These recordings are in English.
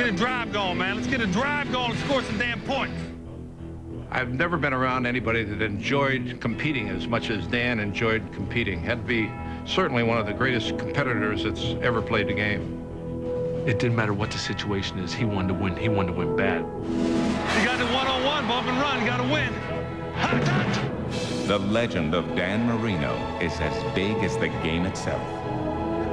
get a drive going, man. Let's get a drive going and score some damn points. I've never been around anybody that enjoyed competing as much as Dan enjoyed competing. Had to be certainly one of the greatest competitors that's ever played the game. It didn't matter what the situation is. He wanted to win. He wanted to win bad. You got the one-on-one, bump and run. You got to win. Hot, hot. The legend of Dan Marino is as big as the game itself.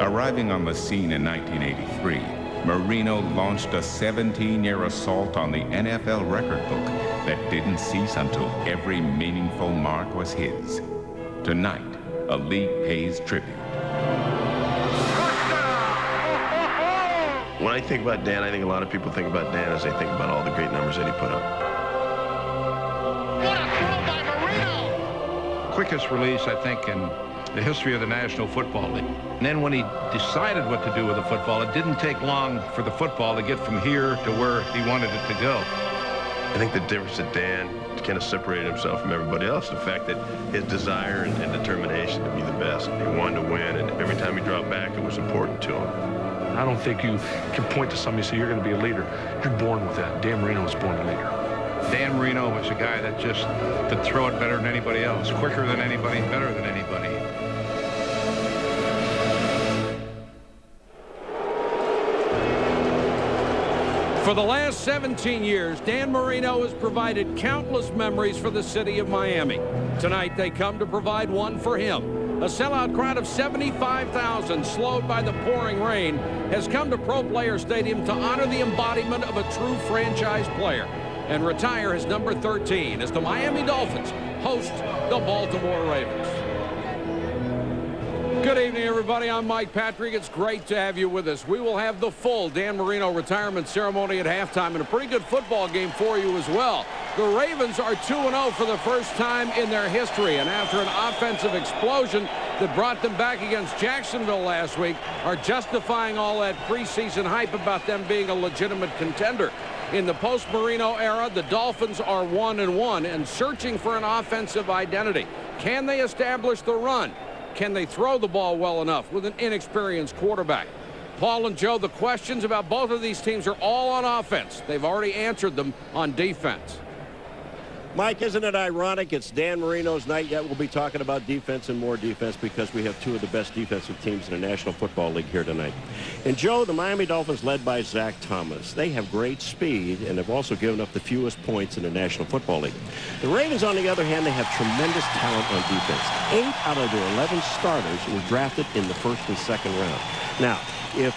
Arriving on the scene in 1983, Marino launched a 17-year assault on the NFL record book that didn't cease until every meaningful mark was his. Tonight, a league pays tribute. When I think about Dan, I think a lot of people think about Dan as they think about all the great numbers that he put up. What a throw by Marino! Quickest release, I think, in the history of the National Football League. And then when he decided what to do with the football, it didn't take long for the football to get from here to where he wanted it to go. I think the difference that Dan kind of separated himself from everybody else, the fact that his desire and determination to be the best. He wanted to win, and every time he dropped back, it was important to him. I don't think you can point to somebody and say, you're going to be a leader. You're born with that. Dan Marino was born a leader. Dan Marino was a guy that just could throw it better than anybody else, quicker than anybody, better than anybody. For the last 17 years, Dan Marino has provided countless memories for the city of Miami. Tonight, they come to provide one for him. A sellout crowd of 75,000, slowed by the pouring rain, has come to Pro Player Stadium to honor the embodiment of a true franchise player and retire his number 13 as the Miami Dolphins host the Baltimore Ravens. Good evening, everybody. I'm Mike Patrick. It's great to have you with us. We will have the full Dan Marino retirement ceremony at halftime and a pretty good football game for you as well. The Ravens are 2-0 for the first time in their history, and after an offensive explosion that brought them back against Jacksonville last week, are justifying all that preseason hype about them being a legitimate contender. In the post-Marino era, the Dolphins are 1-1 and searching for an offensive identity. Can they establish the run? Can they throw the ball well enough with an inexperienced quarterback? Paul and Joe, the questions about both of these teams are all on offense. They've already answered them on defense. Mike, isn't it ironic? It's Dan Marino's night, yet we'll be talking about defense and more defense because we have two of the best defensive teams in the National Football League here tonight. And Joe, the Miami Dolphins led by Zach Thomas. They have great speed and have also given up the fewest points in the National Football League. The Ravens, on the other hand, they have tremendous talent on defense. 8 out of their 11 starters were drafted in the first and second round. Now, if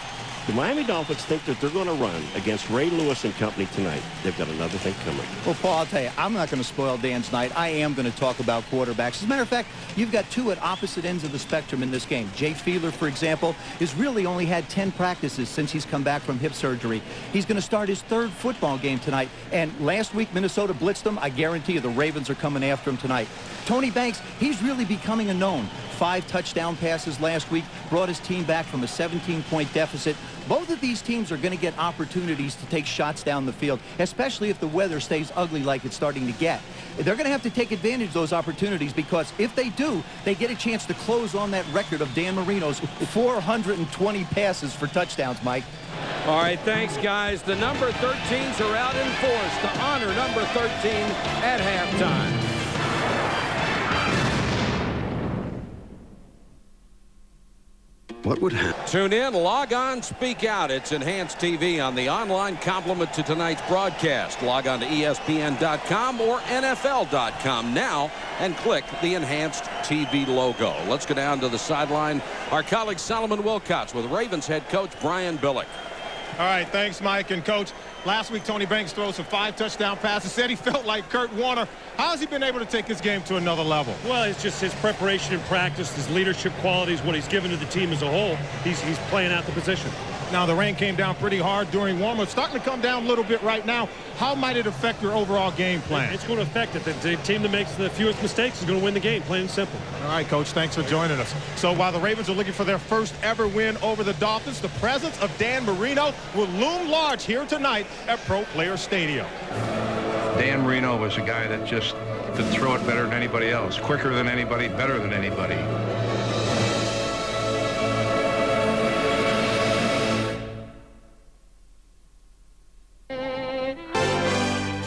the Miami Dolphins think that they're going to run against Ray Lewis and company tonight, they've got another thing coming. Well, Paul, I'll tell you, I'm not going to spoil Dan's night. I am going to talk about quarterbacks. As a matter of fact, you've got two at opposite ends of the spectrum in this game. Jay Fiedler, for example, has really only had 10 practices since he's come back from hip surgery. He's going to start his third football game tonight. And last week, Minnesota blitzed him. I guarantee you the Ravens are coming after him tonight. Tony Banks, he's really becoming a known. 5 touchdown passes last week, brought his team back from a 17-point deficit. Both of these teams are going to get opportunities to take shots down the field, especially if the weather stays ugly like it's starting to get. They're going to have to take advantage of those opportunities because if they do, they get a chance to close on that record of Dan Marino's 420 passes for touchdowns, Mike. All right, thanks, guys. The number 13s are out in force to honor number 13 at halftime. What would happen? Tune in, log on, speak out. It's Enhanced TV on the online complement to tonight's broadcast. Log on to ESPN.com or NFL.com now and click the Enhanced TV logo. Let's go down to the sideline. Our colleague Solomon Wilcots with Ravens head coach Brian Billick. All right, thanks, Mike. And, Coach, last week Tony Banks throws some 5 touchdown passes. Said he felt like Kurt Warner. How has he been able to take his game to another level? Well, it's just his preparation and practice, his leadership qualities, what he's given to the team as a whole. He's playing out the position. Now, the rain came down pretty hard during warm-up. Starting to come down a little bit right now. How might it affect your overall game plan? It's going to affect it. The team that makes the fewest mistakes is going to win the game, plain and simple. All right, Coach, thanks for joining us. So while the Ravens are looking for their first ever win over the Dolphins, the presence of Dan Marino will loom large here tonight at Pro Player Stadium. Dan Marino was a guy that just could throw it better than anybody else, quicker than anybody, better than anybody.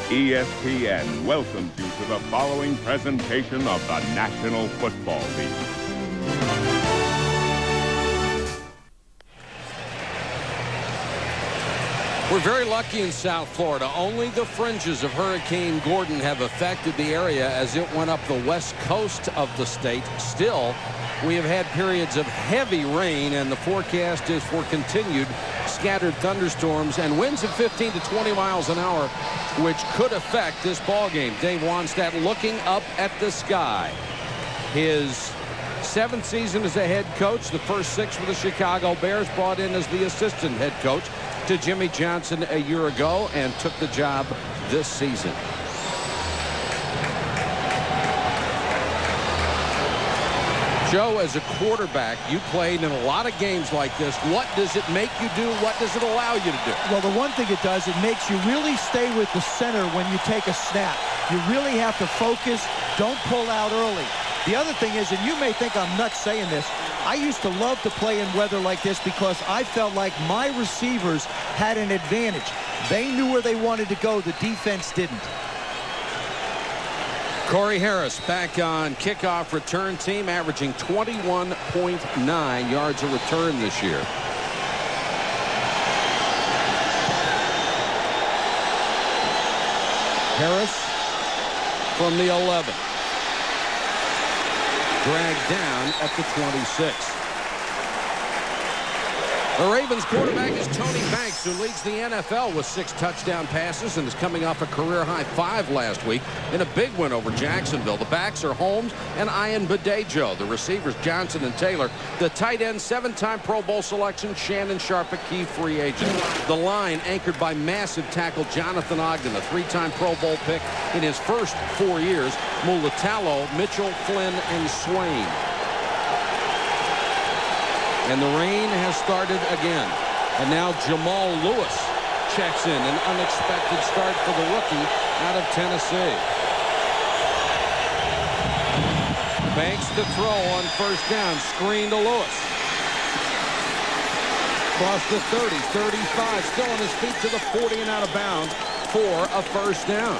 ESPN welcomes you to the following presentation of the National Football League. We're very lucky in South Florida. Only the fringes of Hurricane Gordon have affected the area as it went up the west coast of the state. Still, we have had periods of heavy rain, and the forecast is for continued scattered thunderstorms and winds of 15 to 20 miles an hour, which could affect this ball game. Dave Wannstedt looking up at the sky. His 7th season as a head coach, the first 6 for the Chicago Bears, brought in as the assistant head coach to Jimmy Johnson a year ago and took the job this season. Joe, as a quarterback, you played in a lot of games like this. What does it make you do? What does it allow you to do? Well, the one thing it does, it makes you really stay with the center when you take a snap. You really have to focus. Don't pull out early. The other thing is, and you may think I'm nuts saying this, I used to love to play in weather like this because I felt like my receivers had an advantage. They knew where they wanted to go. The defense didn't. Corey Harris back on kickoff return team, averaging 21.9 yards a return this year. Harris from the 11. Dragged down at the 26. The Ravens quarterback is Tony Banks, who leads the NFL with 6 touchdown passes and is coming off a career-high 5 last week in a big win over Jacksonville. The backs are Holmes and Ian Badejo. The receivers, Johnson and Taylor. The tight end, 7-time Pro Bowl selection, Shannon Sharp, a key free agent. The line anchored by massive tackle Jonathan Ogden, a 3-time Pro Bowl pick in his first 4 years. Mulatalo, Mitchell, Flynn, and Swain. And the rain has started again. And now Jamal Lewis checks in. An unexpected start for the rookie out of Tennessee. Banks to throw on first down. Screen to Lewis. Across the 30, 35. Still on his feet to the 40 and out of bounds for a first down.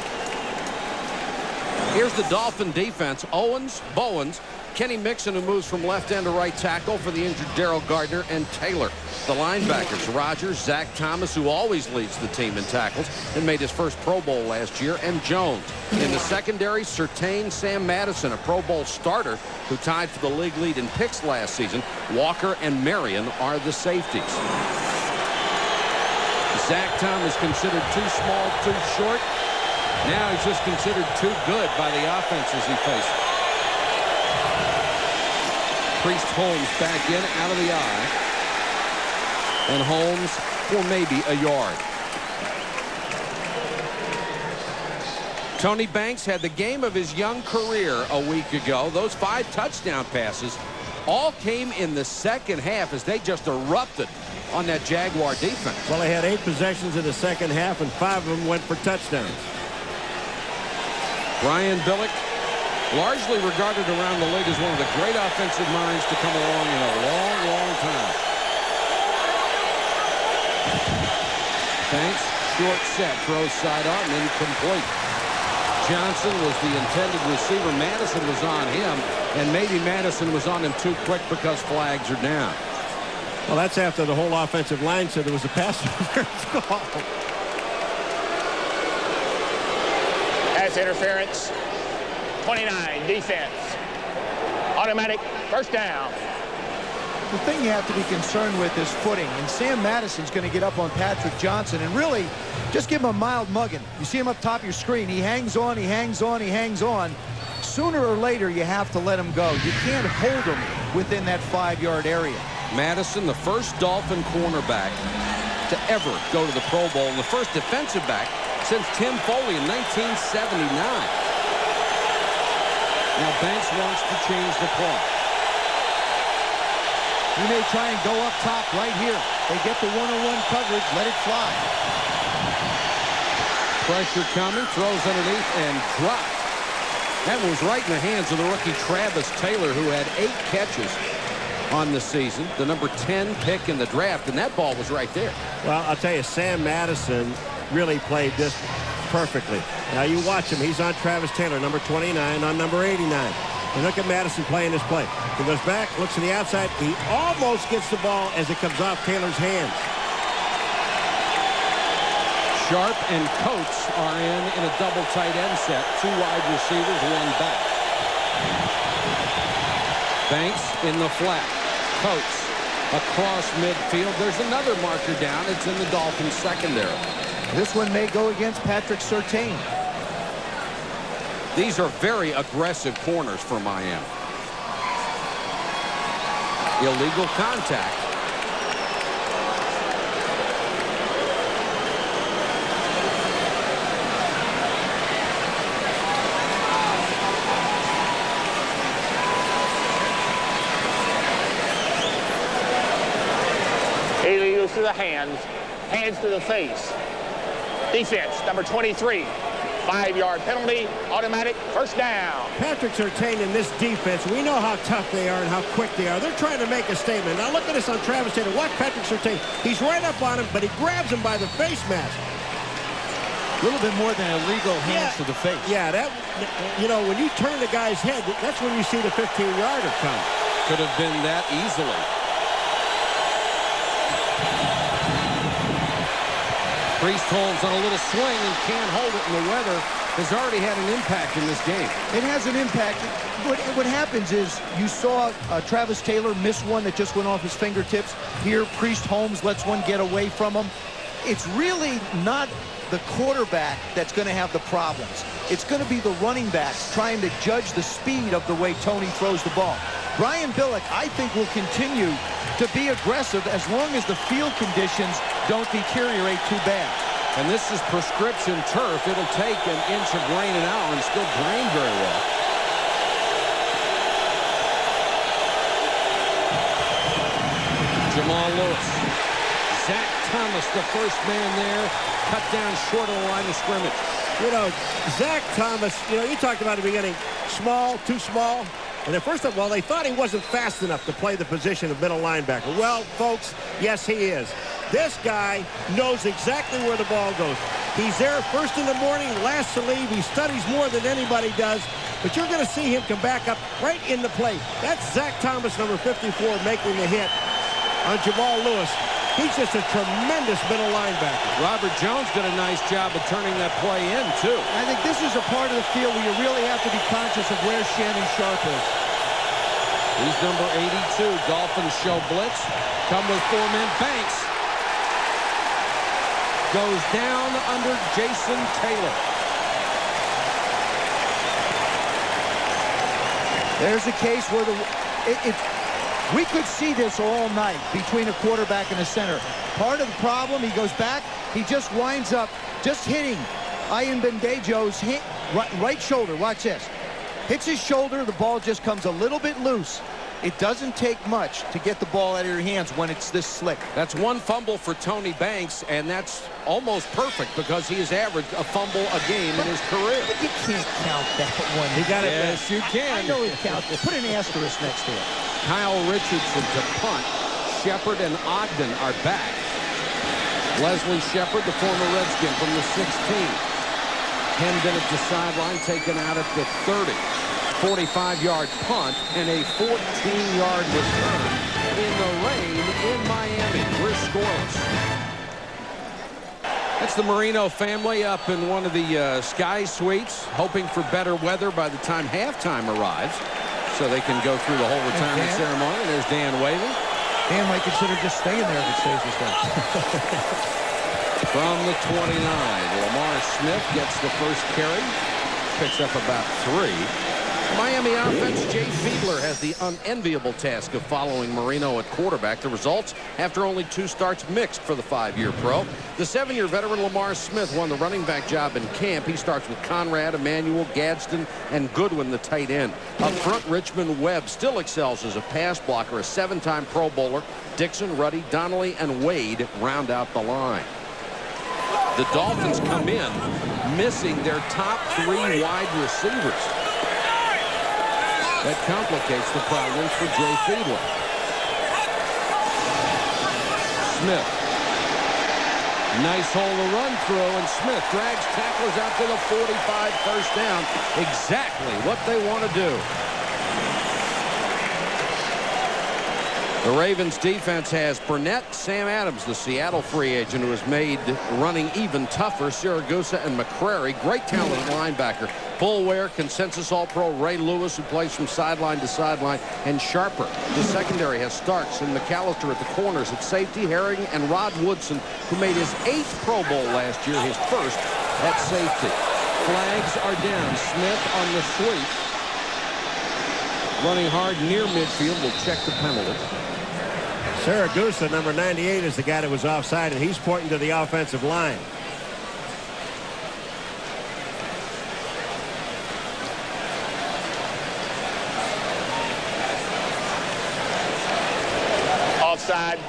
Here's the Dolphin defense. Owens, Bowens, Kenny Mixon, who moves from left end to right tackle for the injured Darrell Gardner, and Taylor. The linebackers, Rogers, Zach Thomas, who always leads the team in tackles and made his first Pro Bowl last year, and Jones. In the secondary, Surtain, Sam Madison, a Pro Bowl starter who tied for the league lead in picks last season. Walker and Marion are the safeties. Zach Thomas considered too small, too short. Now he's just considered too good by the offenses he faces. Priest Holmes back in, out of the eye. And Holmes for maybe a yard. Tony Banks had the game of his young career a week ago. Those 5 touchdown passes all came in the second half as they just erupted on that Jaguar defense. Well, they had 8 possessions in the second half, and 5 of them went for touchdowns. Brian Billick, largely regarded around the league as one of the great offensive minds to come along in a long, long time. Banks, short set, throws sidearm, incomplete. Johnson was the intended receiver. Madison was on him, and maybe Madison was on him too quick because flags are down. Well, that's after the whole offensive line said there was a pass interference call. Pass interference. 29, defense. Automatic first down. The thing you have to be concerned with is footing, and Sam Madison's going to get up on Patrick Johnson and really just give him a mild mugging. You see him up top of your screen. He hangs on, he hangs on, he hangs on. Sooner or later, you have to let him go. You can't hold him within that 5-yard area. Madison, the first Dolphin cornerback to ever go to the Pro Bowl, and the first defensive back since Tim Foley in 1979. Now Banks wants to change the play. He may try and go up top right here. They get the one-on-one coverage. Let it fly. Pressure coming. Throws underneath and dropped. That was right in the hands of the rookie Travis Taylor, who had 8 catches on the season. The number 10 pick in the draft, and that ball was right there. Well, I'll tell you, Sam Madison really played this perfectly. Now you watch him. He's on Travis Taylor, number 29, on number 89. And look at Madison playing this play. He goes back, looks to the outside. He almost gets the ball as it comes off Taylor's hands. Sharp and Coates are in a double tight end set. 2 wide receivers, 1 back. Banks in the flat. Coates across midfield. There's another marker down. It's in the Dolphins secondary. This one may go against Patrick Surtain. These are very aggressive corners for Miami. Illegal contact. Illegal to the hands. Hands to the face. Defense, number 23. 5-yard penalty, automatic, first down. Patrick Surtain in this defense, we know how tough they are and how quick they are. They're trying to make a statement. Now look at this on Travis Taylor. Watch Patrick Surtain. He's right up on him, but he grabs him by the face mask. A little bit more than illegal hands to the face. Yeah, that, you know, when you turn the guy's head, that's when you see the 15-yarder come. Could have been that easily. Priest holds on a little swing and can't hold it, and the weather has already had an impact in this game. It has an impact. What happens is you saw Travis Taylor miss one that just went off his fingertips. Here, Priest Holmes lets one get away from him. It's really not the quarterback that's going to have the problems. It's going to be the running backs trying to judge the speed of the way Tony throws the ball. Brian Billick, I think, will continue to be aggressive as long as the field conditions don't deteriorate too bad. And this is prescription turf. It'll take an inch of rain an hour and still drain very well. Jamal Lewis. Zach Thomas, the first man there, cut down short of the line of scrimmage. You know, Zach Thomas, you know, you talked about at the beginning, small, too small. And at first of all, they thought he wasn't fast enough to play the position of middle linebacker. Well, folks, yes, he is. This guy knows exactly where the ball goes. He's there first in the morning, last to leave. He studies more than anybody does. But you're going to see him come back up right in the play. That's Zach Thomas, number 54, making the hit on Jamal Lewis. He's just a tremendous middle linebacker. Robert Jones did a nice job of turning that play in, too. I think this is a part of the field where you really have to be conscious of where Shannon Sharp is. He's number 82. Dolphins show blitz. Come with 4 men. Banks goes down under Jason Taylor. There's a case where we could see this all night between a quarterback and a center. Part of the problem, he goes back, he just winds up just hitting Ian Bendejo's right shoulder. Watch this. Hits his shoulder, the ball just comes a little bit loose. It doesn't take much to get the ball out of your hands when it's this slick. That's 1 fumble for Tony Banks, and that's almost perfect because he has averaged a fumble a game in his career. But you can't count that one. He got it. Yes, you can. I know he counts it. Put an asterisk next to it. Kyle Richardson to punt. Shepard and Ogden are back. Leslie Shepard, the former Redskin, from the 16. Hendon at the sideline, taken out at the 30. 45-yard punt and a 14-yard return in the rain in Miami. We're scoreless. That's the Marino family up in one of the Sky Suites, hoping for better weather by the time halftime arrives, so they can go through the whole retirement ceremony. And there's Dan waving. Dan might consider just staying there if it stays this way. From the 29, Lamar Smith gets the first carry, picks up about 3. Miami offense, Jay Fiedler has the unenviable task of following Marino at quarterback. The results after only 2 starts mixed for the 5-year pro. The 7-year veteran Lamar Smith won the running back job in camp. He starts with Conrad, Emmanuel, Gadsden, and Goodwin, the tight end. Up front, Richmond Webb still excels as a pass blocker, a 7-time Pro Bowler. Dixon, Ruddy, Donnelly, and Wade round out the line. The Dolphins come in missing their top 3 wide receivers. That complicates the problems for Jay Fiedler. Smith Nice hole to run through, and Smith drags tacklers out to the 45, first down. Exactly what they want to do. The Ravens defense has Burnett, Sam Adams, the Seattle free agent who has made running even tougher, Siragusa and McCrary. Great talent linebacker. Fullware, consensus All-Pro Ray Lewis, who plays from sideline to sideline, and Sharper. The secondary has Starks and McAllister at the corners. At safety, Herring and Rod Woodson, who made his 8th Pro Bowl last year, his first at safety. Flags are down. Smith on the sweep. Running hard near midfield. Will check the penalty. Siragusa, number 98, is the guy that was offside, and he's pointing to the offensive line. Offside.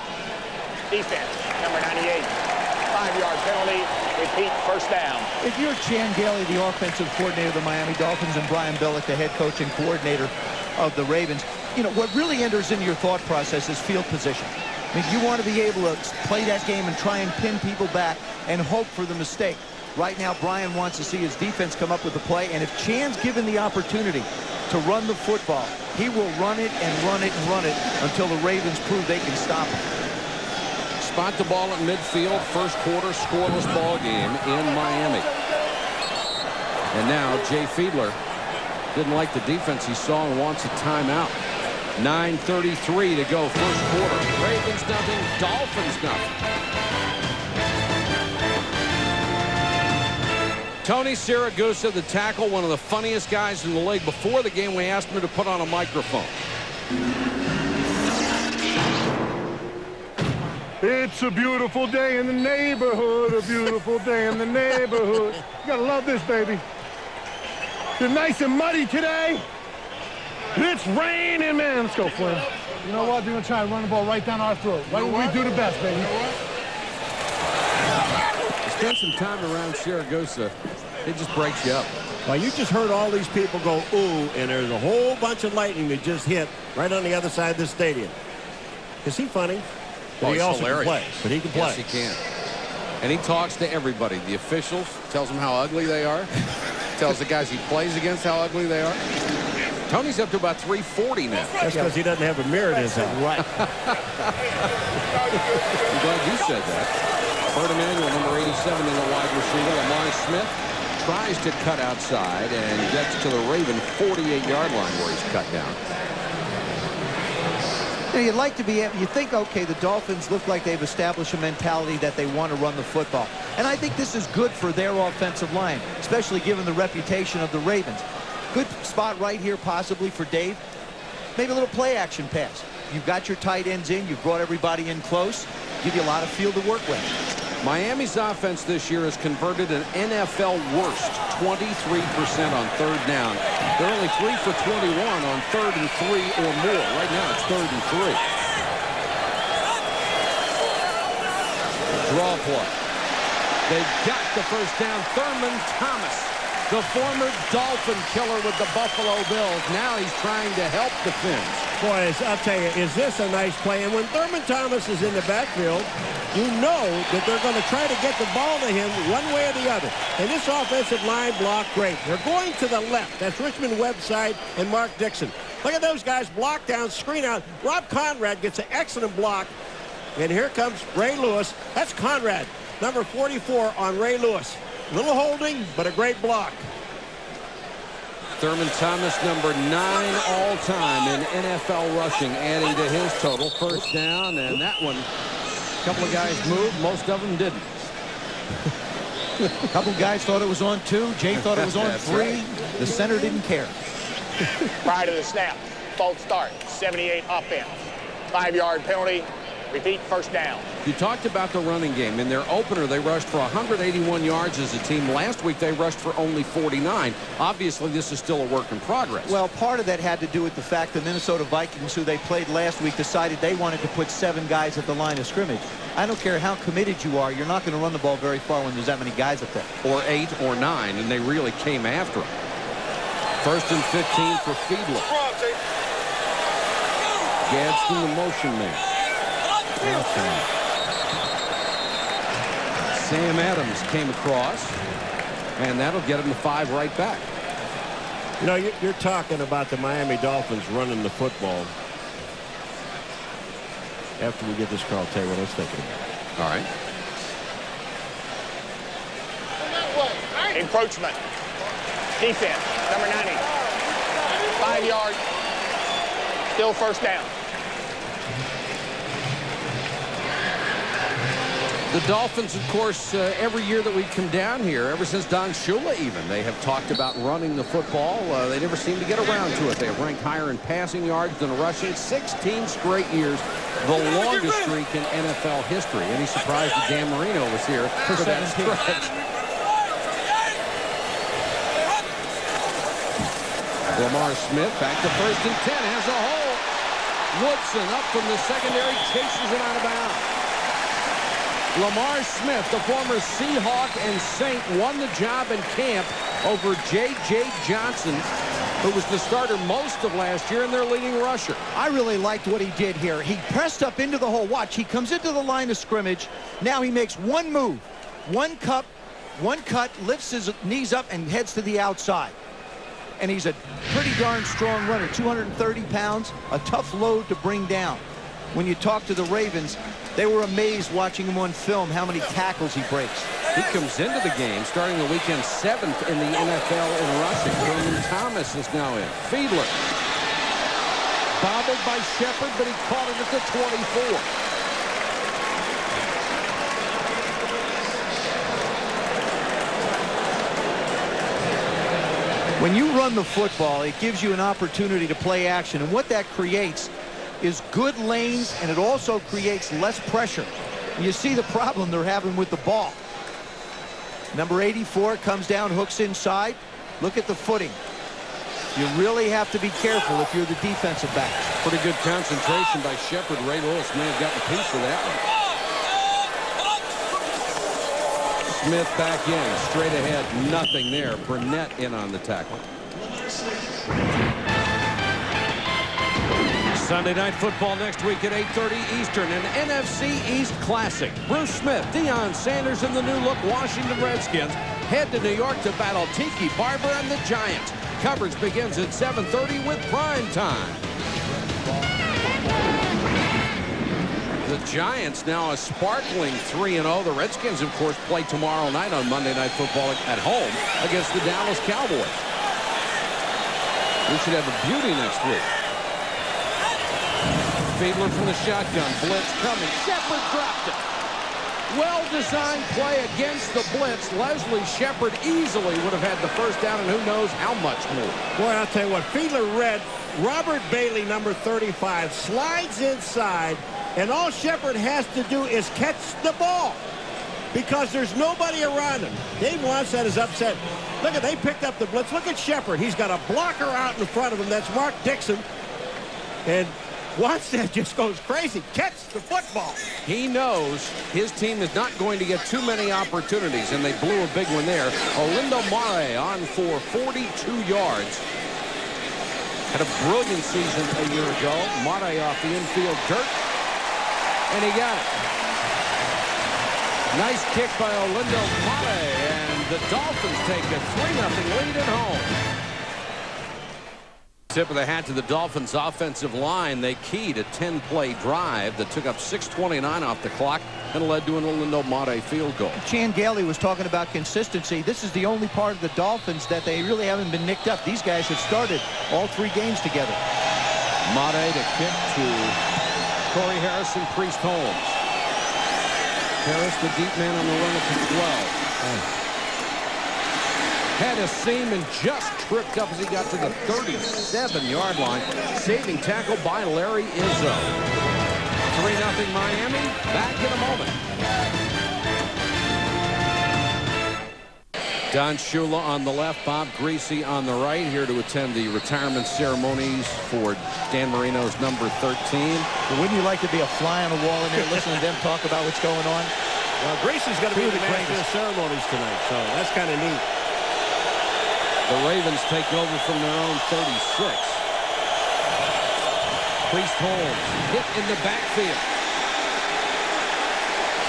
Defense, number 98. 5-yard penalty. Repeat, first down. If you're Chan Gailey, the offensive coordinator of the Miami Dolphins, and Brian Billick, the head coach and coordinator of the Ravens, you know, what really enters into your thought process is field position. I mean, you want to be able to play that game and try and pin people back and hope for the mistake. Right now, Brian wants to see his defense come up with the play, and if Chan's given the opportunity to run the football, he will run it and run it and run it until the Ravens prove they can stop him. Spot the ball at midfield. First quarter scoreless ball game in Miami. And now Jay Fiedler didn't like the defense he saw and wants a timeout. 9:33 to go, first quarter. Ravens nothing, Dolphins nothing. Tony Siragusa, the tackle, one of the funniest guys in the league. Before the game, we asked him to put on a microphone. It's a beautiful day in the neighborhood, a beautiful day in the neighborhood. You gotta love this, baby. It's nice and muddy today. It's raining, man. Let's go, Flynn. You know what? They're gonna try and run the ball right down our throat. Right when we do the best, baby. Spend some time around Siragusa. It just breaks you up. Well, you just heard all these people go, ooh, and there's a whole bunch of lightning that just hit right on the other side of the stadium. Is he funny? But he also can play. But he can play. Yes, he can. And he talks to everybody. The officials, tells them how ugly they are. Tells the guys he plays against how ugly they are. Tony's up to about 340 now. That's because he doesn't have a mirror in his house. Right. I'm glad you said that. Bert Emanuel, number 87 in the wide receiver. Amari Smith tries to cut outside and gets to the Raven 48-yard line where he's cut down. You know, you'd like to be, you think, okay, the Dolphins look like they've established a mentality that they want to run the football. And I think this is good for their offensive line, especially given the reputation of the Ravens. Good spot right here possibly for Dave. Maybe a little play action pass. You've got your tight ends in. You've brought everybody in close. Give you a lot of field to work with. Miami's offense this year has converted an NFL worst 23% on third down. They're only 3 for 21 on 3rd and 3 or more. Right now it's 3rd and 3. Draw play. They've got the first down. Thurman Thomas, the former Dolphin killer with the Buffalo Bills. Now he's trying to help the Fins. Boys, I'll tell you, is this a nice play? And when Thurman Thomas is in the backfield, you know that they're going to try to get the ball to him one way or the other. And this offensive line blocked great. They're going to the left. That's Richmond Website and Mark Dixon. Look at those guys block down, screen out. Rob Conrad gets an excellent block. And here comes Ray Lewis. That's Conrad, number 44 on Ray Lewis. Little holding, but a great block. Thurman Thomas, number 9 all-time in NFL rushing, adding to his total. First down, and that one, a couple of guys moved. Most of them didn't. A couple guys thought it was on 2. Jay thought it was on 3. Right. The center didn't care. Prior to the snap, false start, 78 offense. 5-yard penalty. Repeat, first down. You talked about the running game. In their opener, they rushed for 181 yards as a team. Last week, they rushed for only 49. Obviously, this is still a work in progress. Well, part of that had to do with the fact the Minnesota Vikings, who they played last week, decided they wanted to put 7 guys at the line of scrimmage. I don't care how committed you are, you're not going to run the ball very far when there's that many guys up there. Or 8 or 9, and they really came after him. 1st and 15 for Fiedler. Gadsden, the motion man. Sam Adams came across, and that'll get him to 5 right back. You know, you're talking about the Miami Dolphins running the football. After we get this call, I'll tell you what I was thinking about. All right. Encroachment. Defense, number 90. 5 yards. Still first down. The Dolphins, of course, every year that we come down here, ever since Don Shula even, they have talked about running the football. They never seem to get around to it. They have ranked higher in passing yards than rushing 16 straight years, the longest streak in NFL history. Any surprise that Dan Marino was here for that stretch? Lamar Smith back to 1st and 10, has a hole. Woodson up from the secondary, chases it out of bounds. Lamar Smith, the former Seahawk and Saint, won the job in camp over J.J. Johnson, who was the starter most of last year and their leading rusher. I really liked what he did here. He pressed up into the hole. Watch, he comes into the line of scrimmage. Now he makes one move, one cut, lifts his knees up and heads to the outside. And he's a pretty darn strong runner, 230 pounds, a tough load to bring down. When you talk to the Ravens, they were amazed watching him on film how many tackles he breaks. He comes into the game starting the weekend 7th in the NFL in rushing. Herman Thomas is now in. Fiedler bobbled by Shepard, but he caught it at the 24. When you run the football, it gives you an opportunity to play action, and what that creates is good lanes, and it also creates less pressure. You see the problem they're having with the ball. Number 84 comes down, hooks inside. Look at the footing. You really have to be careful if you're the defensive back. Pretty good concentration by Shepard. Ray Lewis may have gotten a piece of that one. Smith back in, straight ahead, nothing there. Burnett in on the tackle. Sunday Night Football next week at 8:30 Eastern, an NFC East Classic. Bruce Smith, Deion Sanders, and the new-look Washington Redskins head to New York to battle Tiki Barber and the Giants. Coverage begins at 7:30 with prime time. The Giants now a sparkling 3-0. The Redskins, of course, play tomorrow night on Monday Night Football at home against the Dallas Cowboys. We should have a beauty next week. Fiedler from the shotgun. Blitz coming. Shepard dropped it. Well-designed play against the blitz. Leslie Shepard easily would have had the first down, and who knows how much more. Boy, I'll tell you what. Fiedler read Robert Bailey, number 35, slides inside, and all Shepard has to do is catch the ball because there's nobody around him. Dave Wannstedt is upset. Look at, they picked up the blitz. Look at Shepard. He's got a blocker out in front of him. That's Mark Dixon. And Wannstedt just goes crazy. Catch the football. He knows his team is not going to get too many opportunities, and they blew a big one there. Olindo Mare on for 42 yards. Had a brilliant season a year ago. Mare off the infield dirt, and he got it. Nice kick by Olindo Mare, and the Dolphins take a 3-0 lead at home. Tip of the hat to the Dolphins offensive line. They keyed a 10-play drive that took up 6:29 off the clock and led to an Olindo Mare field goal. Chan Gailey was talking about consistency. This is the only part of the Dolphins that they really haven't been nicked up. These guys have started all 3 games together. Mare to kick to Corey Harrison, Priest Holmes. Harris, the deep man on the run at the 12. Had a seam and just tripped up as he got to the 37-yard line. Saving tackle by Larry Izzo. 3-0 Miami. Back in a moment. Don Shula on the left, Bob Greasy on the right, here to attend the retirement ceremonies for Dan Marino's number 13. But wouldn't you like to be a fly on the wall in there listening to them talk about what's going on? Well, Greasy's going to be the man for the ceremonies tonight, so that's kind of neat. The Ravens take over from their own 36. Priest Holmes hit in the backfield.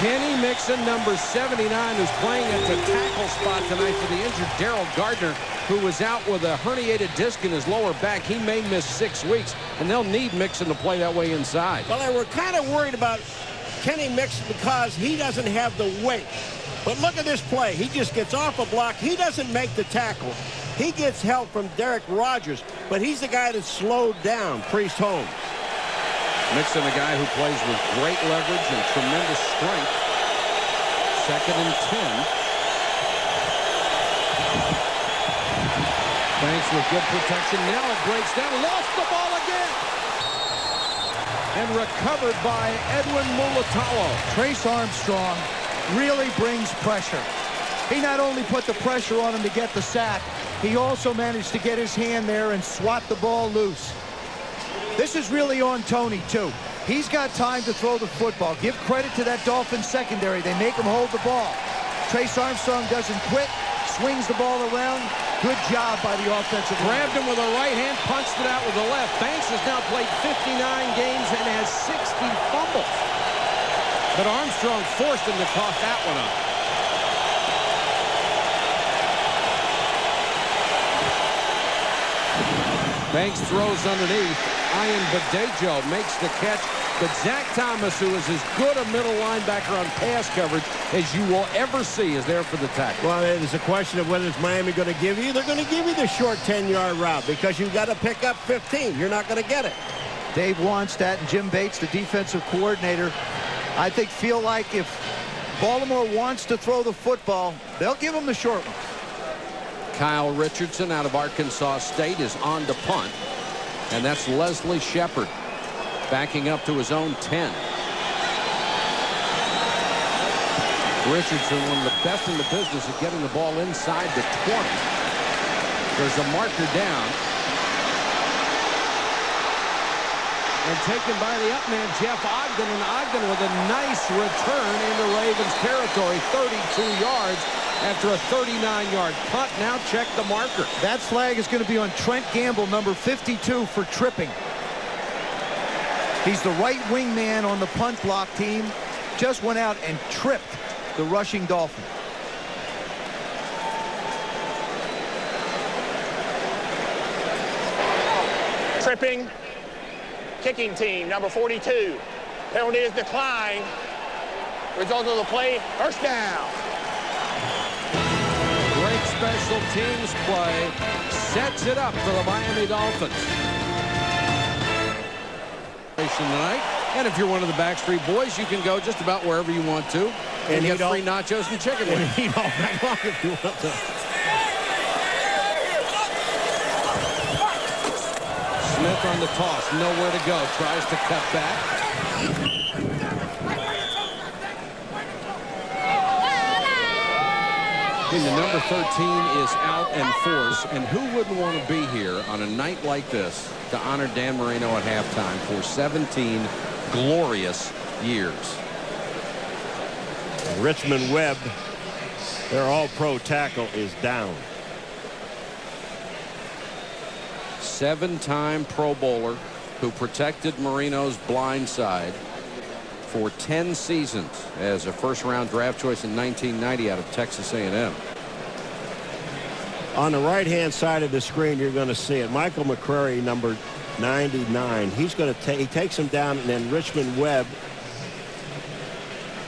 Kenny Mixon, number 79, who's playing at the tackle spot tonight for the injured Darrell Gardner, who was out with a herniated disc in his lower back. He may miss 6 weeks, and they'll need Mixon to play that way inside. Well, they were kind of worried about Kenny Mixon because he doesn't have the weight. But look at this play. He just gets off a block. He doesn't make the tackle. He gets help from Derek Rogers, but he's the guy that's slowed down Priest Holmes. Mixon, a guy who plays with great leverage and tremendous strength. 2nd and 10. Banks with good protection. Now it breaks down. Lost the ball again. And recovered by Edwin Mulatalo. Trace Armstrong really brings pressure. He not only put the pressure on him to get the sack, he also managed to get his hand there and swat the ball loose. This is really on Tony, too. He's got time to throw the football. Give credit to that Dolphins secondary. They make him hold the ball. Trace Armstrong doesn't quit, swings the ball around. Good job by the offensive line. Grabbed him with a right hand, punched it out with the left. Banks has now played 59 games and has 60 fumbles. But Armstrong forced him to cough that one up. Banks throws underneath. Ian Badejo makes the catch. But Zach Thomas, who is as good a middle linebacker on pass coverage as you will ever see, is there for the tackle. Well, it's a question of whether it's Miami going to give you. They're going to give you the short 10-yard route because you've got to pick up 15. You're not going to get it. Dave Wannstedt and Jim Bates, the defensive coordinator, I think feel like if Baltimore wants to throw the football, they'll give them the short one. Kyle Richardson out of Arkansas State is on to punt. And that's Leslie Shepard backing up to his own 10. Richardson, one of the best in the business at getting the ball inside the 20. There's a marker down. And taken by the up man, Jeff Ogden. And Ogden with a nice return into Ravens territory, 32 yards. After a 39-yard punt. Now check the marker. That flag is going to be on Trent Gamble, number 52, for tripping. He's the right wing man on the punt block team. Just went out and tripped the rushing Dolphin. Tripping. Kicking team, number 42. Penalty is declined. Result of the play, first down. Great special teams play sets it up for the Miami Dolphins. Tonight, and if you're one of the Backstreet Boys, you can go just about wherever you want to, and get free nachos and chicken wings. Eat all night long if you want to. Smith on the toss, nowhere to go, tries to cut back. And the number 13 is out in force, and who wouldn't want to be here on a night like this to honor Dan Marino at halftime for 17 glorious years? Richmond Webb, their all-pro tackle, is down. 7-time Pro Bowler who protected Marino's blind side for 10 seasons as a first-round draft choice in 1990 out of Texas A&M. On the right-hand side of the screen, you're going to see it. Michael McCrary, number 99. He's going to he takes him down, and then Richmond Webb,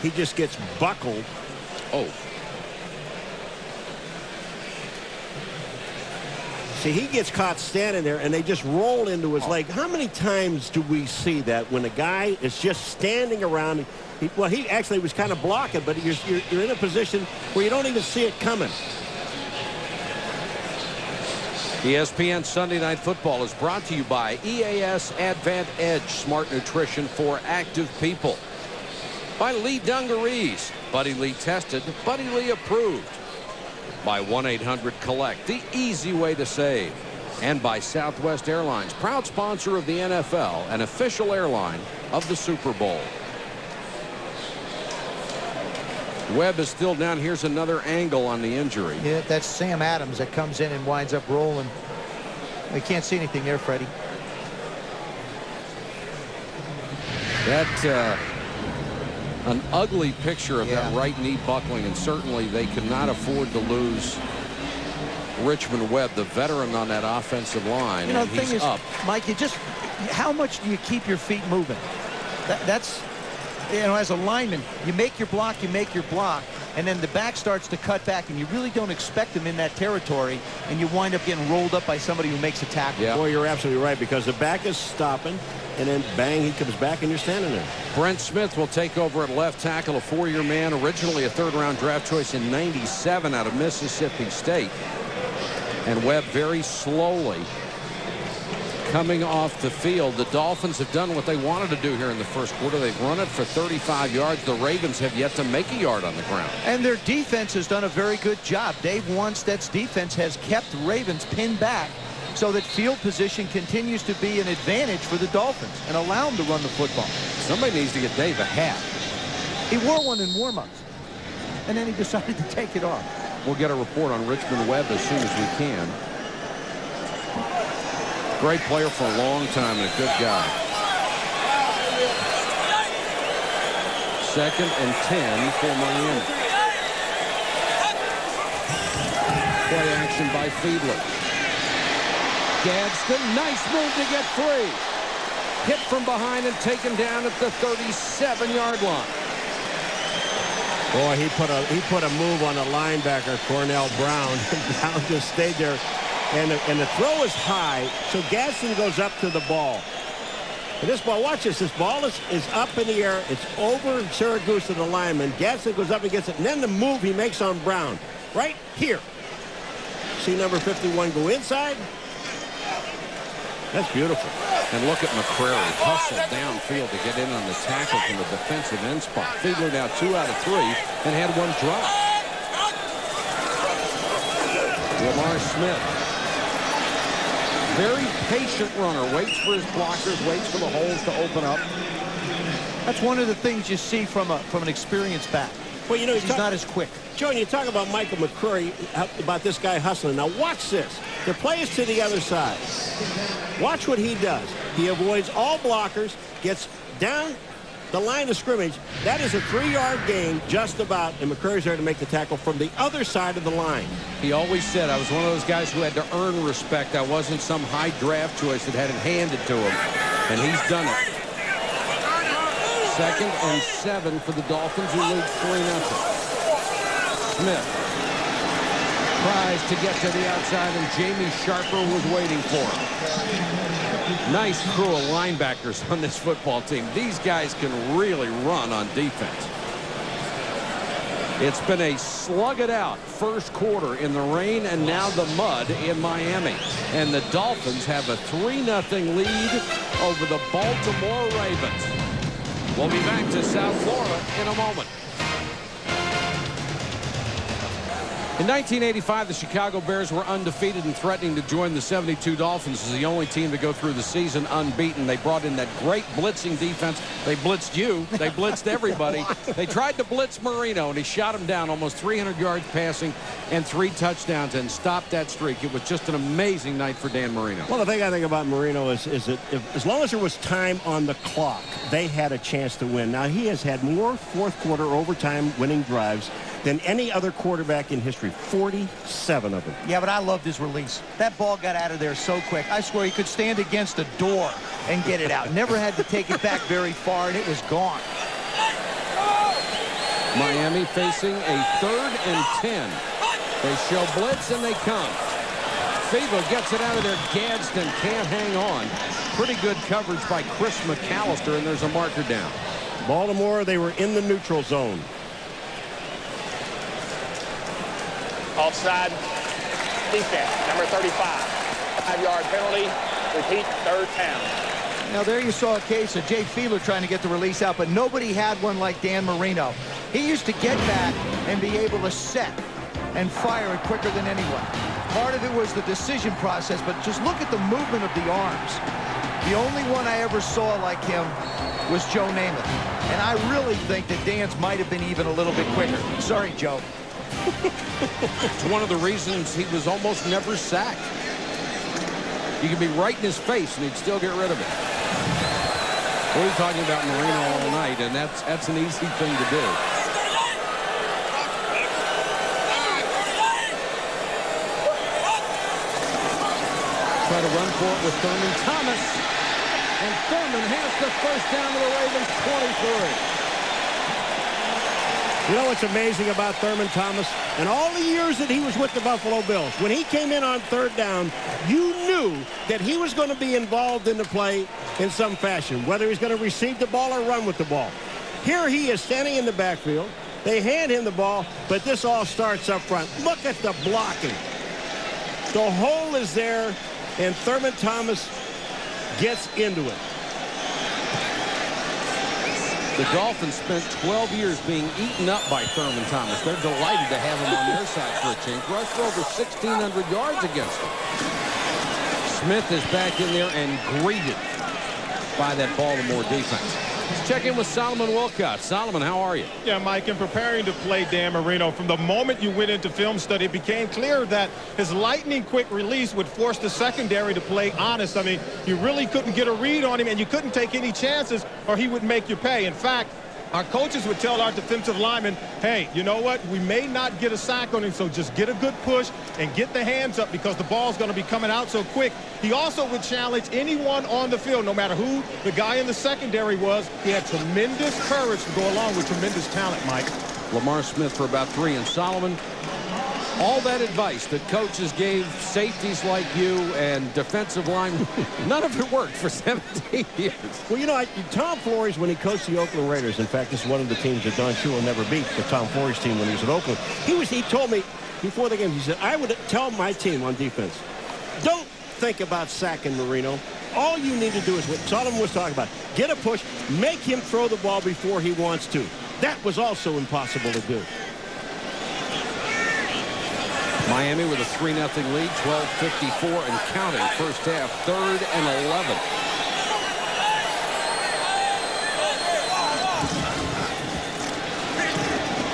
he just gets buckled. Oh. See, he gets caught standing there, and they just roll into his leg. How many times do we see that when a guy is just standing around? Well, he actually was kind of blocking, but you're in a position where you don't even see it coming. ESPN Sunday Night Football is brought to you by EAS Advant Edge Smart Nutrition for Active People. By Lee Dungarees, Buddy Lee tested, Buddy Lee approved. By 1-800-COLLECT, the easy way to save. And by Southwest Airlines, proud sponsor of the NFL, an official airline of the Super Bowl. Webb is still down. Here's another angle on the injury. Yeah, that's Sam Adams that comes in and winds up rolling. We can't see anything there, Freddie. An ugly picture of that right knee buckling, and certainly they cannot afford to lose Richmond Webb, the veteran on that offensive line. You know, and the thing he's is, up. Mike, how much do you keep your feet moving? That's, you know, as a lineman, you make your block, and then the back starts to cut back, and you really don't expect them in that territory, and you wind up getting rolled up by somebody who makes a tackle. Yeah. Boy, you're absolutely right, because the back is stopping, and then bang, he comes back, and you're standing there. Brent Smith will take over at left tackle, a 4-year man, originally a 3rd-round draft choice in '97 out of Mississippi State. And Webb very slowly coming off the field. The Dolphins have done what they wanted to do here in the first quarter. They've run it for 35 yards. The Ravens have yet to make a yard on the ground. And their defense has done a very good job. Dave Wanstead's defense has kept the Ravens pinned back so that field position continues to be an advantage for the Dolphins and allow them to run the football. Somebody needs to get Dave a hat. He wore one in warm-ups, and then he decided to take it off. We'll get a report on Richmond Webb as soon as we can. Great player for a long time and a good guy. 2nd and 10 for Miami. Play action by Fiedler. Gadsden, nice move to get free. Hit from behind and taken down at the 37-yard line. Boy, he put a move on the linebacker, Cornell Brown. Brown just stayed there. And the throw is high, so Gadsden goes up to the ball. And this ball, watch this. This ball is up in the air. It's over Syracuse to the lineman. Gadsden goes up and gets it. And then the move he makes on Brown, right here. See number 51 go inside? That's beautiful. And look at McCrary hustle downfield to get in on the tackle from the defensive end spot. Fiedler now 2 out of 3 and had 1 drop. Lamar Smith. Very patient runner. Waits for his blockers. Waits for the holes to open up. That's one of the things you see from an experienced back. Well, you know, he's not as quick. Joe, you talk about Michael McCurry, about this guy hustling. Now watch this. The play is to the other side. Watch what he does. He avoids all blockers, gets down the line of scrimmage. That is a 3-yard gain just about, and McCurry's there to make the tackle from the other side of the line. He always said, I was one of those guys who had to earn respect. I wasn't some high draft choice that had it handed to him, and he's done it. 2nd and 7 for the Dolphins, who lead 3-0. Smith tries to get to the outside, and Jamie Sharper was waiting for him. Nice crew of linebackers on this football team. These guys can really run on defense. It's been a slug-it-out first quarter in the rain and now the mud in Miami. And the Dolphins have a 3-0 lead over the Baltimore Ravens. We'll be back to South Florida in a moment. In 1985, the Chicago Bears were undefeated and threatening to join the 72 Dolphins as the only team to go through the season unbeaten. They brought in that great blitzing defense. They blitzed you. They blitzed everybody. They tried to blitz Marino, and he shot him down, almost 300 yards passing and 3 touchdowns, and stopped that streak. It was just an amazing night for Dan Marino. Well, the thing I think about Marino is that as long as there was time on the clock, they had a chance to win. Now, he has had more fourth-quarter overtime winning drives than any other quarterback in history. 47 of them. Yeah, but I loved his release. That ball got out of there so quick. I swear he could stand against a door and get it out. Never had to take it back very far, and it was gone. Miami facing a 3rd and 10. They show blitz, and they come. Fiedler gets it out of there. Gadsden can't hang on. Pretty good coverage by Chris McAllister, and there's a marker down. Baltimore, they were in the neutral zone. Offside defense, number 35. 5-yard penalty. Repeat, 3rd down. Now, there you saw a case of Jay Fiedler trying to get the release out, but nobody had one like Dan Marino. He used to get back and be able to set and fire it quicker than anyone. Part of it was the decision process, but just look at the movement of the arms. The only one I ever saw like him was Joe Namath. And I really think that Dan's might have been even a little bit quicker. Sorry, Joe. It's one of the reasons he was almost never sacked. You could be right in his face and he'd still get rid of it. We're talking about Marino all night, and that's an easy thing to do. Try to run for it with Thurman Thomas. And Thurman has the first down to the Ravens 23. You know what's amazing about Thurman Thomas? And all the years that he was with the Buffalo Bills, when he came in on third down, you knew that he was going to be involved in the play in some fashion, whether he's going to receive the ball or run with the ball. Here he is standing in the backfield. They hand him the ball, but this all starts up front. Look at the blocking. The hole is there, and Thurman Thomas gets into it. The Dolphins spent 12 years being eaten up by Thurman Thomas. They're delighted to have him on their side for a change. Rushed for over 1,600 yards against them. Smith is back in there and greeted by that Baltimore defense. Let's check in with Solomon Wilcott. Solomon, how are you? Yeah, Mike, in preparing to play Dan Marino, from the moment you went into film study, it became clear that his lightning-quick release would force the secondary to play honest. I mean, you really couldn't get a read on him, and you couldn't take any chances, or he would make you pay. In fact, our coaches would tell our defensive linemen, hey, you know what? We may not get a sack on him, so just get a good push and get the hands up because the ball's going to be coming out so quick. He also would challenge anyone on the field, no matter who the guy in the secondary was. He had tremendous courage to go along with tremendous talent, Mike. Lamar Smith for about 3. And Solomon, all that advice that coaches gave safeties like you and defensive line, none of it worked for 17 years. Well, you know, Tom Flores, when he coached the Oakland Raiders, in fact, this is one of the teams that Don Shula never beat, the Tom Flores team when he was at Oakland. He told me before the game, he said, I would tell my team on defense, don't think about sacking Marino. All you need to do is what Solomon was talking about. Get a push, make him throw the ball before he wants to. That was also impossible to do. Miami with a 3-0 lead, 12:54 and counting. First half, 3rd and 11.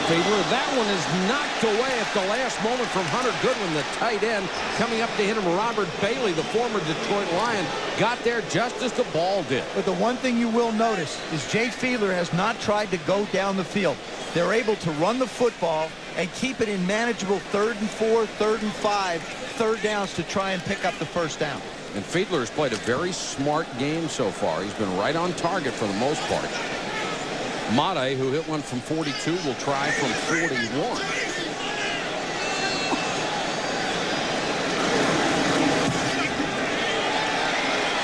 Fiedler, that one is knocked away at the last moment from Hunter Goodwin, the tight end. Coming up to hit him, Robert Bailey, the former Detroit Lion, got there just as the ball did. But the one thing you will notice is Jay Fiedler has not tried to go down the field. They're able to run the football and keep it in manageable 3rd and 4, 3rd and 5, third downs to try and pick up the first down. And Fiedler has played a very smart game so far. He's been right on target for the most part. Mate, who hit one from 42, will try from 41.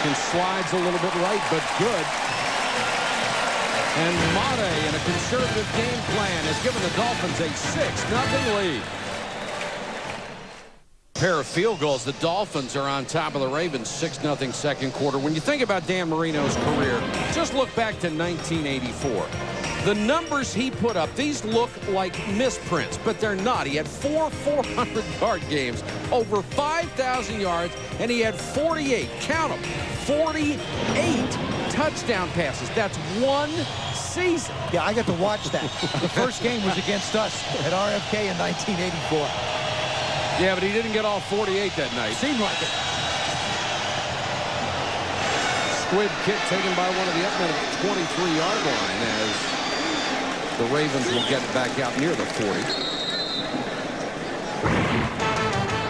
And slides a little bit right, but good. And Mate, in a conservative game plan, has given the Dolphins a 6-0 lead. Pair of field goals. The Dolphins are on top of the Ravens, 6-0 second quarter. When you think about Dan Marino's career, just look back to 1984. The numbers he put up, these look like misprints, but they're not. He had 4 400-yard games, over 5,000 yards, and he had 48, count them, 48 touchdown passes. That's one season. Yeah, I got to watch that. The first game was against us at RFK in 1984. Yeah, but he didn't get all 48 that night. Seemed like it. Squib kick taken by one of the up men at the 23-yard line as the Ravens will get back out near the 40.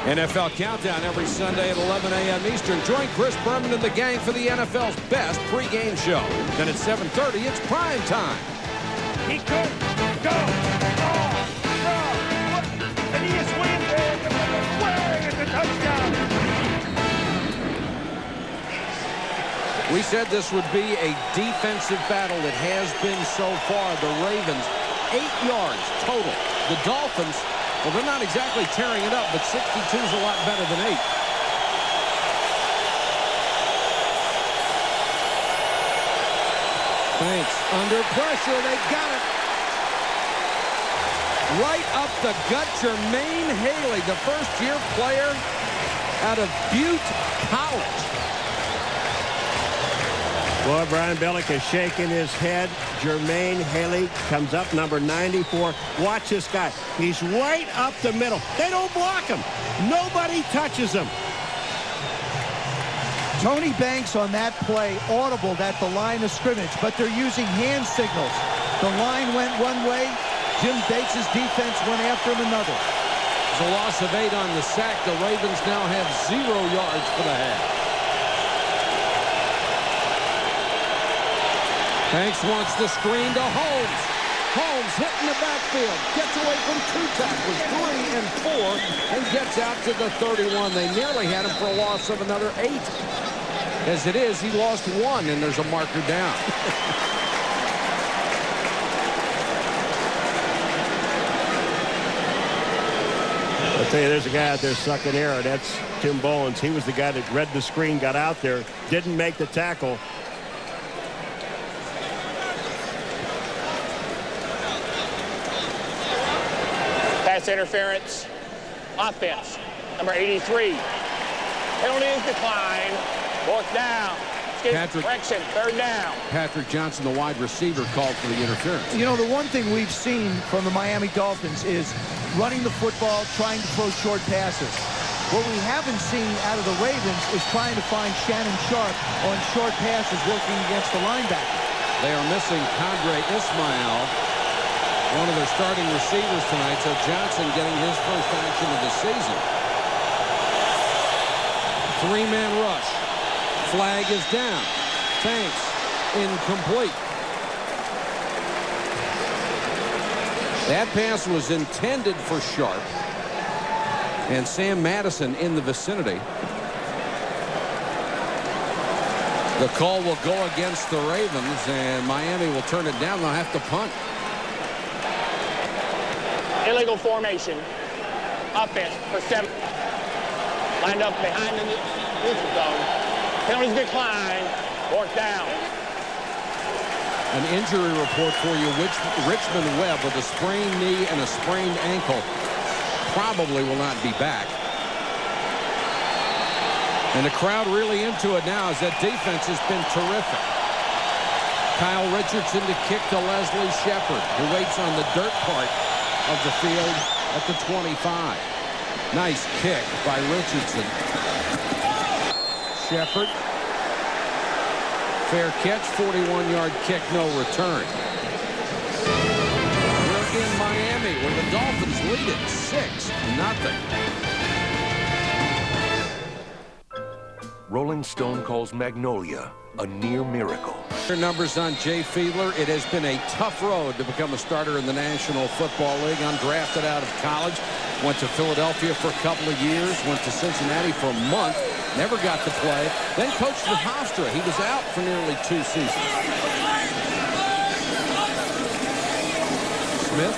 NFL Countdown every Sunday at 11 a.m. Eastern. Join Chris Berman and the gang for the NFL's best pregame show. Then at 7:30, it's prime time. He could go off the foot, and he is winning way at the touchdown. We said this would be a defensive battle. It has been so far. The Ravens, 8 yards total. The Dolphins, well, they're not exactly tearing it up, but 62 is a lot better than 8. Thanks. Under pressure, they got it. Right up the gut, Jermaine Haley, the first-year player out of Butte College. Boy, Brian Billick is shaking his head. Jermaine Haley comes up, number 94. Watch this guy. He's right up the middle. They don't block him. Nobody touches him. Tony Banks on that play audibled at the line of scrimmage, but they're using hand signals. The line went one way. Jim Bates' defense went after him another. There's a loss of 8 on the sack. The Ravens now have 0 yards for the half. Banks wants the screen to Holmes. Holmes hitting the backfield. Gets away from 2 tackles, 3 and 4, and gets out to the 31. They nearly had him for a loss of another 8. As it is, he lost 1, and there's a marker down. I'll tell you, there's a guy out there sucking air. That's Tim Bowens. He was the guy that read the screen, got out there, didn't make the tackle. Pass interference. Offense. Number 83. Penalty is declined. 4th down. Correction. 3rd down. Patrick Johnson, the wide receiver, called for the interference. You know, the one thing we've seen from the Miami Dolphins is running the football, trying to throw short passes. What we haven't seen out of the Ravens is trying to find Shannon Sharp on short passes working against the linebacker. They are missing Kadre Ismail, one of their starting receivers tonight, so Johnson getting his first action of the season. 3-man rush. Flag is down. Banks incomplete. That pass was intended for Sharp and Sam Madison in the vicinity. The call will go against the Ravens, and Miami will turn it down. They'll have to punt. Illegal formation. Offense for 7. Lined up behind the neutral zone. Penalties decline. 4th down. An injury report for you. Richmond Webb with a sprained knee and a sprained ankle probably will not be back. And the crowd really into it now as that defense has been terrific. Kyle Richardson to kick to Leslie Shepard, who waits on the dirt part of the field at the 25. Nice kick by Richardson. Shepard. Fair catch, 41-yard kick, no return. We're in Miami where the Dolphins lead it 6-0. Rolling Stone calls Magnolia a near miracle. Numbers on Jay Fiedler. It has been a tough road to become a starter in the National Football League. Undrafted out of college. Went to Philadelphia for a couple of years. Went to Cincinnati for a month. Never got to play. Then coached with Hofstra. He was out for nearly 2 seasons. Smith.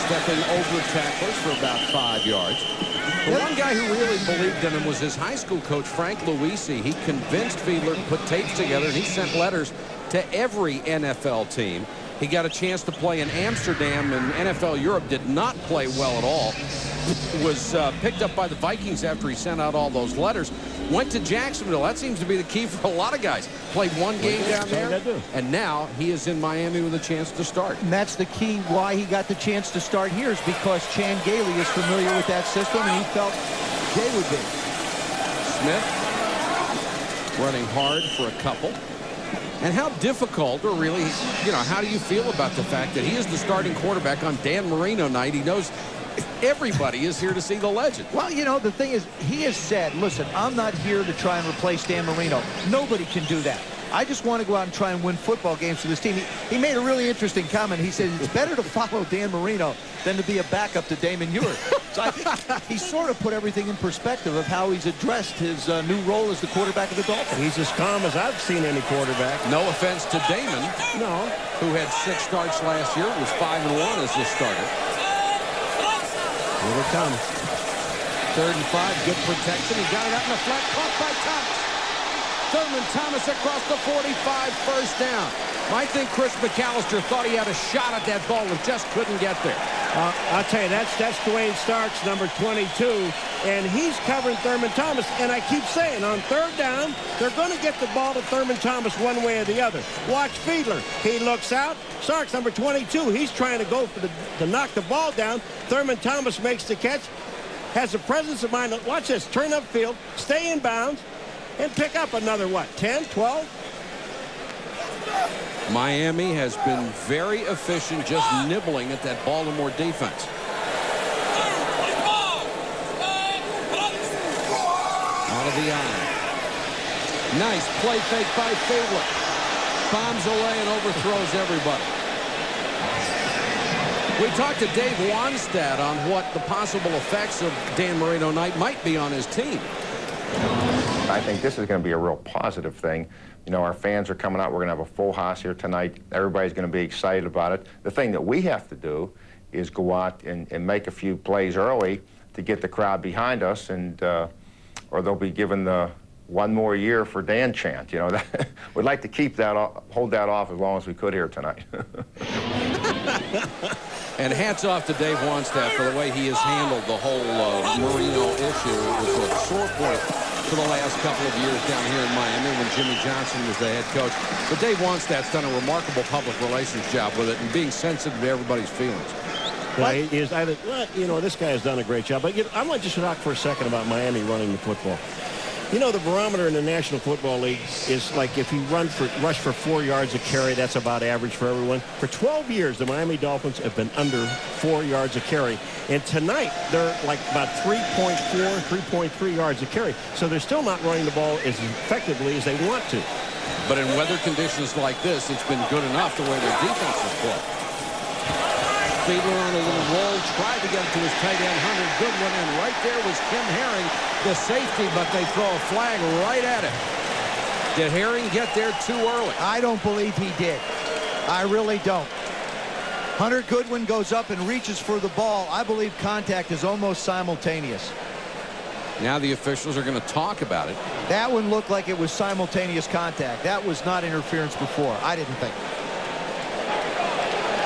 Stepping over tacklers for about 5 yards. The one guy who really believed in him was his high school coach, Frank Luisi. He convinced Fiedler to put tapes together, and he sent letters to every NFL team. He got a chance to play in Amsterdam, and NFL Europe did not play well at all. Was picked up by the Vikings after he sent out all those letters. Went to Jacksonville. That seems to be the key for a lot of guys. Played 1 game down there, and now he is in Miami with a chance to start. And that's the key why he got the chance to start here is because Chan Gailey is familiar with that system, and he felt Jay would be. Smith running hard for a couple. And how difficult, or really, how do you feel about the fact that he is the starting quarterback on Dan Marino night? He knows everybody is here to see the legend. Well, the thing is, he has said, listen, I'm not here to try and replace Dan Marino. Nobody can do that. I just want to go out and try and win football games for this team. He made a really interesting comment. He said it's better to follow Dan Marino than to be a backup to Damon Ewert. So I think he sort of put everything in perspective of how he's addressed his new role as the quarterback of the Dolphins. He's as calm as I've seen any quarterback. No offense to Damon, who had 6 starts last year, was 5-1 as the starter. Here it comes. 3rd and 5, good protection. He got it out in the flat, caught by Thomas. Thurman Thomas across the 45, 1st down. I think Chris McAllister thought he had a shot at that ball and just couldn't get there. I'll tell you, that's Dwayne Starks, number 22, and he's covering Thurman Thomas. And I keep saying, on 3rd down, they're going to get the ball to Thurman Thomas one way or the other. Watch Fiedler. He looks out. Starks, number 22, he's trying to go for to knock the ball down. Thurman Thomas makes the catch. has the presence of mind. Watch this. Turn upfield, stay in bounds, and pick up another, what, 10, 12? Miami has been very efficient just nibbling at that Baltimore defense. Out of the eye. Nice play fake by Fiedler. Bombs away and overthrows everybody. We talked to Dave Wanstead on what the possible effects of Dan Marino night might be on his team. I think this is going to be a real positive thing. You know, our fans are coming out. We're going to have a full house here tonight. Everybody's going to be excited about it. The thing that we have to do is go out and make a few plays early to get the crowd behind us, and or they'll be given the one more year for Dan chant. You know, we'd like to keep that, hold that off as long as we could here tonight. And hats off to Dave Wanstead for the way he has handled the whole Marino issue. It was a sore point for the last couple of years down here in Miami when Jimmy Johnson was the head coach. But Dave Wanstead's done a remarkable public relations job with it and being sensitive to everybody's feelings. Well, you know, this guy has done a great job. But I want to just talk for a second about Miami running the football. You know, the barometer in the National Football League is like if you rush for 4 yards a carry, that's about average for everyone. For 12 years, the Miami Dolphins have been under 4 yards a carry. And tonight, they're like about 3.4, 3.3 yards a carry. So they're still not running the ball as effectively as they want to. But in weather conditions like this, it's been good enough the way their defense has played. Fiedler on a little roll, tried to get it to his tight end, Hunter Goodwin, and right there was Kim Herring, the safety, but they throw a flag right at him. Did Herring get there too early? I don't believe he did. I really don't. Hunter Goodwin goes up and reaches for the ball. I believe contact is almost simultaneous. Now the officials are going to talk about it. That one looked like it was simultaneous contact. That was not interference before, I didn't think.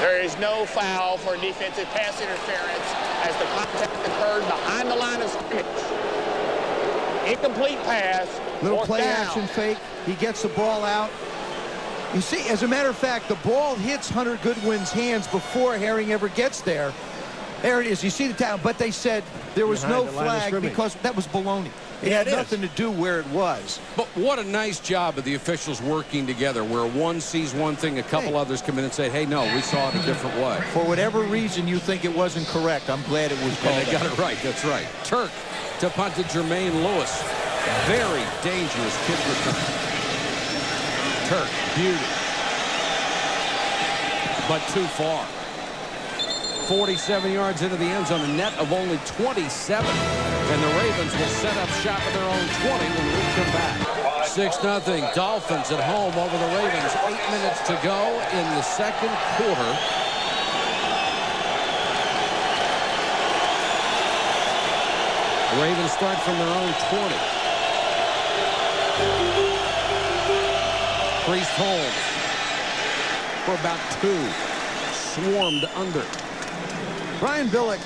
There is no foul for defensive pass interference as the contact occurred behind the line of scrimmage. Incomplete pass. Little play action fake. He gets the ball out. You see, as a matter of fact, the ball hits Hunter Goodwin's hands before Herring ever gets there. There it is. You see the tackle, but they said there was no flag because that was baloney. It had nothing to do where it was. But what a nice job of the officials working together where one sees one thing, a couple others come in and say, hey, no, we saw it a different way. For whatever reason you think it wasn't correct, I'm glad it was called. And they got it right. That's right. Turk to punt to Jermaine Lewis. Very dangerous kick return. Turk, beauty. But too far. 47 yards into the end zone, a net of only 27. And the Ravens will set up shop at their own 20 when we come back. 6-0 Dolphins at home over the Ravens. 8 minutes to go in the second quarter. The Ravens start from their own 20. Priest Holmes for about 2. Swarmed under. Brian Billick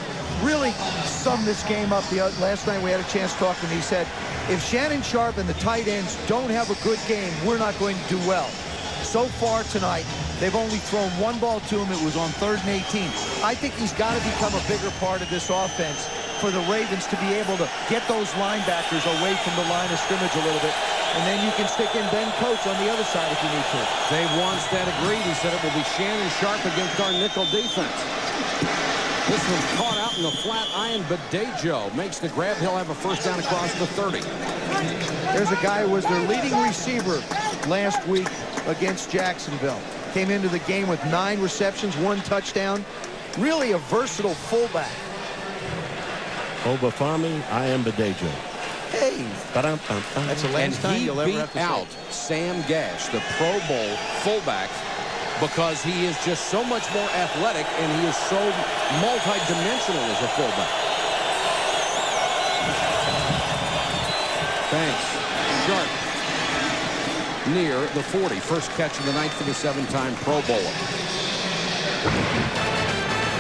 really summed this game up last night. We had a chance to talk to him. He said, if Shannon Sharp and the tight ends don't have a good game, we're not going to do well. So far tonight, they've only thrown one ball to him. It was on 3rd and 18. I think he's got to become a bigger part of this offense for the Ravens to be able to get those linebackers away from the line of scrimmage a little bit. And then you can stick in Ben Coates on the other side if you need to. Dave Wanstead agreed. He said it will be Shannon Sharp against our nickel defense. This one's caught out in the flat iron, but Dejo makes the grab. He'll have a first down across the 30. There's a guy who was their leading receiver last week against Jacksonville. Came into the game with 9 receptions, 1 touchdown. Really a versatile fullback. Obafemi, I am Dejo. Hey. That's the last time you'll ever have to say. And he beat out Sam Gash, the Pro Bowl fullback, because he is just so much more athletic and he is so multi-dimensional as a fullback. Thanks. Sharp near the 40. First catch of the night for the 7-time Pro Bowler.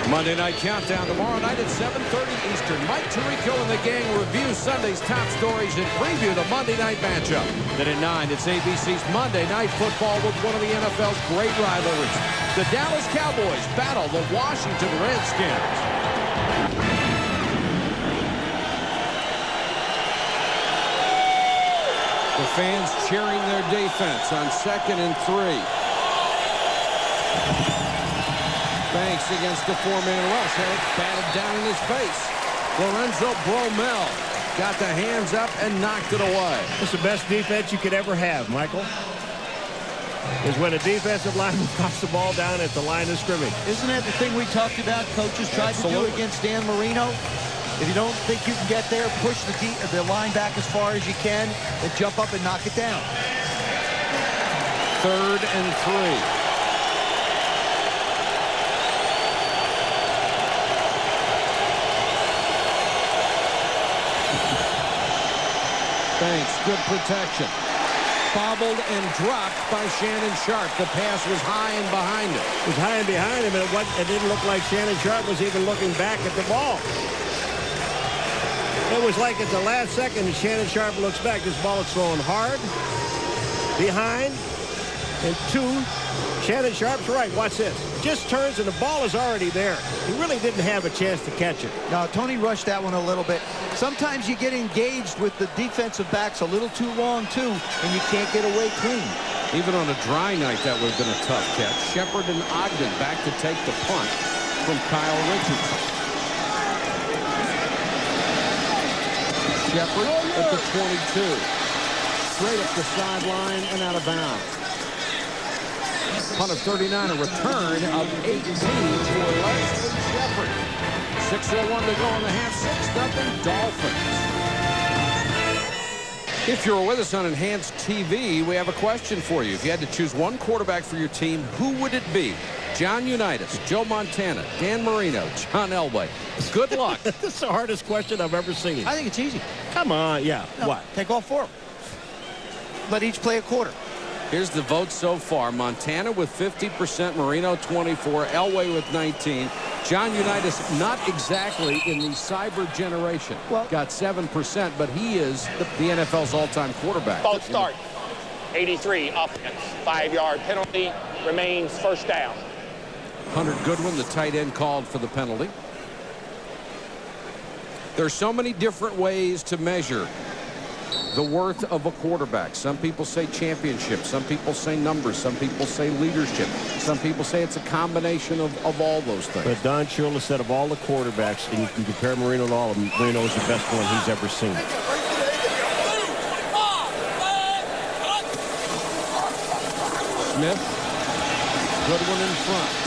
Monday Night Countdown tomorrow night at 7:30 Eastern. Mike Tirico and the gang review Sunday's top stories and preview the Monday night matchup. Then at 9, it's ABC's Monday Night Football with one of the NFL's great rivalries. The Dallas Cowboys battle the Washington Redskins. fans cheering their defense on 2nd and 3. Banks against the 4-man rush. Had it batted down in his face. Lorenzo Bromell got the hands up and knocked it away. It's the best defense you could ever have, Michael. Is when a defensive lineman knocks the ball down at the line of scrimmage. Isn't that the thing we talked about? Coaches tried to do against Dan Marino. If you don't think you can get there, push the line back as far as you can and jump up and knock it down. 3rd and 3. Banks, good protection. Bobbled and dropped by Shannon Sharpe. The pass was high and behind him. It was high and behind him, and it didn't look like Shannon Sharpe was even looking back at the ball. It was like at the last second, Shannon Sharpe looks back. This ball is thrown hard, behind, and 2. Shannon Sharpe's right. Watch this. Just turns, and the ball is already there. He really didn't have a chance to catch it. No, Tony rushed that one a little bit. Sometimes you get engaged with the defensive backs a little too long, too, and you can't get away clean. Even on a dry night, that would have been a tough catch. Shepard and Ogden back to take the punt from Kyle Richardson. Shepard at the 22. Straight up the sideline and out of bounds. Punt of 39, a return of 18 for Leslie Shepard. 6:01 to go in the half. 6-0 Dolphins. If you're with us on Enhanced TV, we have a question for you. If you had to choose one quarterback for your team, who would it be? John Unitas, Joe Montana, Dan Marino, John Elway. Good luck. This is the hardest question I've ever seen. I think it's easy. Come on, yeah. No, what? Take all 4 of them. Let each play a quarter. Here's the vote so far. Montana with 50%, Marino 24, Elway with 19. John Unitas not exactly in the cyber generation. Well, got 7%, but he is the NFL's all-time quarterback. False start. 83 offense. 5-yard penalty. Remains first down. Hunter Goodwin, the tight end, called for the penalty. There's so many different ways to measure the worth of a quarterback. Some people say championship. Some people say numbers. Some people say leadership. Some people say it's a combination of all those things. But Don Shula said of all the quarterbacks, and you can compare Marino to all of them, Marino is the best one he's ever seen. Smith, Goodwin in front.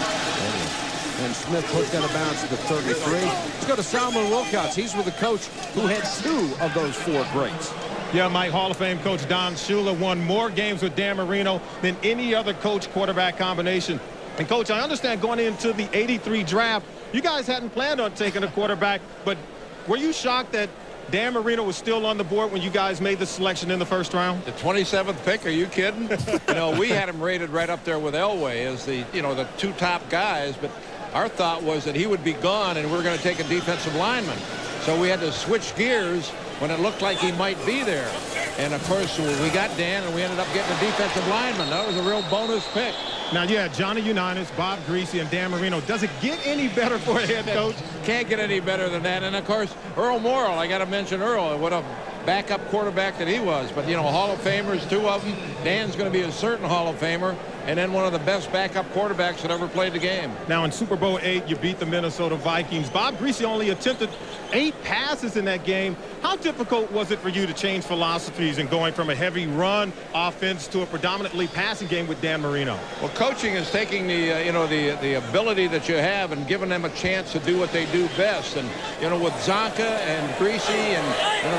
And Smith pushed out of bounds at the 33. Let's go to Solomon Wilcots. He's with a coach who had 2 of those 4 greats. Yeah, Mike, Hall of Fame coach Don Shula won more games with Dan Marino than any other coach-quarterback combination. And, Coach, I understand going into the 83 draft, you guys hadn't planned on taking a quarterback, but were you shocked that Dan Marino was still on the board when you guys made the selection in the first round? The 27th pick, are you kidding? We had him rated right up there with Elway as the 2 top guys, but our thought was that he would be gone and we're going to take a defensive lineman. So we had to switch gears when it looked like he might be there. And, of course, we got Dan, and we ended up getting a defensive lineman. That was a real bonus pick. Now, yeah, Johnny Unitas, Bob Greasy, and Dan Marino. Does it get any better for a head coach? Can't get any better than that. And, of course, Earl Morrall. I got to mention Earl. What a backup quarterback that he was. But, Hall of Famers, 2 of them. Dan's going to be a certain Hall of Famer. And then one of the best backup quarterbacks that ever played the game. Now, in Super Bowl 8, you beat the Minnesota Vikings. Bob Greasy only attempted 8 passes in that game. How difficult was it for you to change philosophies and going from a heavy run offense to a predominantly passing game with Dan Marino? Well, coaching is taking the ability that you have and giving them a chance to do what they do best. And, with Zonka and Greasy and,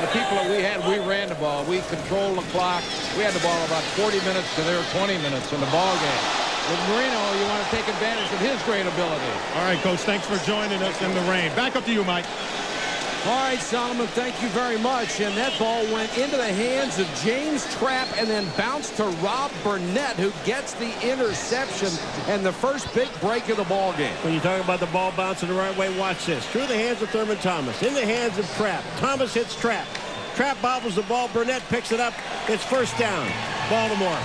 the people that we had, we ran the ball. We controlled the clock. We had the ball about 40 minutes to their 20 minutes in the ball game. With Marino, you want to take advantage of his great ability. All right, Coach, thanks for joining us in the rain. Back up to you, Mike. All right, Solomon, thank you very much. And that ball went into the hands of James Trapp and then bounced to Rob Burnett, who gets the interception and the first big break of the ball game. When you talk about the ball bouncing the right way, watch this. Through the hands of Thurman Thomas, in the hands of Trapp. Thomas hits Trapp. Trapp bobbles the ball. Burnett picks it up. It's first down. Baltimore.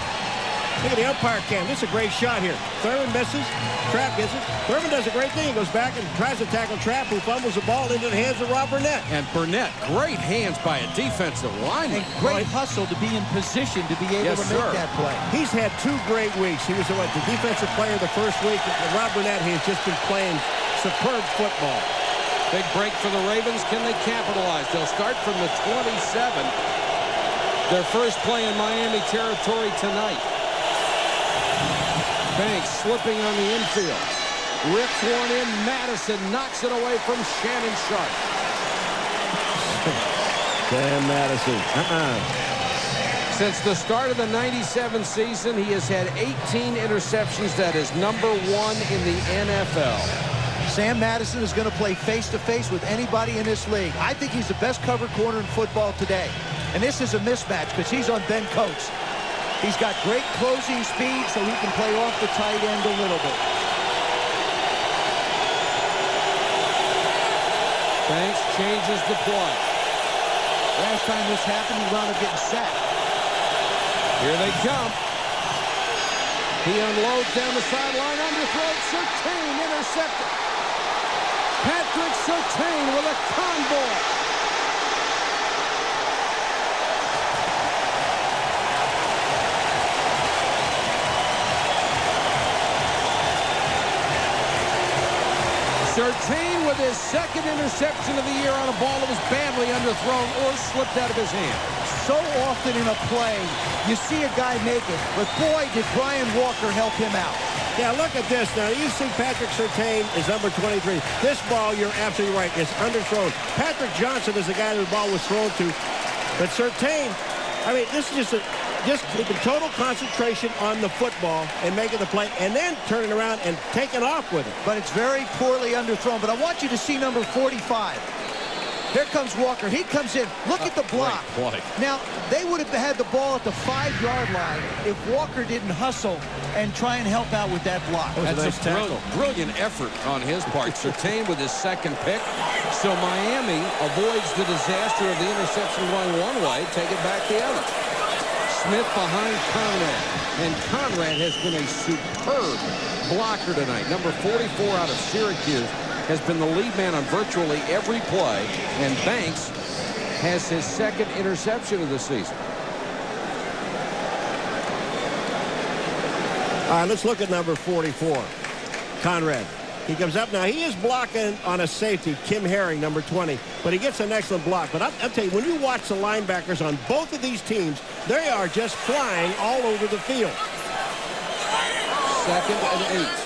Look at the umpire cam. This is a great shot here. Thurman misses. Trapp gets it. Thurman does a great thing. He goes back and tries to tackle Trapp, who fumbles the ball into the hands of Rob Burnett. And Burnett, great hands by a defensive lineman. And great hustle to be in position to be able to make that play. He's had 2 great weeks. He was the defensive player the first week. And Rob Burnett, he has just been playing superb football. Big break for the Ravens. Can they capitalize? They'll start from the 27. Their first play in Miami territory tonight. Banks slipping on the infield. Rips one in. Madison knocks it away from Shannon Sharp. Sam Madison. Since the start of the 97 season, he has had 18 interceptions. That is number 1 in the NFL. Sam Madison is going to play face-to-face with anybody in this league. I think he's the best cover corner in football today. And this is a mismatch because he's on Ben Coates. He's got great closing speed, so he can play off the tight end a little bit. Banks changes the play. Last time this happened, he wound up getting sacked. Here they come. He unloads down the sideline, underthrown. Surtain intercepted. Patrick Surtain with a convoy. Surtain with his second interception of the year on a ball that was badly underthrown or slipped out of his hand. So often in a play, you see a guy make it, but boy, did Brian Walker help him out. Yeah, look at this. Now, you see Patrick Surtain is number 23. This ball, you're absolutely right, is underthrown. Patrick Johnson is the guy that the ball was thrown to. But Surtain, I mean, this is just keeping total concentration on the football and making the play and then turning around and taking off with it. But it's very poorly underthrown. But I want you to see number 45. Here comes Walker. He comes in. Look at the block. Now, they would have had the ball at the 5-yard line if Walker didn't hustle and try and help out with that block. That's a brilliant effort on his part. Surtain with his second pick. So Miami avoids the disaster of the interception going one way, take it back the other. Smith behind Conrad. And Conrad has been a superb blocker tonight. Number 44 out of Syracuse has been the lead man on virtually every play. And Banks has his second interception of the season. All right, let's look at number 44, Conrad. He comes up now. He is blocking on a safety, Kim Herring, number 20. But he gets an excellent block. But I'll tell you, when you watch the linebackers on both of these teams, they are just flying all over the field. 2nd and 8.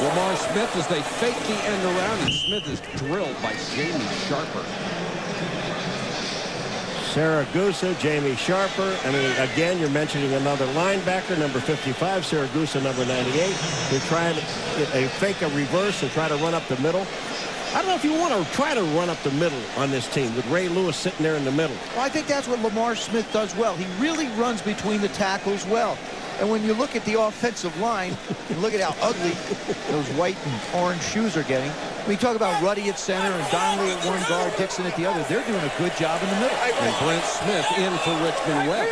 Lamar Smith as they fake the end around, and Smith is drilled by Jamie Sharper. Saragusa, Jamie Sharper. I mean, again, you're mentioning another linebacker, number 55, Saragusa, number 98. They're trying to fake a reverse and try to run up the middle. I don't know if you want to try to run up the middle on this team with Ray Lewis sitting there in the middle. Well, I think that's what Lamar Smith does well. He really runs between the tackles well. And when you look at the offensive line, and look at how ugly those white and orange shoes are getting. We talk about Ruddy at center and Donnelly at one guard, Dixon at the other. They're doing a good job in the middle. And Brent Smith in for Richmond Webb.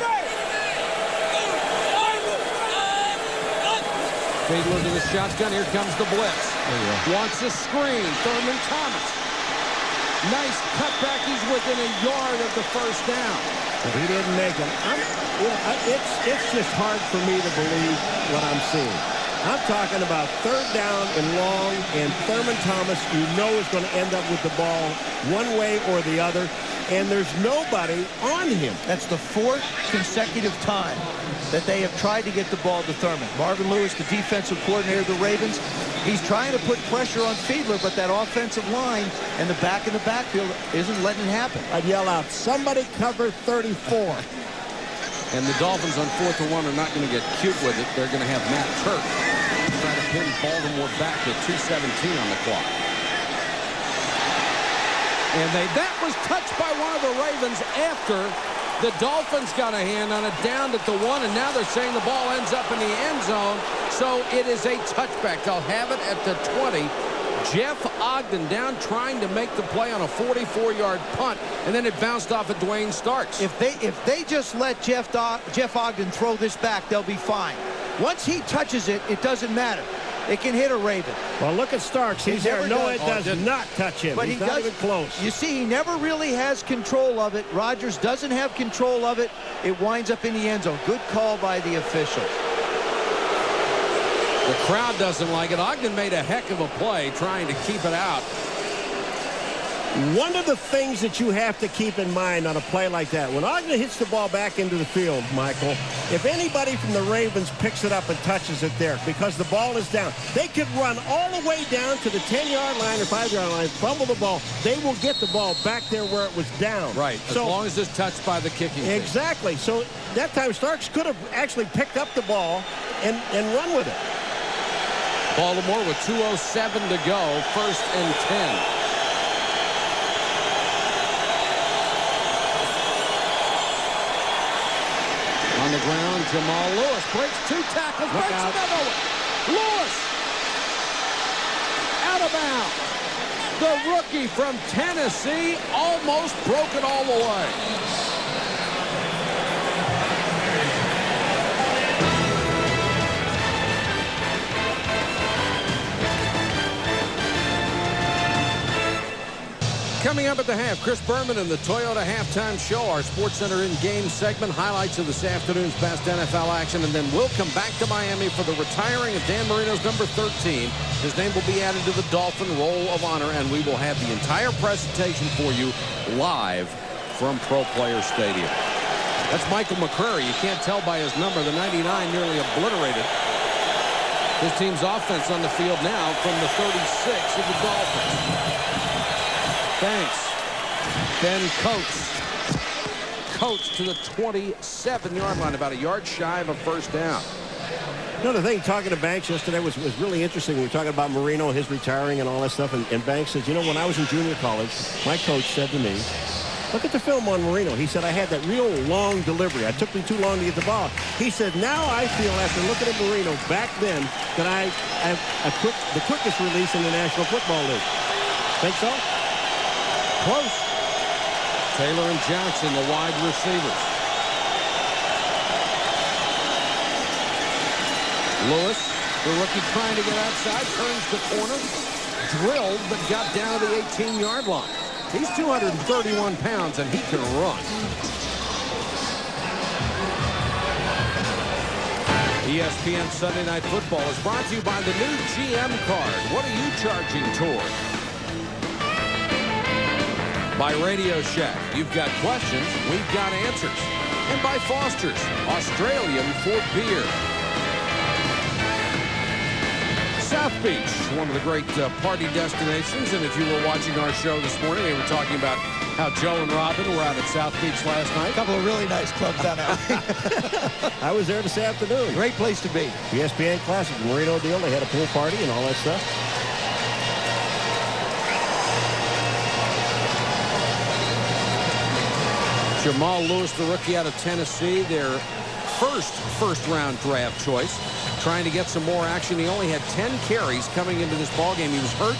Fiedler to the shotgun. Here comes the blitz. Wants a screen. Thurman Thomas. Nice cutback. He's within a yard of the first down. But he didn't make him. It's just hard for me to believe what I'm seeing. I'm talking about 3rd down and long, and Thurman Thomas, you know, is going to end up with the ball one way or the other, and there's nobody on him. That's the 4th consecutive time that they have tried to get the ball to Thurman. Marvin Lewis, the defensive coordinator of the Ravens, he's trying to put pressure on Fiedler, but that offensive line and the back in the backfield isn't letting it happen. I'd yell out, somebody cover 34. And the Dolphins on 4th and 1 are not going to get cute with it. They're going to have Matt Turk try to pin Baltimore back to 2:17 on the clock. And that was touched by one of the Ravens after the Dolphins got a hand on it down at the 1, and now they're saying the ball ends up in the end zone. So it is a touchback. They'll have it at the 20. Jeff Ogden down trying to make the play on a 44-yard punt, and then it bounced off at Dwayne Starks. If they just let Jeff Ogden throw this back, they'll be fine. Once he touches it, it doesn't matter. It can hit a Raven. Well, look at Starks. He's there. No, it does not touch him. But He's not even close. You see, he never really has control of it. Rodgers doesn't have control of it. It winds up in the end zone. Good call by the official. The crowd doesn't like it. Ogden made a heck of a play trying to keep it out. One of the things that you have to keep in mind on a play like that, when Ogden hits the ball back into the field, Michael, if anybody from the Ravens picks it up and touches it there because the ball is down, they could run all the way down to the 10-yard line or 5-yard line, fumble the ball. They will get the ball back there where it was down. Right, as long as it's touched by the kicking team. Exactly. So that time Starks could have actually picked up the ball and run with it. Baltimore with 2:07 to go, 1st and 10. On the ground, Jamal Lewis breaks 2 tackles, breaks another one. Lewis out of bounds. The rookie from Tennessee almost broke it all the way. Coming up at the half, Chris Berman and the Toyota Halftime Show, our SportsCenter in-game segment, highlights of this afternoon's best NFL action, and then we'll come back to Miami for the retiring of Dan Marino's number 13. His name will be added to the Dolphin Roll of Honor, and we will have the entire presentation for you live from Pro Player Stadium. That's Michael McCurry. You can't tell by his number. The 99 nearly obliterated. His team's offense on the field now from the 36 of the Dolphins. Thanks. Ben Coates to the 27-yard line, about a yard shy of a first down. Another thing, talking to Banks yesterday was really interesting. We were talking about Marino, his retiring and all that stuff, and Banks says, you know, when I was in junior college, my coach said to me, look at the film on Marino. He said, I had that real long delivery. I took me too long to get the ball. He said, now I feel, after looking at Marino back then, that I have the quickest release in the National Football League. Think so? Close. Taylor and Johnson, the wide receivers. Lewis, the rookie, trying to get outside, turns the corner, drilled, but got down to the 18-yard line. He's 231 pounds, and he can run. ESPN Sunday Night Football is brought to you by the new GM card. What are you charging toward? By Radio Shack, you've got questions, we've got answers. And by Foster's, Australian for beer. South Beach, one of the great party destinations. And if you were watching our show this morning, they were talking about how Joe and Robin were out at South Beach last night. A couple of really nice clubs down there. I was there this afternoon. Great place to be. ESPN Classic, Marino deal. They had a pool party and all that stuff. Jamal Lewis, the rookie out of Tennessee, their first-round draft choice, trying to get some more action. He only had 10 carries coming into this ballgame. He was hurt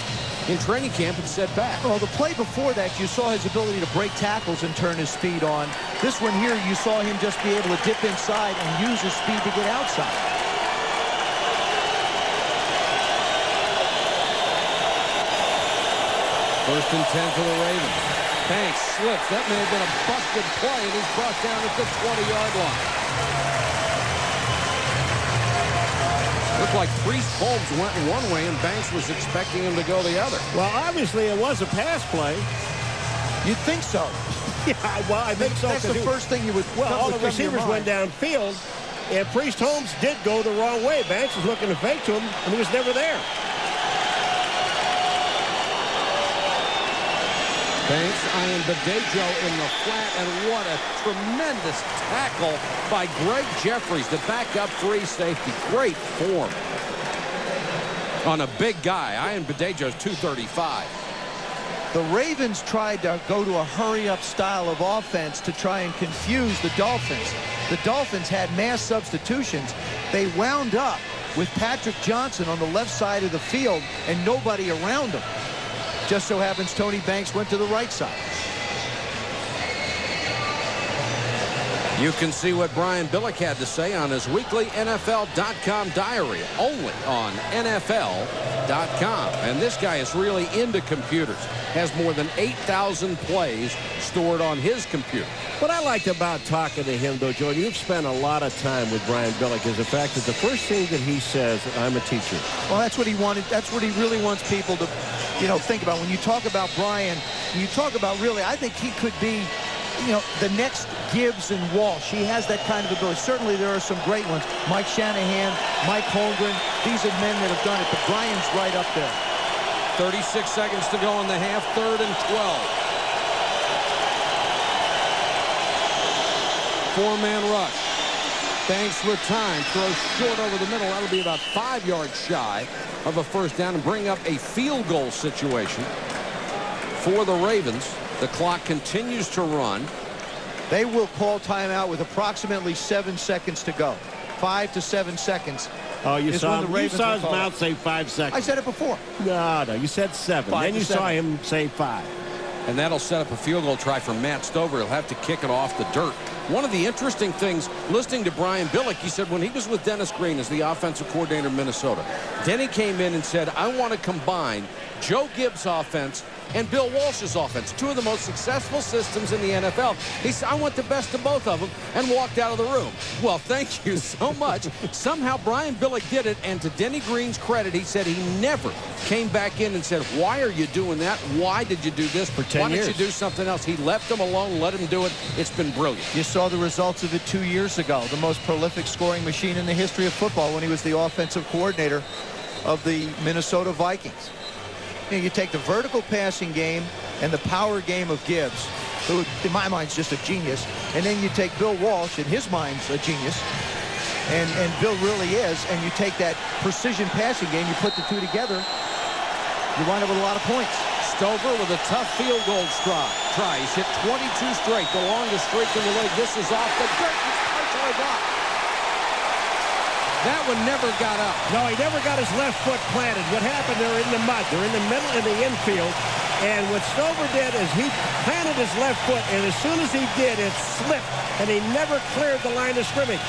in training camp and set back. Well, the play before that, you saw his ability to break tackles and turn his speed on. This one here, you saw him just be able to dip inside and use his speed to get outside. First and 10 for the Ravens. Banks slips. That may have been a busted play, and he's brought down at the 20-yard line. Looked like Priest Holmes went one way, and Banks was expecting him to go the other. Well, obviously, it was a pass play. You'd think so. Yeah, well, I think so. That's the first thing you would. Well, all the receivers went downfield, and Priest Holmes did go the wrong way. Banks was looking to fake to him, and he was never there. Banks eyeing Badejo in the flat, and what a tremendous tackle by Greg Jeffries, the backup free safety. Great form on a big guy. Eyeing Badejo's 235. The Ravens tried to go to a hurry-up style of offense to try and confuse the Dolphins. The Dolphins had mass substitutions. They wound up with Patrick Johnson on the left side of the field and nobody around him. Just so happens Tony Banks went to the right side. You can see what Brian Billick had to say on his weekly NFL.com diary, only on NFL.com. And this guy is really into computers. Has more than 8,000 plays stored on his computer. What I liked about talking to him, though, Joe, you've spent a lot of time with Brian Billick, is the fact that the first thing that he says, I'm a teacher. Well, that's what he wanted. That's what he really wants people to, think about. When you talk about Brian, when you talk about really, I think he could be, the next Gibbs and Walsh. He has that kind of ability. Certainly there are some great ones. Mike Shanahan, Mike Holmgren. These are men that have done it, but Brian's right up there. 36 seconds to go in the half, 3rd and 12. 4-man rush. Banks with time, throws short over the middle. That'll be about 5 yards shy of a first down and bring up a field goal situation for the Ravens. The clock continues to run. They will call timeout with approximately 7 seconds to go. 5 to 7 seconds. Oh, you saw his mouth say 5 seconds. I said it before. No, you said 7. Then you saw him say 5. And that'll set up a field goal try for Matt Stover. He'll have to kick it off the dirt. One of the interesting things, listening to Brian Billick, he said when he was with Dennis Green as the offensive coordinator of Minnesota, Denny came in and said, I want to combine Joe Gibbs' offense and Bill Walsh's offense, 2 of the most successful systems in the NFL. He said, I want the best of both of them, and walked out of the room. Well, thank you so much. Somehow Brian Billick did it, and to Denny Green's credit, he said he never came back in and said, why are you doing that? Why did you do this? For 10 Why years. don't you do something else? He left him alone, let him do it. It's been brilliant. You saw the results of it 2 years ago. The most prolific scoring machine in the history of football when he was the offensive coordinator of the Minnesota Vikings. You take the vertical passing game and the power game of Gibbs, who in my mind is just a genius, and then you take Bill Walsh, in his mind's a genius, and Bill really is, and you take that precision passing game, you put the 2 together, you wind up with a lot of points. Stover with a tough field goal try. He's hit 22 straight, the longest streak in the league. This is off the dirt. It's partially blocked. That one never got up. No, he never got his left foot planted. What happened, they're in the mud. They're in the middle of the infield. And what Stover did is he planted his left foot, and as soon as he did, it slipped, and he never cleared the line of scrimmage.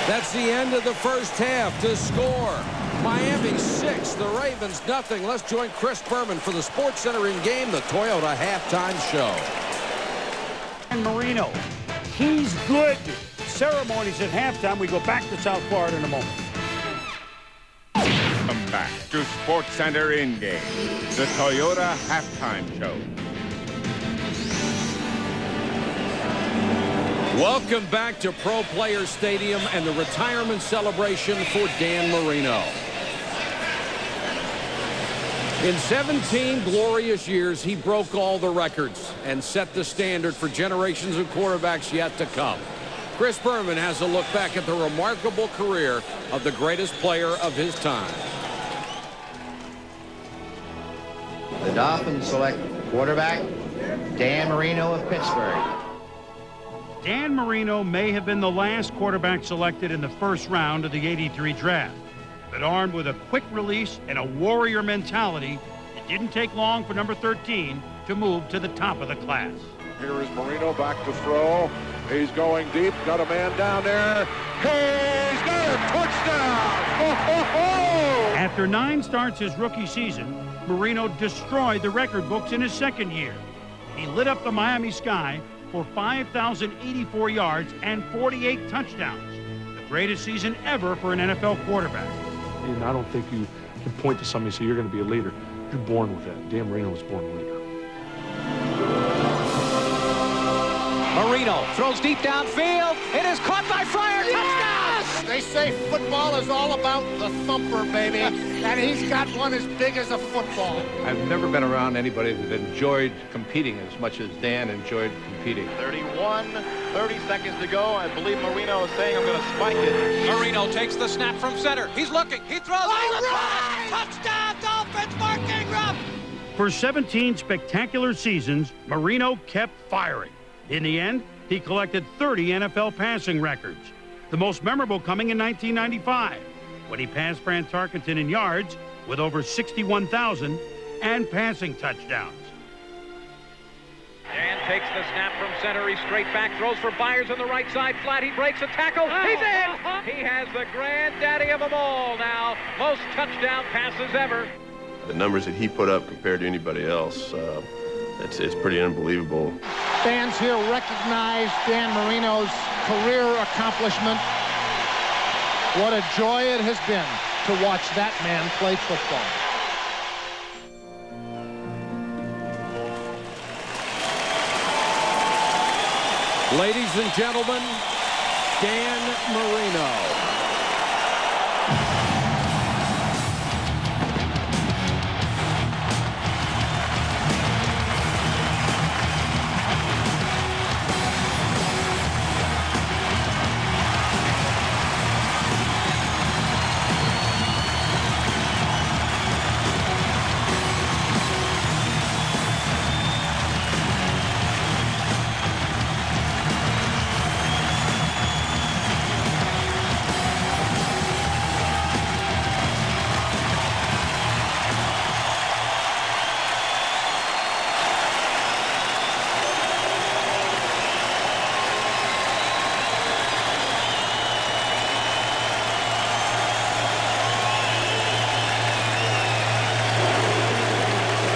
That's the end of the first half. To score, Miami 6, the Ravens nothing. Let's join Chris Berman for the SportsCenter in-game, the Toyota halftime show. And Marino, he's good. Ceremonies at halftime. We go back to South Florida in a moment. Welcome back to SportsCenter in-game, the Toyota halftime show. Welcome back to Pro Players Stadium and the retirement celebration for Dan Marino. In 17 glorious years, he broke all the records and set the standard for generations of quarterbacks yet to come. Chris Berman has a look back at the remarkable career of the greatest player of his time. The Dolphins select quarterback Dan Marino of Pittsburgh. Dan Marino may have been the last quarterback selected in the first round of the '83 draft. But armed with a quick release and a warrior mentality, it didn't take long for number 13 to move to the top of the class. Here is Marino back to throw. He's going deep. Got a man down there. He's got a touchdown! Oh! After 9 starts his rookie season, Marino destroyed the record books in his second year. He lit up the Miami sky for 5,084 yards and 48 touchdowns. The greatest season ever for an NFL quarterback. And I don't think you can point to somebody and say you're going to be a leader. You're born with that. Dan Marino was born a leader. Marino throws deep downfield. It is caught by Fryer. Yes! Touchdown! They say football is all about the thumper, baby. And he's got one as big as a football. I've never been around anybody that enjoyed competing as much as Dan enjoyed competing. 30 seconds to go. I believe Marino is saying I'm going to spike it. Marino takes the snap from center. He's looking. He throws. Right! Touchdown, Dolphins, Mark Ingram. For 17 spectacular seasons, Marino kept firing. In the end, he collected 30 NFL passing records. The most memorable coming in 1995, when he passed Fran Tarkenton in yards with over 61,000 and passing touchdowns. Dan takes the snap from center. He's straight back, throws for Byers on the right side. Flat, he breaks a tackle. He's in! He has the granddaddy of them all now. Most touchdown passes ever. The numbers that he put up compared to anybody else, it's pretty unbelievable. Fans here recognize Dan Marino's career accomplishment. What a joy it has been to watch that man play football. Ladies and gentlemen, Dan Marino.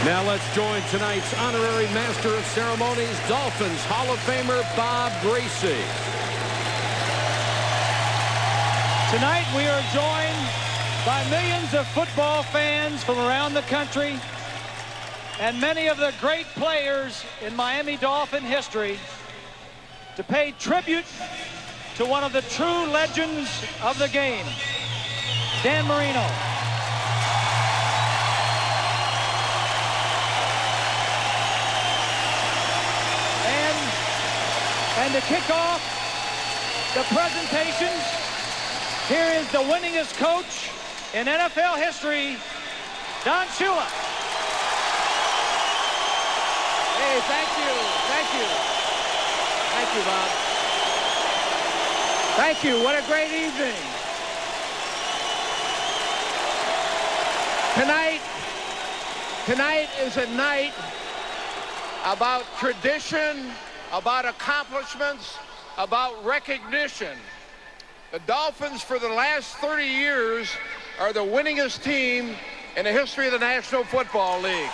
Now let's join tonight's honorary master of ceremonies, Dolphins Hall of Famer Bob Griese. Tonight we are joined by millions of football fans from around the country and many of the great players in Miami Dolphin history to pay tribute to one of the true legends of the game, Dan Marino. And to kick off the presentations, here is the winningest coach in NFL history, Don Shula. Hey, thank you. Thank you. Thank you, Bob. Thank you. What a great evening. Tonight is a night about tradition, about accomplishments, about recognition. The Dolphins, for the last 30 years, are the winningest team in the history of the National Football League.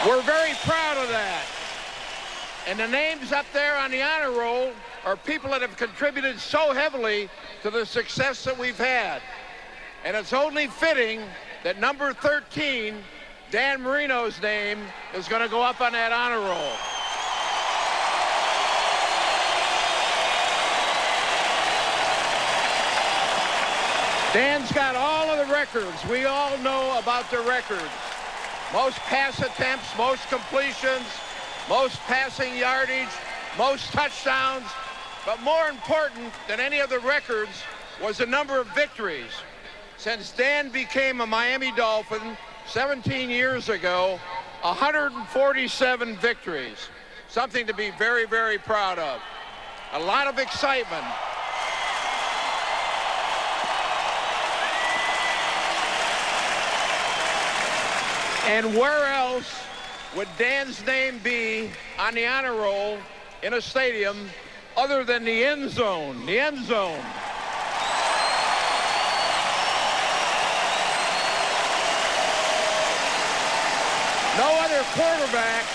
We're very proud of that. And the names up there on the honor roll are people that have contributed so heavily to the success that we've had. And it's only fitting that number 13, Dan Marino's name, is going to go up on that honor roll. Dan's got all of the records. We all know about the records. Most pass attempts, most completions, most passing yardage, most touchdowns. But more important than any of the records was the number of victories. Since Dan became a Miami Dolphin 17 years ago, 147 victories. Something to be very, very proud of. A lot of excitement. And where else would Dan's name be on the honor roll in a stadium other than the end zone? The end zone. No other quarterback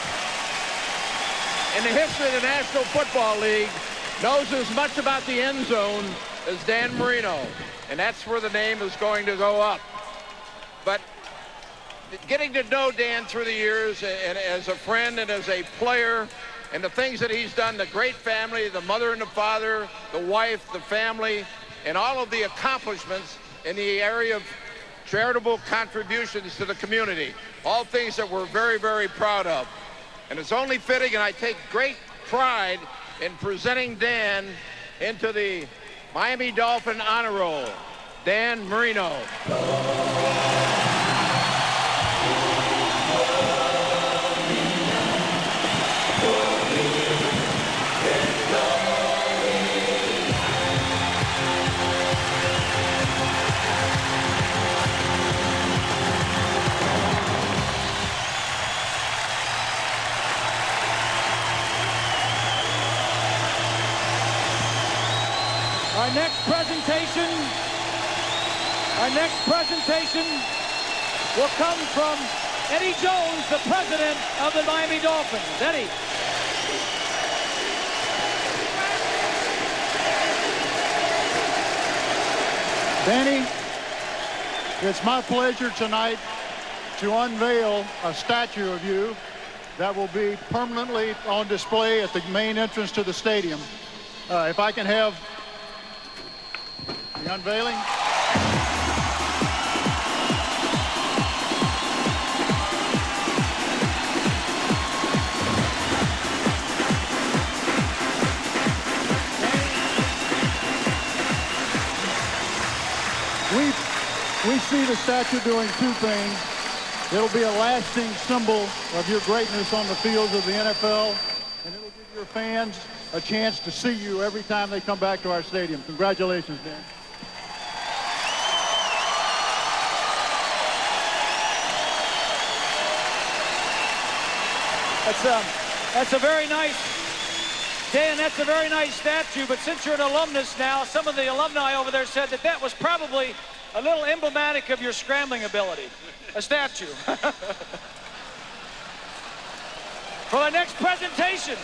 in the history of the National Football League knows as much about the end zone as Dan Marino. And that's where the name is going to go up. But getting to know Dan through the years and as a friend and as a player and the things that he's done, the great family, the mother and the father, the wife, the family, and all of the accomplishments in the area of charitable contributions to the community, all things that we're very, very proud of. And it's only fitting, and I take great pride in presenting Dan into the Miami Dolphin Honor Roll. Dan Marino. Our next presentation will come from Eddie Jones, the president of the Miami Dolphins. Eddie. Danny, it's my pleasure tonight to unveil a statue of you that will be permanently on display at the main entrance to the stadium. If I can have the unveiling. We see the statue doing two things. It'll be a lasting symbol of your greatness on the fields of the NFL, and it'll give your fans a chance to see you every time they come back to our stadium. Congratulations, Dan. That's a very nice, Dan, that's a very nice statue, but since you're an alumnus now, some of the alumni over there said that that was probably a little emblematic of your scrambling ability. A statue. For the next presentation,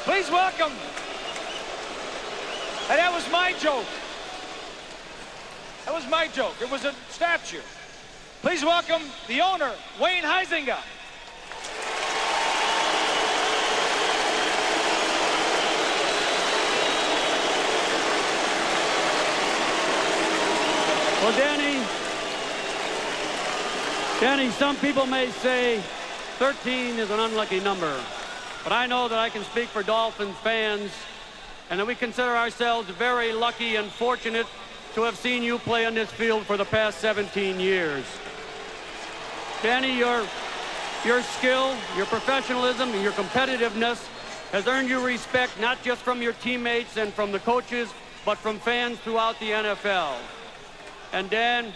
please welcome. And that was my joke. That was my joke. It was a statue. Please welcome the owner, Wayne Huizenga. Well, Danny, some people may say 13 is an unlucky number, but I know that I can speak for Dolphins fans and that we consider ourselves very lucky and fortunate to have seen you play on this field for the past 17 years. Danny, your skill, your professionalism, and your competitiveness has earned you respect not just from your teammates and from the coaches, but from fans throughout the NFL. And Dan,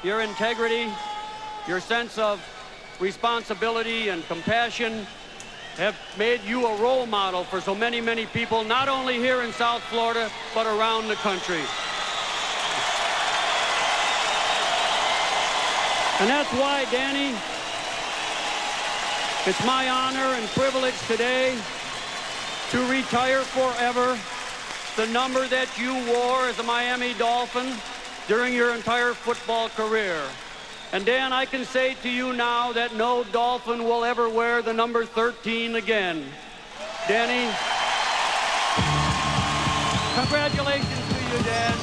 your integrity, your sense of responsibility and compassion have made you a role model for so many, many people, not only here in South Florida, but around the country. And that's why, Danny, it's my honor and privilege today to retire forever the number that you wore as a Miami Dolphin during your entire football career. And Dan, I can say to you now that no Dolphin will ever wear the number 13 again. Danny, congratulations to you, Dan.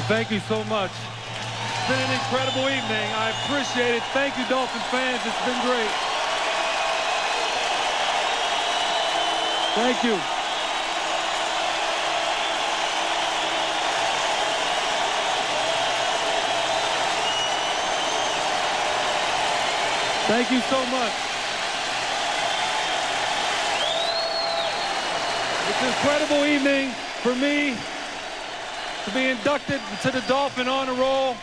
Thank you so much. It's been an incredible evening. I appreciate it. Thank you, Dolphin fans. It's been great. Thank you. Thank you so much. It's an incredible evening for me to be inducted to the Dolphin Honor Roll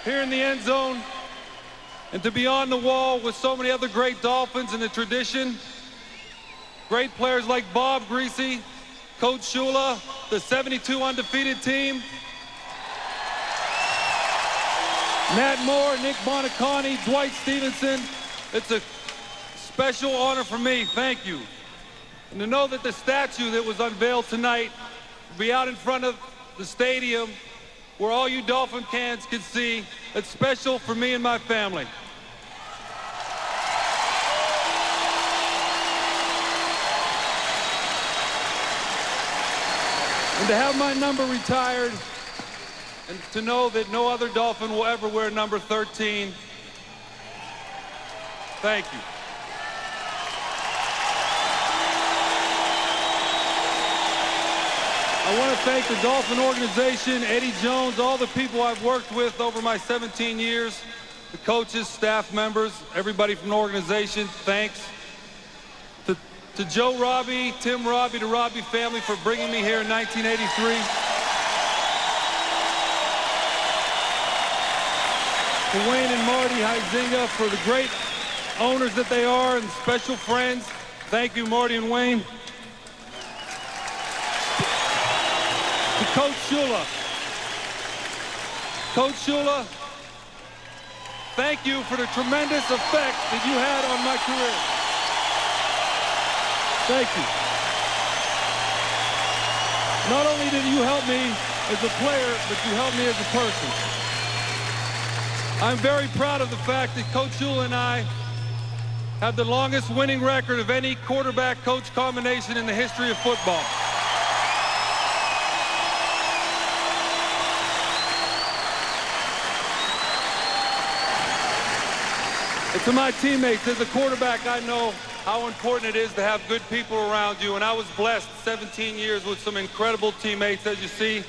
here in the end zone and to be on the wall with so many other great Dolphins in the tradition. Great players like Bob Greasy, Coach Shula, the 72 undefeated team. Matt Moore, Nick Bonacani, Dwight Stevenson. It's a special honor for me. Thank you. And to know that the statue that was unveiled tonight will be out in front of the stadium where all you Dolphin fans can see. It's special for me and my family. And to have my number retired and to know that no other Dolphin will ever wear number 13, thank you. I want to thank the Dolphin organization, Eddie Jones, all the people I've worked with over my 17 years, the coaches, staff members, everybody from the organization, thanks. To Joe Robbie, Tim Robbie, the Robbie family for bringing me here in 1983. To Wayne and Marty Huizinga for the great owners that they are and special friends. Thank you, Marty and Wayne. To Coach Shula. Coach Shula, thank you for the tremendous effect that you had on my career. Thank you. Not only did you help me as a player, but you helped me as a person. I'm very proud of the fact that Coach Shula and I have the longest winning record of any quarterback-coach combination in the history of football. And to my teammates, as a quarterback, I know how important it is to have good people around you, and I was blessed 17 years with some incredible teammates, as you see.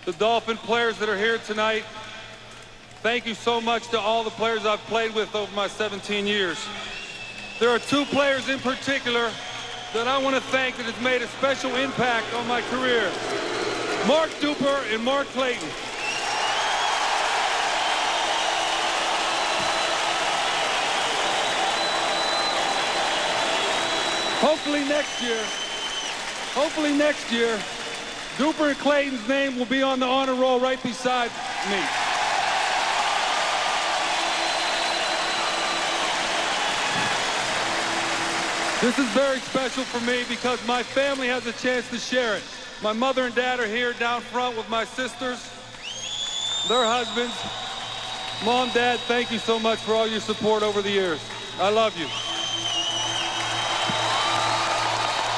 The Dolphin players that are here tonight, thank you so much to all the players I've played with over my 17 years. There are two players in particular that I want to thank that has made a special impact on my career. Mark Duper and Mark Clayton. Hopefully next year, Duper and Clayton's name will be on the honor roll right beside me. This is very special for me because my family has a chance to share it. My mother and dad are here down front with my sisters, their husbands. Mom, Dad, thank you so much for all your support over the years. I love you.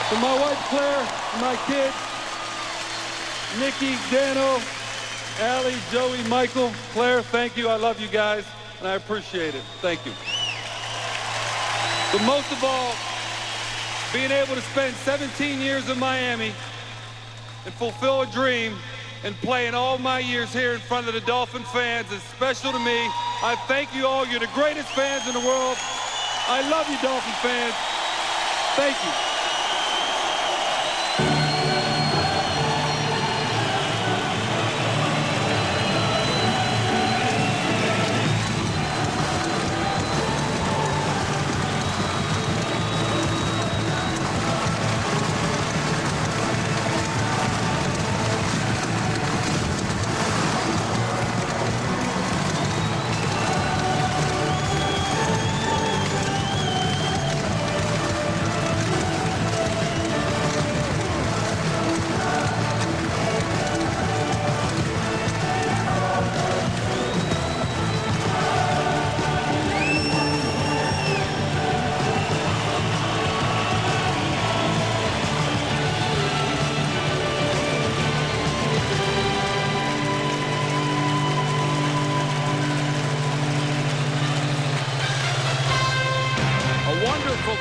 To my wife, Claire, my kids, Nikki, Dano, Allie, Joey, Michael, Claire, thank you. I love you guys, and I appreciate it. Thank you. But most of all, being able to spend 17 years in Miami and fulfill a dream and playing all my years here in front of the Dolphin fans is special to me. I thank you all. You're the greatest fans in the world. I love you, Dolphin fans. Thank you.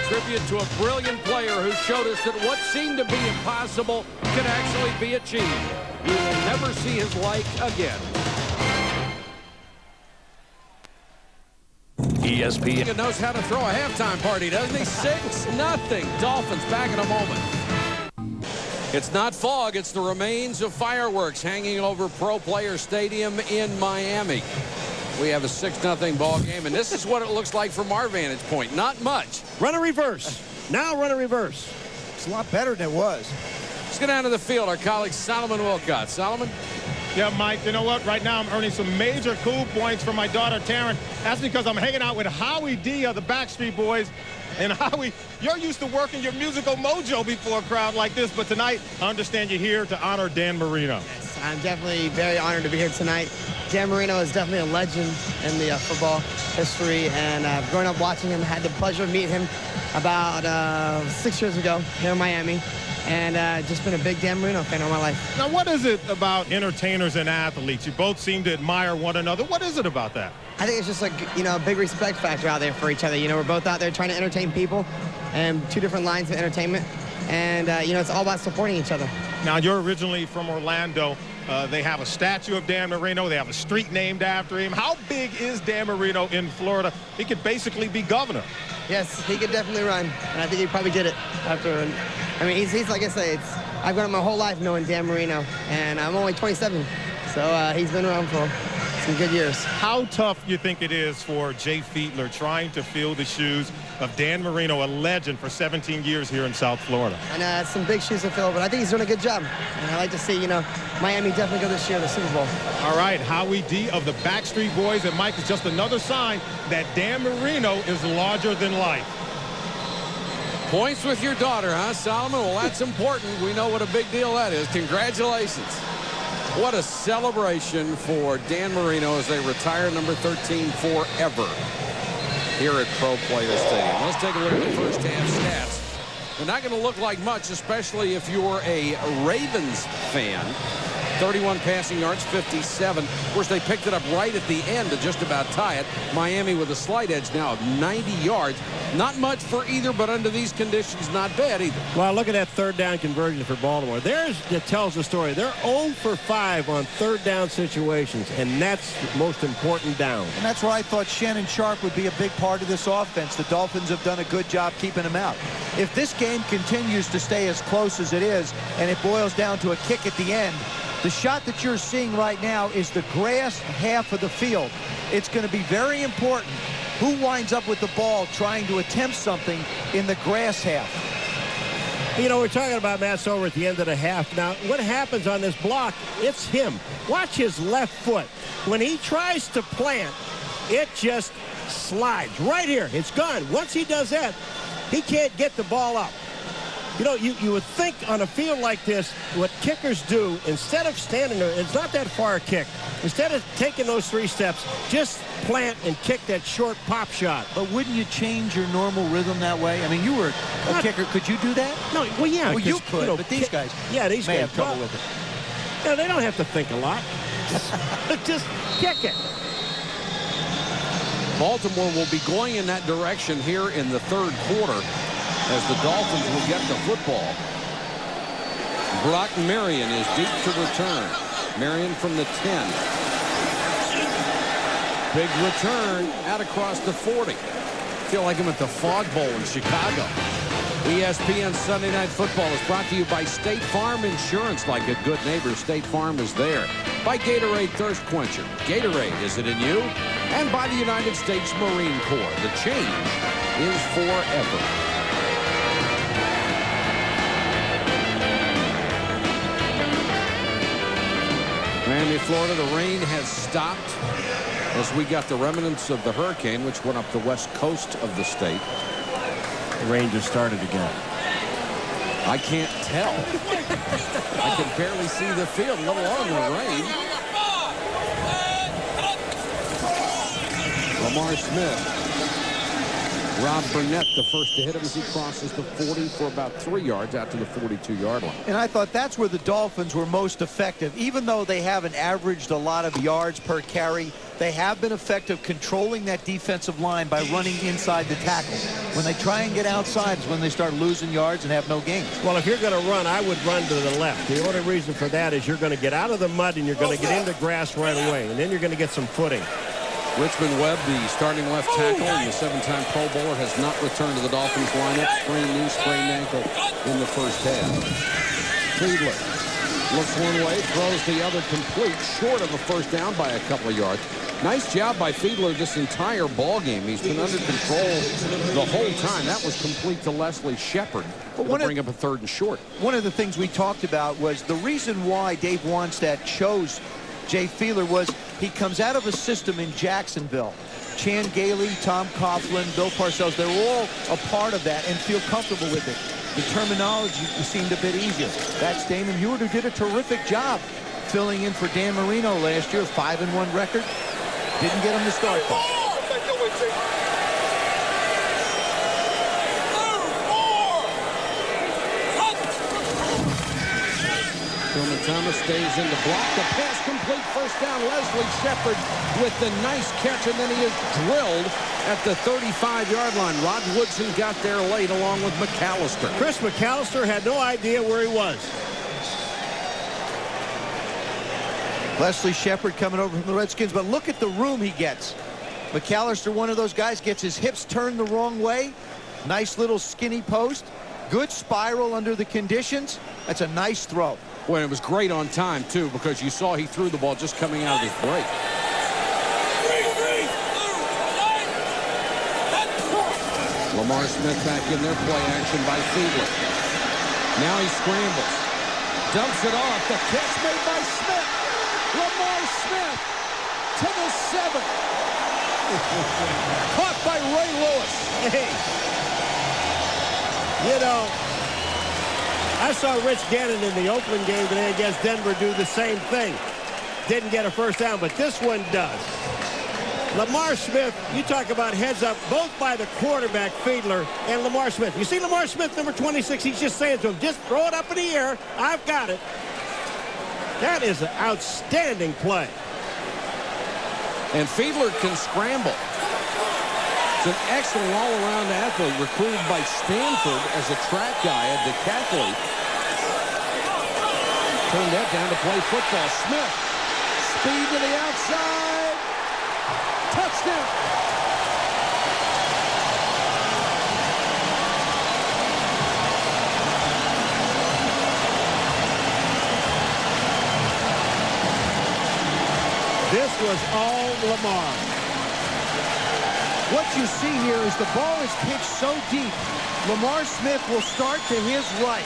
Tribute to a brilliant player who showed us that what seemed to be impossible can actually be achieved. We will never see his like again. ESPN knows how to throw a halftime party, doesn't he? 6-0. Dolphins back in a moment. It's not fog, it's the remains of fireworks hanging over Pro Player Stadium in Miami. We have a 6-0 ball game, and this is what it looks like from our vantage point. Not much. Run a reverse. Now run a reverse. It's a lot better than it was. Let's go down to the field. Our colleague Solomon Wilcott. Solomon? Yeah, Mike, you know what? Right now I'm earning some major cool points from my daughter, Taryn. That's because I'm hanging out with Howie D of the Backstreet Boys. And Howie, you're used to working your musical mojo before a crowd like this, but tonight I understand you're here to honor Dan Marino. Yes, I'm definitely very honored to be here tonight. Dan Marino is definitely a legend in the football history, and growing up watching him, had the pleasure of meeting him about 6 years ago here in Miami, and just been a big Dan Marino fan all my life. Now, what is it about entertainers and athletes? You both seem to admire one another. What is it about that? I think it's just like, you know, a big respect factor out there for each other. You know, we're both out there trying to entertain people, and two different lines of entertainment, and, you know, it's all about supporting each other. Now, you're originally from Orlando. They have a statue of Dan Marino. They have a street named after him. How big is Dan Marino in Florida? He could basically be governor. Yes, he could definitely run, and I think he probably did it after. I mean, he's like I say, I've grown up my whole life knowing Dan Marino, and I'm only 27, so he's been around for some good years. How tough you think it is for Jay Fiedler trying to fill the shoes of Dan Marino, a legend for 17 years here in South Florida? I know that's some big shoes to fill, but I think he's doing a good job. And I like to see, Miami definitely go this year to the Super Bowl. All right, Howie D of the Backstreet Boys, and Mike, is just another sign that Dan Marino is larger than life. Points with your daughter, huh, Solomon? Well, that's important. We know what a big deal that is. Congratulations. What a celebration for Dan Marino as they retire number 13 forever here at Pro Player Stadium. Let's take a look at the first half stats. They're not going to look like much, especially if you're a Ravens fan. 31 passing yards, 57. Of course, they picked it up right at the end to just about tie it. Miami with a slight edge now of 90 yards. Not much for either, but under these conditions, not bad either. Well, look at that third down conversion for Baltimore. It tells the story. They're 0 for 5 on third down situations, and that's the most important down. And that's where I thought Shannon Sharp would be a big part of this offense. The Dolphins have done a good job keeping him out. If this game continues to stay as close as it is, and it boils down to a kick at the end, the shot that you're seeing right now is the grass half of the field. It's going to be very important who winds up with the ball trying to attempt something in the grass half. We're talking about Matt Sober at the end of the half. Now, what happens on this block, it's him. Watch his left foot. When he tries to plant, it just slides right here. It's gone. Once he does that, he can't get the ball up. You would think on a field like this, what kickers do, instead of standing there, it's not that far a kick. Instead of taking those 3 steps, just plant and kick that short pop shot. But wouldn't you change your normal rhythm that way? I mean, you were a kicker. Could you do that? No, well, yeah. Well, you could, but these guys may have trouble with it. They don't have to think a lot. Just kick it. Baltimore will be going in that direction here in the third quarter as the Dolphins will get the football. Brock Marion is deep to return. Marion from the 10. Big return out across the 40. Feel like I'm at the Fog Bowl in Chicago. ESPN Sunday Night Football is brought to you by State Farm Insurance. Like a good neighbor, State Farm is there. By Gatorade Thirst Quencher. Gatorade, is it in you? And by the United States Marine Corps. The change is forever. Miami, Florida, the rain has stopped as we got the remnants of the hurricane, which went up the west coast of the state. The rain just started again. I can't tell. I can barely see the field, let alone the rain. Lamar Smith. Rob Burnett, the first to hit him as he crosses the 40 for about 3 yards out to the 42-yard line. And I thought that's where the Dolphins were most effective. Even though they haven't averaged a lot of yards per carry, they have been effective controlling that defensive line by running inside the tackle. When they try and get outside is when they start losing yards and have no gains. Well, if you're going to run, I would run to the left. The only reason for that is you're going to get out of the mud and you're going to get into grass right away, and then you're going to get some footing. Richmond Webb, the starting left tackle and the 7-time Pro Bowler, has not returned to the Dolphins lineup. Sprained knee, sprained ankle in the first half. Fiedler looks one way, throws the other complete, short of a first down by a couple of yards. Nice job by Fiedler this entire ball game. He's been under control the whole time. That was complete to Leslie Shepard to bring up a 3rd and short. One of the things we talked about was the reason why Dave Wannstedt chose Jay Fiedler was he comes out of a system in Jacksonville. Chan Gailey, Tom Coughlin, Bill Parcells, they're all a part of that and feel comfortable with it. The terminology seemed a bit easier. That's Damon Hewitt, who did a terrific job filling in for Dan Marino last year, 5-1 record. Didn't get him the start though. Tillman Thomas stays in the block. The pass complete, first down. Leslie Shepard with the nice catch, and then he is drilled at the 35-yard line. Rod Woodson got there late along with McAllister. Chris McAllister had no idea where he was. Leslie Shepard coming over from the Redskins, but look at the room he gets. McAllister, one of those guys, gets his hips turned the wrong way. Nice little skinny post. Good spiral under the conditions. That's a nice throw. Well, it was great on time, too, because you saw he threw the ball just coming out of his break. Lamar Smith back in there, play action by Fiedler. Now he scrambles. Dumps it off. The catch made by Smith. Lamar Smith to the 7. Caught by Ray Lewis. Hey, you know, I saw Rich Gannon in the Oakland game today against Denver do the same thing. Didn't get a first down, but this one does. Lamar Smith, you talk about heads up, both by the quarterback, Fiedler, and Lamar Smith. You see Lamar Smith, number 26, he's just saying to him, just throw it up in the air. I've got it. That is an outstanding play. And Fiedler can scramble. It's an excellent all-around athlete, recruited by Stanford as a track guy, a decathlete. Turned that down to play football. Smith, speed to the outside. Touchdown. This was all Lamar. What you see here is the ball is pitched so deep, Lamar Smith will start to his right.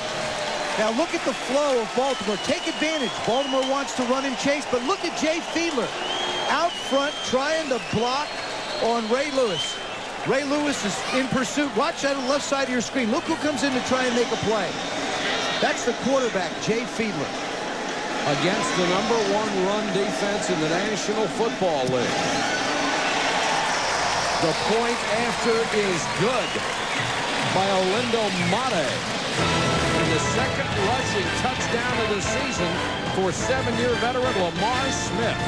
Now look at the flow of Baltimore. Take advantage. Baltimore wants to run and chase, but look at Jay Fiedler out front trying to block on Ray Lewis. Ray Lewis is in pursuit. Watch that on the left side of your screen. Look who comes in to try and make a play. That's the quarterback, Jay Fiedler. Against the #1 run defense in the National Football League. The point after is good by Olindo Mate. And the second rushing touchdown of the season for 7-year veteran Lamar Smith.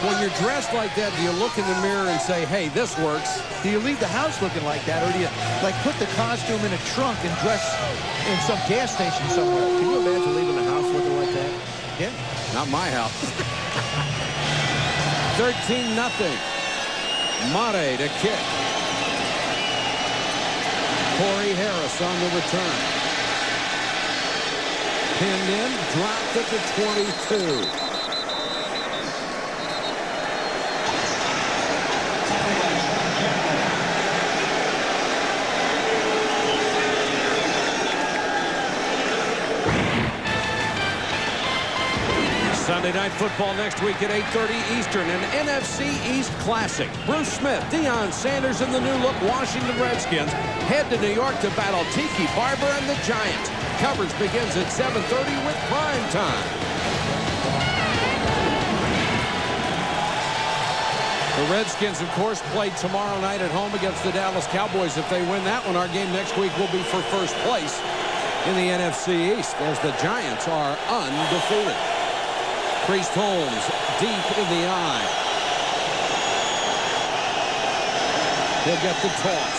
When you're dressed like that, do you look in the mirror and say, hey, this works? Do you leave the house looking like that, or do you like put the costume in a trunk and dress in some gas station somewhere? Can you imagine leaving the house looking like that? Yeah. Not my house. 13-0. Mate to kick. Corey Harris on the return. Pinned in, dropped at the 22. Sunday Night Football next week at 8:30 Eastern, an NFC East Classic. Bruce Smith, Deion Sanders, and the new-look Washington Redskins head to New York to battle Tiki Barber and the Giants. Coverage begins at 7:30 with prime time. The Redskins, of course, play tomorrow night at home against the Dallas Cowboys. If they win that one, our game next week will be for first place in the NFC East, as the Giants are undefeated. Priest Holmes deep in the eye. He'll get the toss.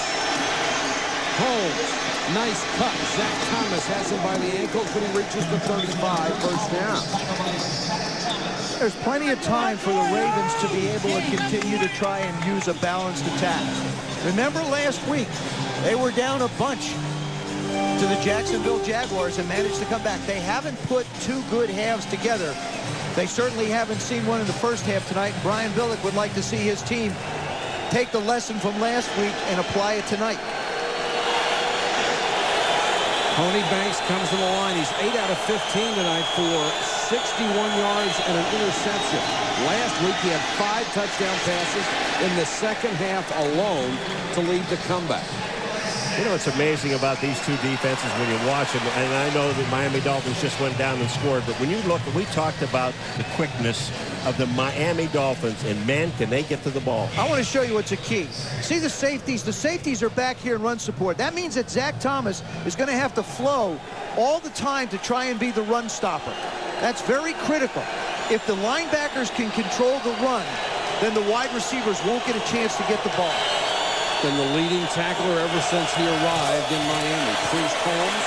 Holmes, nice cut. Zach Thomas has him by the ankles, but he reaches the 35, first down. There's plenty of time for the Ravens to be able to continue to try and use a balanced attack. Remember last week, they were down a bunch to the Jacksonville Jaguars and managed to come back. They haven't put two good halves together. They certainly haven't seen one in the first half tonight. Brian Billick would like to see his team take the lesson from last week and apply it tonight. Tony Banks comes to the line. He's 8 out of 15 tonight for 61 yards and an interception. Last week he had 5 touchdown passes in the second half alone to lead the comeback. You know what's amazing about these two defenses when you watch them, and I know the Miami Dolphins just went down and scored, but when you look, we talked about the quickness of the Miami Dolphins, and man, can they get to the ball. I want to show you what's a key. See the safeties? The safeties are back here in run support. That means that Zach Thomas is going to have to flow all the time to try and be the run stopper. That's very critical. If the linebackers can control the run, then the wide receivers won't get a chance to get the ball. Been the leading tackler ever since he arrived in Miami. Priest Holmes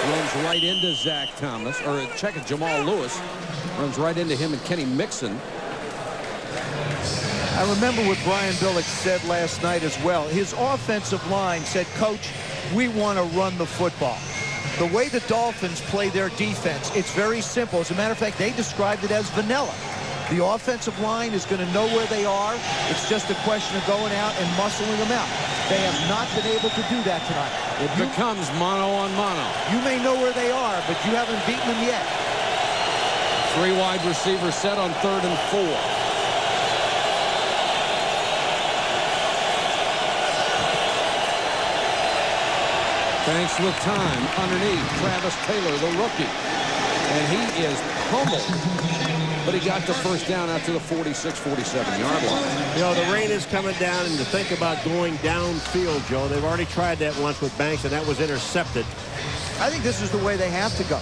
Runs right into Zach Thomas, or check it, Jamal Lewis. Runs right into him and Kenny Mixon. I remember what Brian Billick said last night as well. His offensive line said, Coach, we want to run the football. The way the Dolphins play their defense, it's very simple. As a matter of fact, they described it as vanilla. The offensive line is going to know where they are. It's just a question of going out and muscling them out. They have not been able to do that tonight. It becomes mano on mano. You may know where they are, but you haven't beaten them yet. 3 wide receivers set on 3rd and 4. Banks with time underneath Travis Taylor, the rookie. And he is pummeled. But he got the first down out to the 46, 47-yard line. You know, the rain is coming down, and to think about going downfield, Joe, they've already tried that once with Banks, and that was intercepted. I think this is the way they have to go.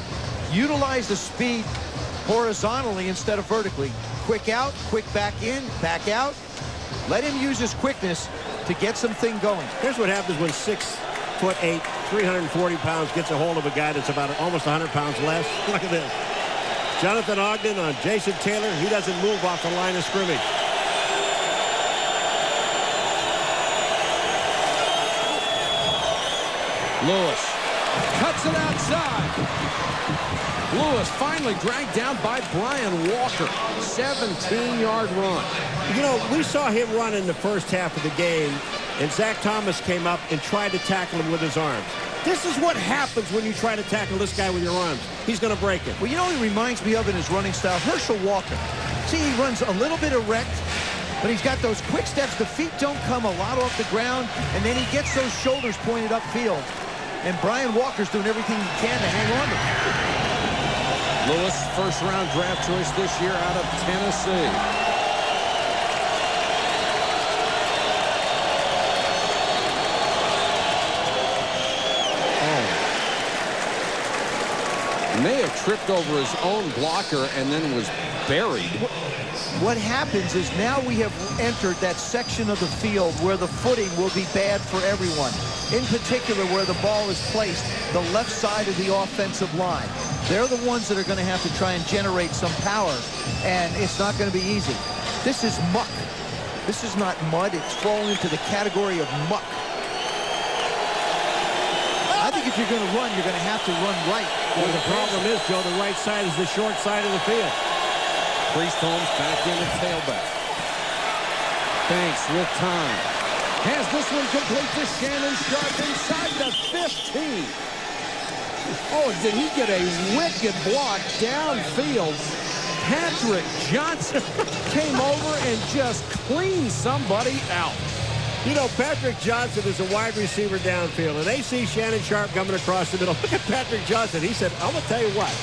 Utilize the speed horizontally instead of vertically. Quick out, quick back in, back out. Let him use his quickness to get something going. Here's what happens when 6'8", 340 pounds gets a hold of a guy that's about almost 100 pounds less. Look at this. Jonathan Ogden on Jason Taylor. He doesn't move off the line of scrimmage. Lewis cuts it outside. Lewis finally dragged down by Brian Walker. 17-yard run. You know, we saw him run in the first half of the game, and Zach Thomas came up and tried to tackle him with his arms. This is what happens when you try to tackle this guy with your arms. He's going to break it. Well, you know what he reminds me of in his running style? Herschel Walker. See, he runs a little bit erect, but he's got those quick steps. The feet don't come a lot off the ground, and then he gets those shoulders pointed upfield. And Brian Walker's doing everything he can to hang on to him. Lewis, first-round draft choice this year out of Tennessee. May have tripped over his own blocker and then was buried. What happens is now we have entered that section of the field where the footing will be bad for everyone. In particular, where the ball is placed, the left side of the offensive line. They're the ones that are going to have to try and generate some power, and it's not going to be easy. This is muck. This is not mud. It's fallen into the category of muck. I think if you're going to run, you're going to have to run right. Well, the problem is, Joe, the right side is the short side of the field. Priest Holmes back in the tailback. Banks with time. Has this one complete to Shannon Sharp inside the 15. Oh, did he get a wicked block downfield? Patrick Johnson came over and just cleaned somebody out. You know, Patrick Johnson is a wide receiver downfield, and they see Shannon Sharp coming across the middle. Look at Patrick Johnson. He said, I'm going to tell you what.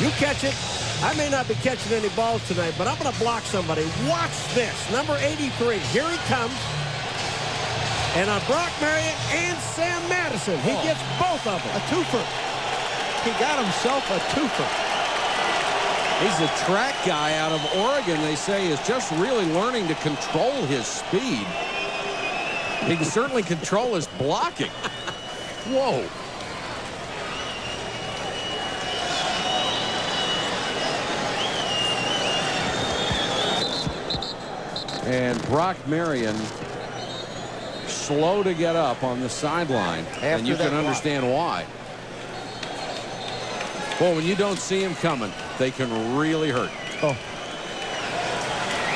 You catch it. I may not be catching any balls tonight, but I'm going to block somebody. Watch this. Number 83. Here he comes. And on Brock Marion and Sam Madison. He gets both of them. A twofer. He got himself a twofer. He's a track guy out of Oregon, they say, is just really learning to control his speed. He can certainly control his blocking. Whoa. And Brock Marion slow to get up on the sideline. And you can understand why. Well, when you don't see him coming, they can really hurt. Oh.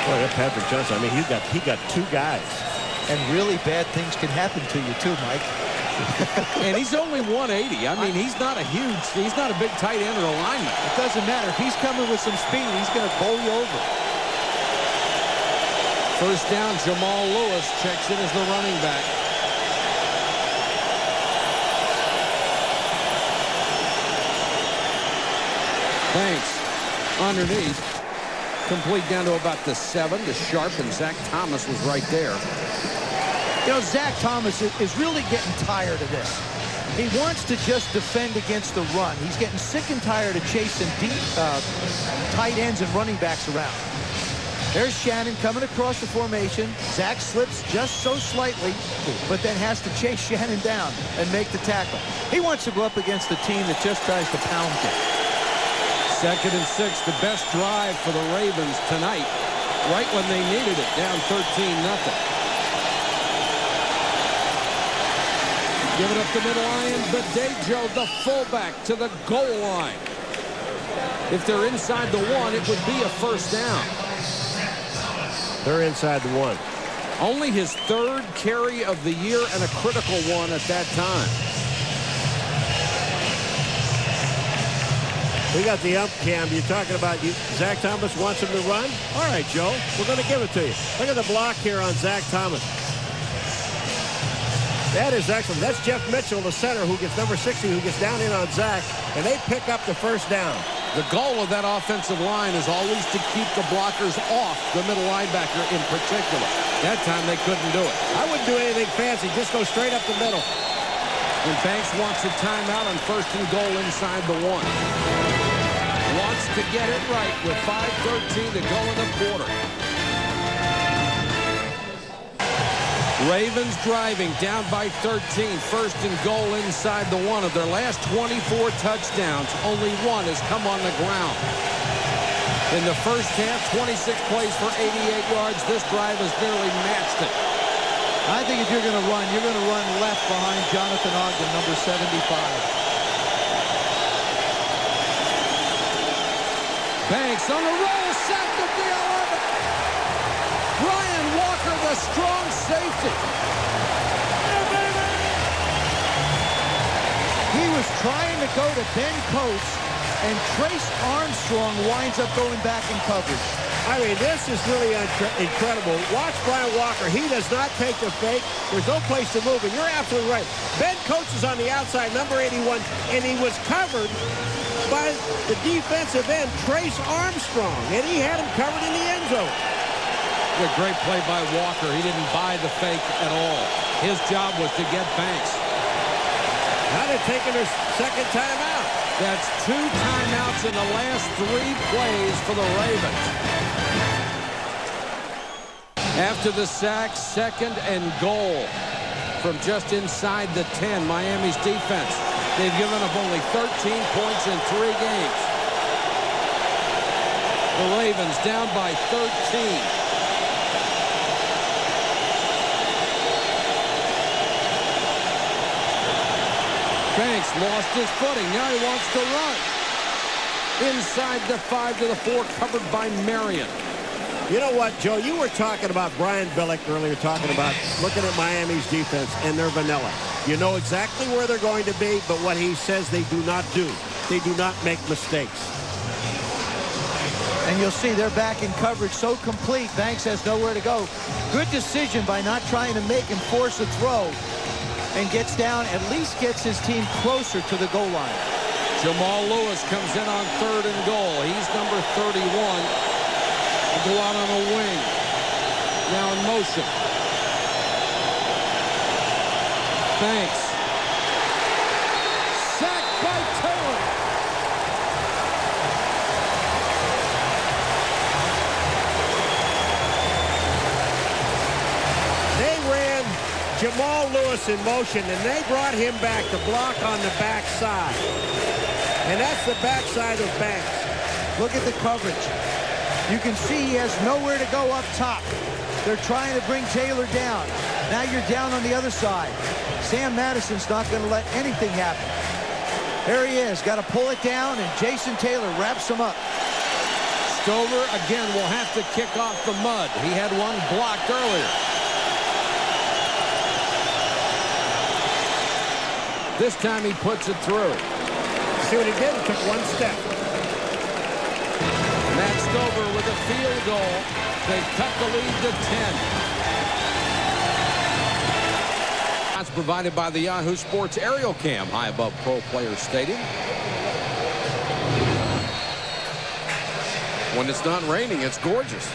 Boy, that Patrick Johnson, I mean, he got two guys. And really bad things can happen to you too, Mike. And he's only 180. I mean, he's not a big tight end or a lineman. It doesn't matter. If he's coming with some speed, he's going to bowl you over. First down, Jamal Lewis checks in as the running back. Banks underneath. Complete down to about the 7 to Sharp, and Zach Thomas was right there. You know, Zach Thomas is really getting tired of this. He wants to just defend against the run. He's getting sick and tired of chasing deep tight ends and running backs around. There's Shannon coming across the formation. Zach slips just so slightly, but then has to chase Shannon down and make the tackle. He wants to go up against a team that just tries to pound him. 2nd and 6, the best drive for the Ravens tonight, right when they needed it, down 13-0. Give it up the middle line, but Dejo, the fullback, to the goal line. If they're inside the 1, it would be a first down. They're inside the 1. Only his 3rd carry of the year and a critical one at that time. We got the ump cam. You're talking about Zach Thomas wants him to run? All right, Joe. We're going to give it to you. Look at the block here on Zach Thomas. That is excellent. That's Jeff Mitchell, the center, who gets number 60, who gets down in on Zach, and they pick up the first down. The goal of that offensive line is always to keep the blockers off the middle linebacker in particular. That time they couldn't do it. I wouldn't do anything fancy. Just go straight up the middle. And Banks wants a timeout on 1st and goal inside the 1. Wants to get it right with 5:13 to go in the quarter. Ravens driving down by 13. 1st and goal inside the 1. Of their last 24 touchdowns, only 1 has come on the ground. In the first half, 26 plays for 88 yards. This drive has nearly matched it. I think if you're going to run, you're going to run left behind Jonathan Ogden, number 75. Banks on the roll, sacked at the 11. Brian Walker, the strong safety. He was trying to go to Ben Coates, and Trace Armstrong winds up going back in coverage. I mean, this is really incredible. Watch Brian Walker. He does not take the fake. There's no place to move, and you're absolutely right. Ben Coates is on the outside, number 81, and he was covered by the defensive end, Trace Armstrong, and he had him covered in the end zone. A great play by Walker. He didn't buy the fake at all. His job was to get Banks. Now they're taking their 2nd timeout. That's 2 timeouts in the last 3 plays for the Ravens. After the sack, 2nd and goal from just inside the 10. Miami's defense. They've given up only 13 points in 3 games. The Ravens down by 13. Banks lost his footing. Now he wants to run. Inside the 5 to the 4, covered by Marion. You know what, Joe? You were talking about Brian Billick earlier, talking about looking at Miami's defense, and they're vanilla. You know exactly where they're going to be, but what he says they do not do. They do not make mistakes. And you'll see they're back in coverage so complete, Banks has nowhere to go. Good decision by not trying to make him force a throw, and gets down, at least gets his team closer to the goal line. Jamal Lewis comes in on 3rd and goal. He's number 31. He'll go out on a wing. Now in motion. Banks. Sacked by Taylor. They ran Jamal Lewis in motion, and they brought him back to block on the backside. And that's the backside of Banks. Look at the coverage. You can see he has nowhere to go up top. They're trying to bring Taylor down. Now you're down on the other side. Sam Madison's not going to let anything happen. There he is. Got to pull it down, and Jason Taylor wraps him up. Stover, again, will have to kick off the mud. He had one blocked earlier. This time he puts it through. See what he did? He took one step. Matt Stover with a field goal. They've cut the lead to 10. That's provided by the Yahoo Sports aerial cam high above Pro Players Stadium. When it's not raining, it's gorgeous.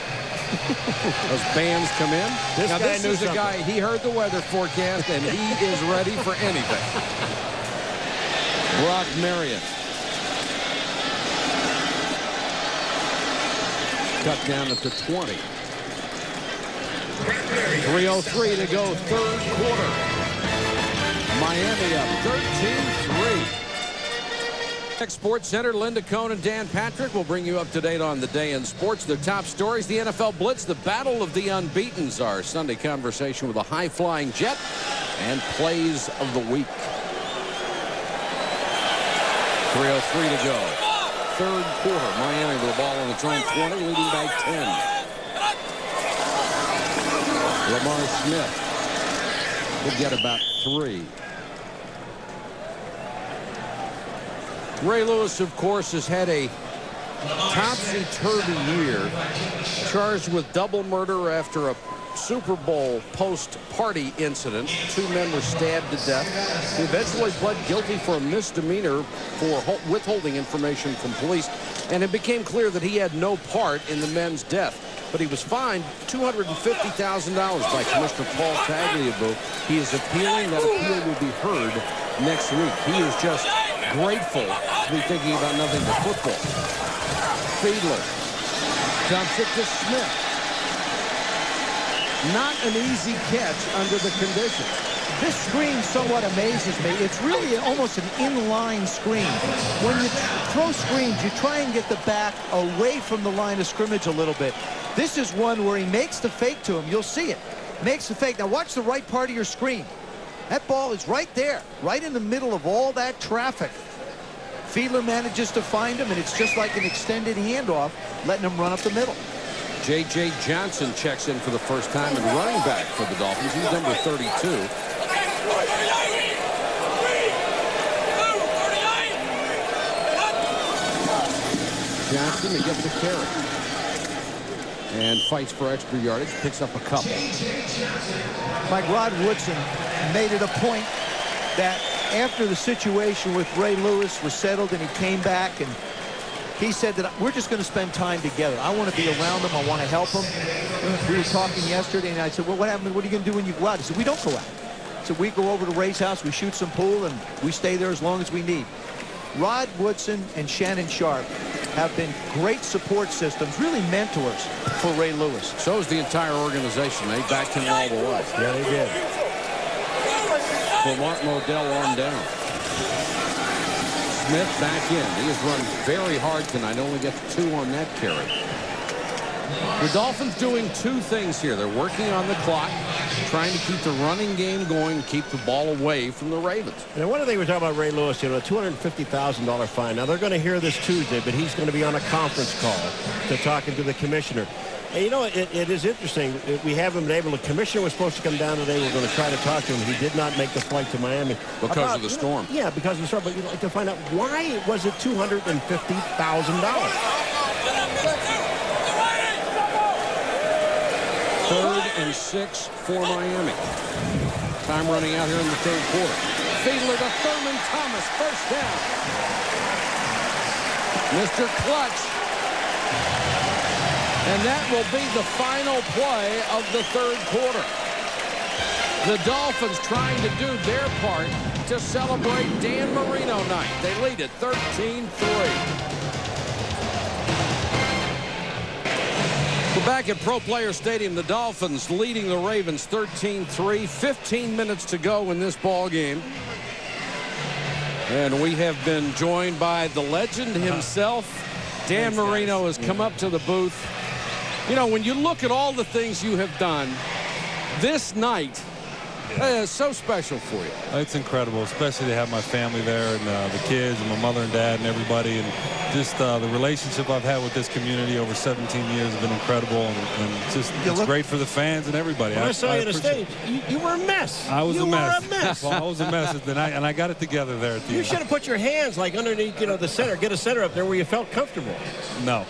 Those bands come in. This is a guy, he heard the weather forecast, and he is ready for anything. Brock Marion. cut down at the 20. 3:03 to go, third quarter. Miami up 13-3. Sports Center, Linda Cohn and Dan Patrick will bring you up to date on the day in sports. The top stories, the NFL Blitz, the battle of the unbeatens, our Sunday conversation with a high-flying Jet, and plays of the week. 3:03 to go. Third quarter. Miami with the ball on its own 20, leading by 10. Lamar Smith will get about 3. Ray Lewis, of course, has had a topsy-turvy year, charged with double murder after a Super Bowl post-party incident. 2 men were stabbed to death. He eventually pled guilty for a misdemeanor for withholding information from police, and it became clear that he had no part in the men's death. But he was fined $250,000 by Commissioner Paul Tagliabue. He is appealing. That appeal will be heard next week. He is just grateful to be thinking about nothing but football. Fiedler dumps it to Smith. Not an easy catch under the conditions. This screen somewhat amazes me. It's really almost an inline screen. When you throw screens, you try and get the back away from the line of scrimmage a little bit. This is one where he makes the fake to him. You'll see it. Makes the fake. Now watch the right part of your screen. That ball is right there, right in the middle of all that traffic. Fiedler manages to find him, and it's just like an extended handoff, letting him run up the middle. J.J. Johnson checks in for the first time and running back for the Dolphins. He's number 32. Johnson to get the carry. And fights for extra yardage, picks up a couple. Mike, Rod Woodson made it a point that after the situation with Ray Lewis was settled and he came back, and he said that we're just going to spend time together. I want to be around him. I want to help him. We were talking yesterday, and I said, well, what happened? What are you going to do when you go out? He said, we don't go out. So we go over to Ray's house, we shoot some pool, and we stay there as long as we need. Rod Woodson and Shannon Sharp have been great support systems, really mentors for Ray Lewis. So is the entire organization. They backed him all the way. Yeah, they did. For Martin Odell on down. Smith back in. He has run very hard tonight. Only gets 2 on that carry. The Dolphins doing 2 things here. They're working on the clock, trying to keep the running game going, keep the ball away from the Ravens. And one of the things we're talking about Ray Lewis, you know, a $250,000 fine. Now, they're going to hear this Tuesday, but he's going to be on a conference call to talking to the commissioner. And, you know, it is interesting. We haven't been able to. The commissioner was supposed to come down today. We're going to try to talk to him. He did not make the flight to Miami. Because of the storm. Yeah, because of the storm. But you'd like to find out why was it $250,000? 3rd and 6 for Miami. Time running out here in the 3rd quarter. Fiedler to Thurman Thomas. First down. Mr. Clutch. And that will be the final play of the 3rd quarter. The Dolphins trying to do their part to celebrate Dan Marino night. They lead it 13-3. We're back at Pro Player Stadium. The Dolphins leading the Ravens 13-3. 15 minutes to go in this ball game. And we have been joined by the legend himself. Dan Marino has come up to the booth. You know, when you look at all the things you have done, this night is so special for you. It's incredible, especially to have my family there and the kids and my mother and dad and everybody. And just the relationship I've had with this community over 17 years has been incredible. And just it's great for the fans and everybody. When I saw you on the stage, you were a mess. I was a mess. Well, I was a mess, and I got it together there at the You end. should have put your hands like underneath, you know, the center. Get a center up there where you felt comfortable. No.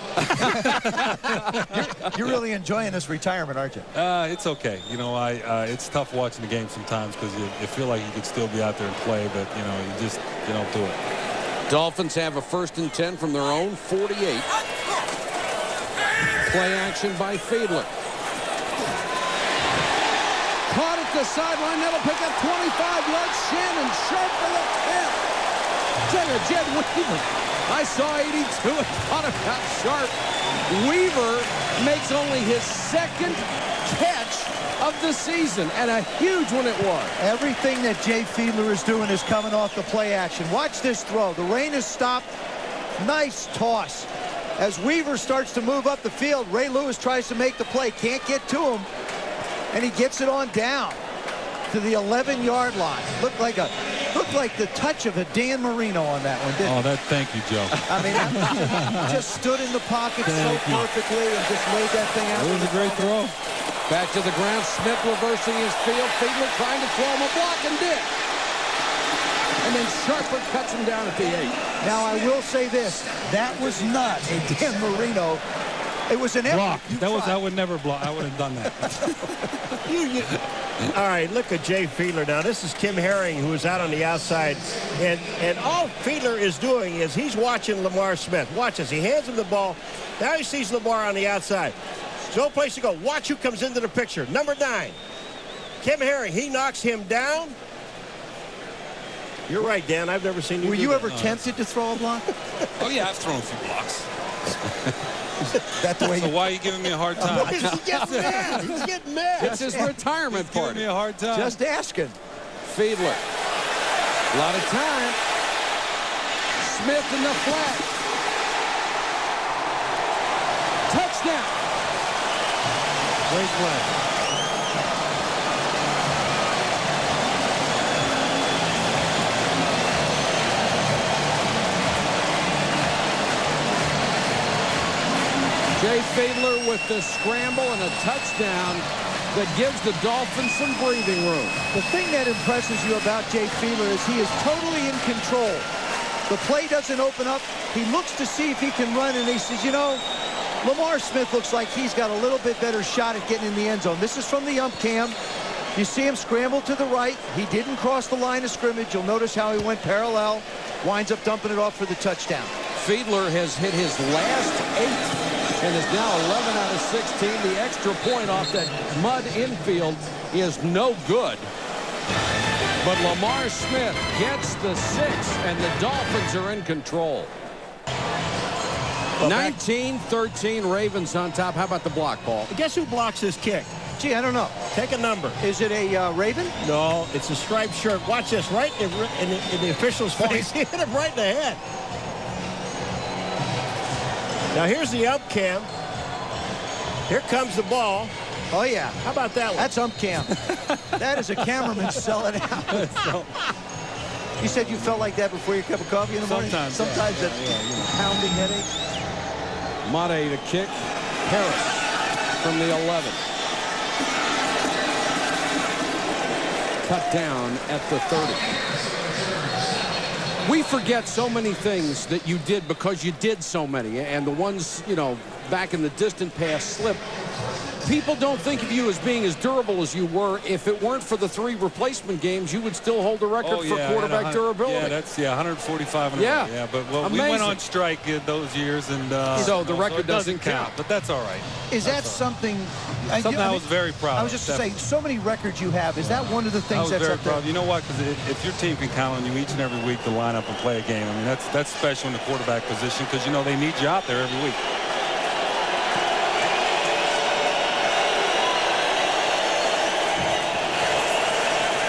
You're really enjoying this retirement, aren't you? It's okay. You know, it's tough watching the game sometimes because you feel like you could still be out there and play, but, you know, you don't do it. Dolphins have a 1st and 10 from their own 48. Play action by Fiedler. Caught at the sideline. That'll pick up 25 yards. Shannon Sharp for the 10. Jed Weaver I saw 82 and thought about sharp. Weaver makes only his second catch of the season, and a huge one it was. Everything that Jay Fiedler is doing is coming off the play action. Watch this throw. The rain has stopped. Nice toss. As Weaver starts to move up the field, Ray Lewis tries to make the play. Can't get to him, and he gets it on down to the 11-yard line. Looked like the touch of a Dan Marino on that one, didn't it? Thank you, Joe. I mean, he just stood in the pocket so perfectly and just laid that thing out. It was a great throw. Back to the ground, Smith reversing his field. Fiedler trying to throw him a block and did. And then Sharper cuts him down at the 8. Now, I will say this. That was not a Dan Marino. It was an block. I would never block. I would have done that. All right, look at Jay Fiedler now. This is Kim Herring, who is out on the outside. And all Fiedler is doing is he's watching Lamar Smith. Watch this. He hands him the ball. Now he sees Lamar on the outside. There's no place to go. Watch who comes into the picture. Number 9. Kim Herring. He knocks him down. You're right, Dan. I've never seen you Were do you that. ever tempted to throw a block? Oh, yeah, I've thrown a few blocks. That's the way. So why are you giving me a hard time? He's getting mad. He's getting mad. It's his retirement party. Giving me a hard time. Just asking. Fiedler. A lot of time. Smith in the flat. Touchdown. Great play. Jay Fiedler with the scramble and a touchdown that gives the Dolphins some breathing room. The thing that impresses you about Jay Fiedler is he is totally in control. The play doesn't open up. He looks to see if he can run, and he says, you know, Lamar Smith looks like he's got a little bit better shot at getting in the end zone. This is from the ump cam. You see him scramble to the right. He didn't cross the line of scrimmage. You'll notice how he went parallel, winds up dumping it off for the touchdown. Fiedler has hit his last 8 and is now 11 out of 16. The extra point off that mud infield is no good. But Lamar Smith gets the 6, and the Dolphins are in control. 19-13, Ravens on top. How about the block, Paul? Guess who blocks this kick? Gee, I don't know. Take a number. Is it a Raven? No, it's a striped shirt. Watch this. Right in the official's face. He hit him right in the head. Now here's the ump cam. Here comes the ball. Oh, yeah. How about that one? That's ump cam. That is a cameraman selling out. You said you felt like that before your cup of coffee in the morning? Sometimes that pounding headache. Mate to kick. Harris from the 11. Cut down at the 30. We forget so many things that you did because you did so many, and the ones, you know, back in the distant past slip. People don't think of you as being as durable as you were. If it weren't for the 3 replacement games, you would still hold the record for quarterback durability. Yeah, that's 145. Yeah, but we went on strike those years, and so the record doesn't count. But that's all right. Is that something? Something I was very proud of. I was just to say, so many records you have. Is that one of the things that's very up there? proud. You know what? Because if your team can count on you each and every week to line up and play a game, I mean that's special in the quarterback position because you know they need you out there every week.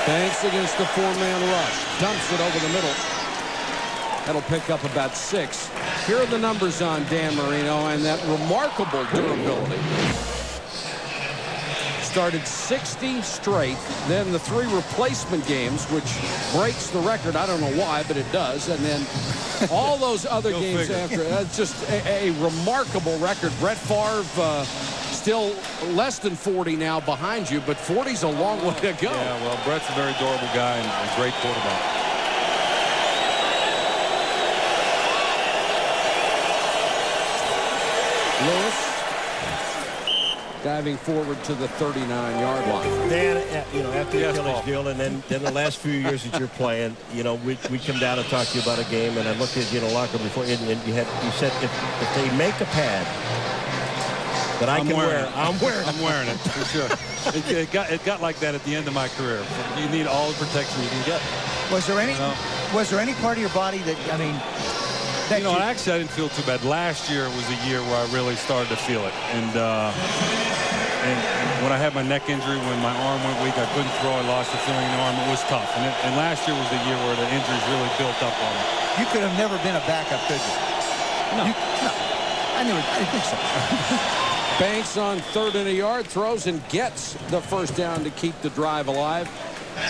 Banks against the 4-man rush. Dumps it over the middle. That'll pick up about 6. Here are the numbers on Dan Marino and that remarkable durability. Started 60 straight, then the 3 replacement games, which breaks the record. I don't know why, but it does. And then all those other games after. That's just a remarkable record. Brett Favre still less than 40 now behind you, but 40's a long way to go. Yeah, well, Brett's a very durable guy and a great quarterback. Lewis diving forward to the 39-yard line. Dan, you know, after the Achilles deal, and then the last few years that you're playing, you know, we come down and talk to you about a game, and I looked at you in the locker room before, and you said if they make a pad that I'm wearing it for sure. It got like that at the end of my career. You need all the protection you can get. Was there any part of your body that, I mean, You know, actually, I didn't feel too bad. Last year was a year where I really started to feel it. And when I had my neck injury, when my arm went weak, I couldn't throw. I lost the feeling in the arm. It was tough. And last year was the year where the injuries really built up on me. You could have never been a backup, could you? No. I didn't think so. Banks on 3rd and a yard, throws and gets the first down to keep the drive alive.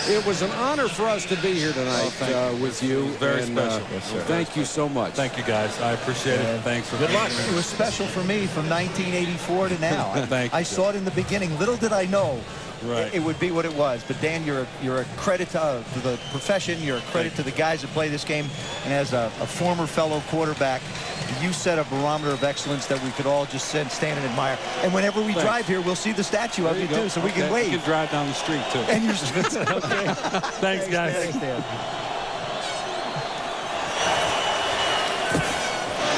It was an honor for us to be here tonight with you. Very special. Thank you so much. Thank you, guys. I appreciate it. Thanks for good luck. being here. It was special for me from 1984 to now. Thank you. I saw it in the beginning. Little did I know Right. it would be what it was. But Dan, you're a credit to the profession. You're a credit to the guys that play this game. And as a former fellow quarterback, you set a barometer of excellence that we could all just stand and admire. And whenever we drive here, we'll see the statue of you too, so we can wave. You can drive down the street too. And you're okay. Thanks, guys. Thanks, Dan.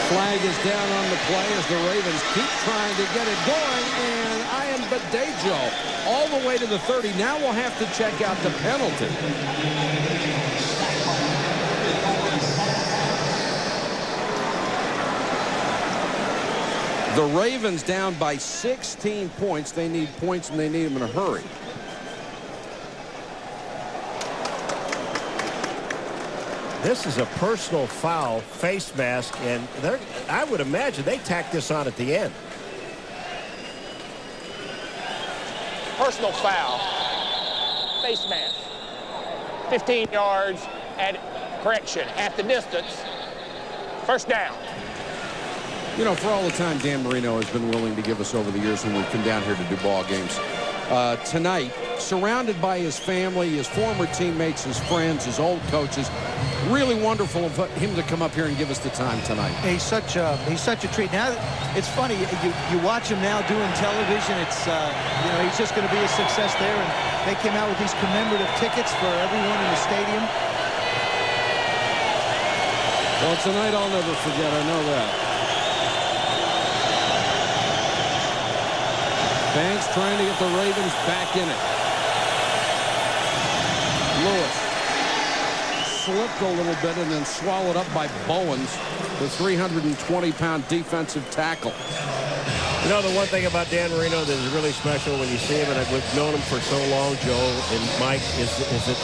Flag is down on the play as the Ravens keep trying to get it going, and Ian Badejo all the way to the 30. Now we'll have to check out the penalty. The Ravens down by 16 points. They need points, and they need them in a hurry. This is a personal foul, face mask, and I would imagine they tacked this on at the end. Personal foul. Face mask. 15 yards at correction at the distance. First down. You know, for all the time Dan Marino has been willing to give us over the years when we've come down here to do ball games, tonight, surrounded by his family, his former teammates, his friends, his old coaches, really wonderful of him to come up here and give us the time tonight. He's such a treat. Now, it's funny, you watch him now doing television. It's you know, he's just going to be a success there. And they came out with these commemorative tickets for everyone in the stadium. Well, tonight I'll never forget. I know that. Banks trying to get the Ravens back in it. Lewis slipped a little bit and then swallowed up by Bowens, the 320-pound defensive tackle. You know, the one thing about Dan Marino that is really special when you see him, and I've known him for so long, Joe and Mike, is that,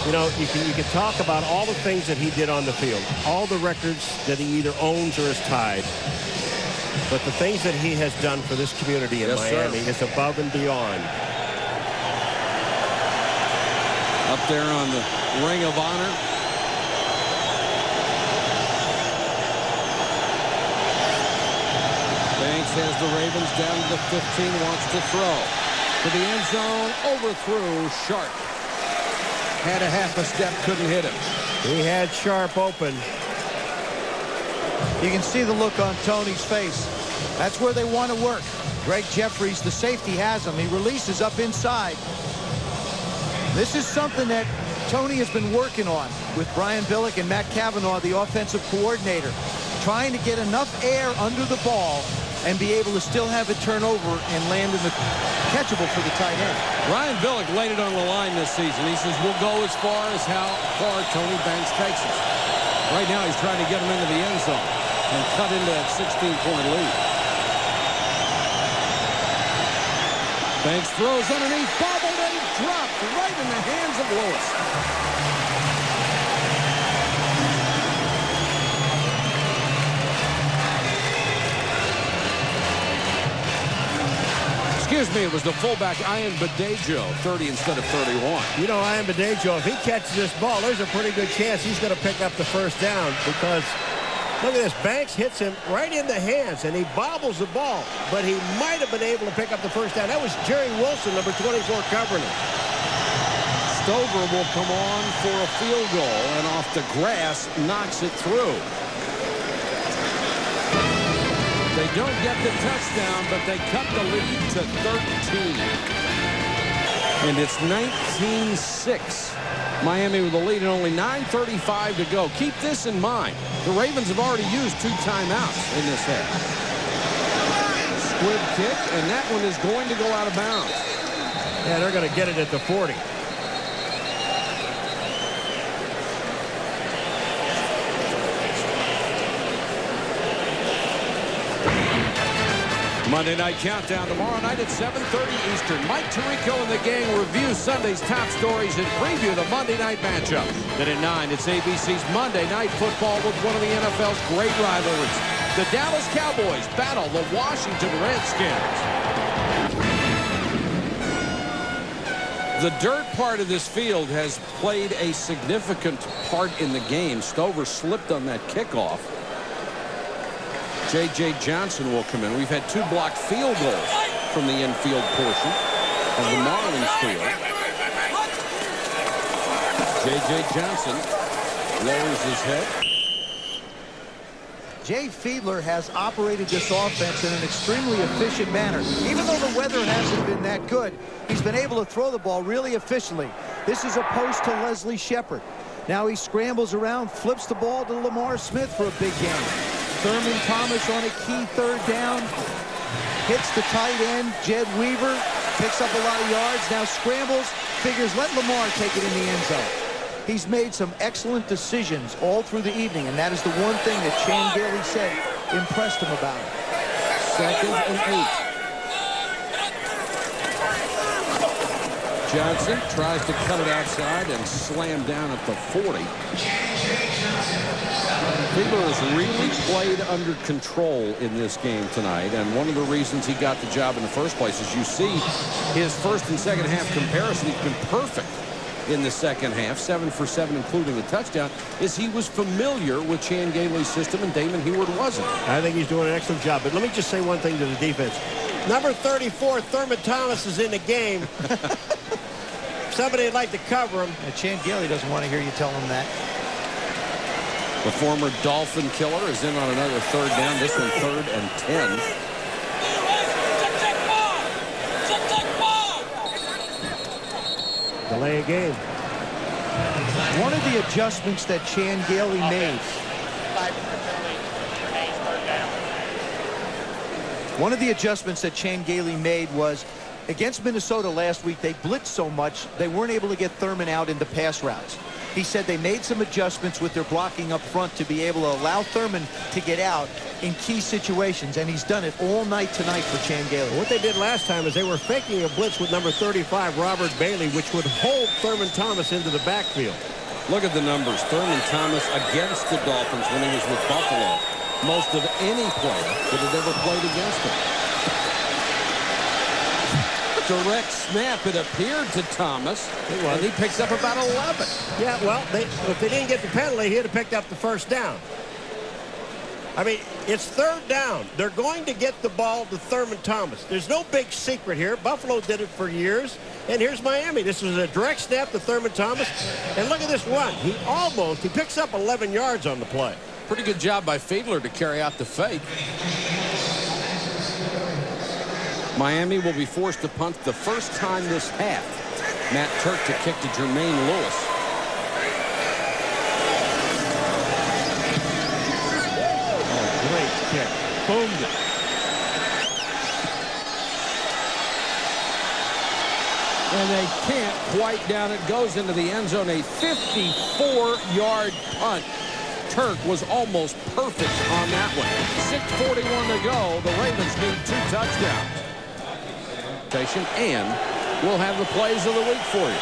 you know, you can talk about all the things that he did on the field, all the records that he either owns or is tied. But the things that he has done for this community in Miami is above and beyond. Up there on the Ring of Honor. Banks has the Ravens down to the 15, wants to throw. To the end zone, overthrew Sharp. Had a half a step, couldn't hit him. He had Sharp open. You can see the look on Tony's face. That's where they want to work. Greg Jeffries, the safety, has him. He releases up inside. This is something that Tony has been working on with Brian Billick and Matt Cavanaugh, the offensive coordinator, trying to get enough air under the ball and be able to still have it turn over and land in the catchable for the tight end. Ryan Billick laid it on the line this season. He says, we'll go as far as how far Tony Banks takes us. Right now, he's trying to get him into the end zone and cut into that 16-point lead. Banks throws underneath, bobbled and dropped right in the hands of Lewis. Excuse me, it was the fullback Ian Badejo, 30 instead of 31. You know, Ian Badejo, if he catches this ball, there's a pretty good chance he's going to pick up the first down because look at this. Banks hits him right in the hands, and he bobbles the ball, but he might have been able to pick up the first down. That was Jerry Wilson, number 24, covering him. Stover will come on for a field goal, and off the grass, knocks it through. They don't get the touchdown, but they cut the lead to 13. And it's 19-6. Miami with the lead and only 9:35 to go. Keep this in mind. The Ravens have already used 2 timeouts in this half. Squib kick, and that one is going to go out of bounds. Yeah, they're going to get it at the 40. Monday Night Countdown tomorrow night at 7:30 Eastern. Mike Tirico and the gang review Sunday's top stories and preview the Monday night matchup. Then at 9, it's ABC's Monday Night Football with one of the NFL's great rivalries. The Dallas Cowboys battle the Washington Redskins. The dirt part of this field has played a significant part in the game. Stover slipped on that kickoff. J.J. Johnson will come in. We've had 2 blocked field goals from the infield portion of the Marlins field. J.J. Johnson lowers his head. Jay Fiedler has operated this offense in an extremely efficient manner. Even though the weather hasn't been that good, he's been able to throw the ball really efficiently. This is a post to Leslie Shepard. Now he scrambles around, flips the ball to Lamar Smith for a big gain. Thurman Thomas on a key 3rd down. Hits the tight end, Jed Weaver. Picks up a lot of yards. Now scrambles, figures let Lamar take it in the end zone. He's made some excellent decisions all through the evening, and that is the one thing that Chan Gailey said impressed him about him. 2nd and 8. Johnson tries to cut it outside and slam down at the 40. Fiedler has really played under control in this game tonight, and one of the reasons he got the job in the first place is you see his first and second half comparison. He's been perfect in the second half, 7 for 7, including a touchdown, is he was familiar with Chan Gailey's system, and Damon Heward wasn't. I think he's doing an excellent job, but let me just say one thing to the defense. Number 34, Thurman Thomas, is in the game. Somebody would like to cover him. Chan Gailey doesn't want to hear you tell him that. The former Dolphin killer is in on another 3rd down. This one 3rd and 10. Delay a game. One of the adjustments that Chan Gailey made. One of the adjustments that Chan Gailey made was against Minnesota last week. They blitzed so much they weren't able to get Thurman out in the pass routes. He said they made some adjustments with their blocking up front to be able to allow Thurman to get out in key situations, and he's done it all night tonight for Chan Gailey. What they did last time is they were faking a blitz with number 35, Robert Bailey, which would hold Thurman Thomas into the backfield. Look at the numbers. Thurman Thomas against the Dolphins when he was with Buffalo. Most of any player that had ever played against him. Direct snap, it appeared to Thomas, and he picks up about 11. Yeah, well, if they didn't get the penalty, he'd have picked up the 1st down. I mean, it's 3rd down. They're going to get the ball to Thurman Thomas. There's no big secret here. Buffalo did it for years, and here's Miami. This was a direct snap to Thurman Thomas, and look at this run. He picks up 11 yards on the play. Pretty good job by Fiedler to carry out the fake. Miami will be forced to punt the first time this half. Matt Turk to kick to Jermaine Lewis. Oh, great kick. Boomed it. And they can't quite down. It goes into the end zone. A 54-yard punt. Turk was almost perfect on that one. 6:41 to go. The Ravens need 2 touchdowns. And we'll have the plays of the week for you.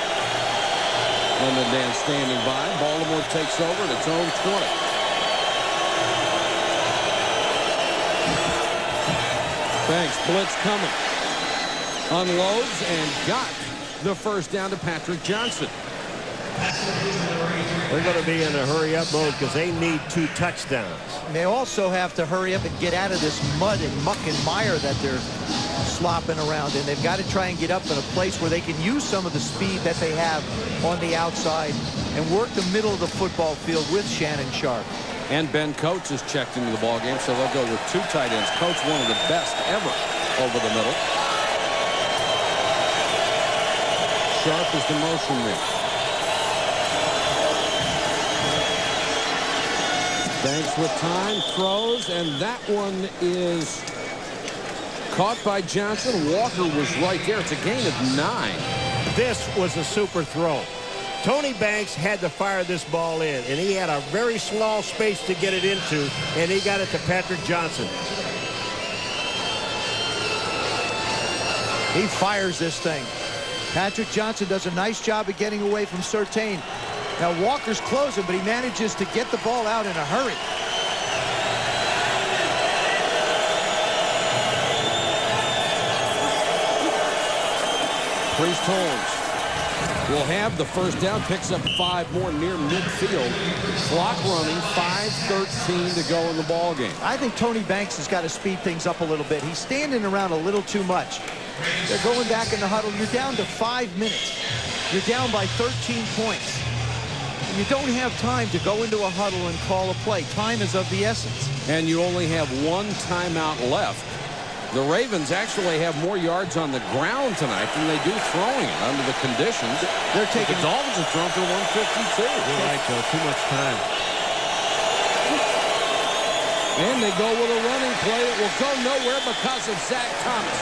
London Dan standing by. Baltimore takes over at its own 20. Thanks. Blitz coming. Unloads and got the 1st down to Patrick Johnson. They're going to be in a hurry-up mode because they need 2 touchdowns. They also have to hurry up and get out of this mud and muck and mire that they're slopping around in. They've got to try and get up in a place where they can use some of the speed that they have on the outside and work the middle of the football field with Shannon Sharp. And Ben Coates is checked into the ball game, so they'll go with 2 tight ends. Coates, one of the best ever over the middle. Sharp is the motion man. Banks with time, throws, and that one is caught by Johnson. Walker was right there. It's a gain of 9. This was a super throw. Tony Banks had to fire this ball in, and he had a very small space to get it into, and he got it to Patrick Johnson. He fires this thing. Patrick Johnson does a nice job of getting away from Surtain. Now Walker's closing, but he manages to get the ball out in a hurry. Priest Holmes will have the first down, picks up 5 more near midfield. Clock running, 5:13 to go in the ball game. I think Tony Banks has got to speed things up a little bit. He's standing around a little too much. They're going back in the huddle. You're down to 5 minutes. You're down by 13 points. And you don't have time to go into a huddle and call a play. Time is of the essence. And you only have 1 timeout left. The Ravens actually have more yards on the ground tonight than they do throwing it under the conditions. They're taking. The Dolphins have thrown for 152. You're right, Joe. Too much time. And they go with a running play that will go nowhere because of Zach Thomas,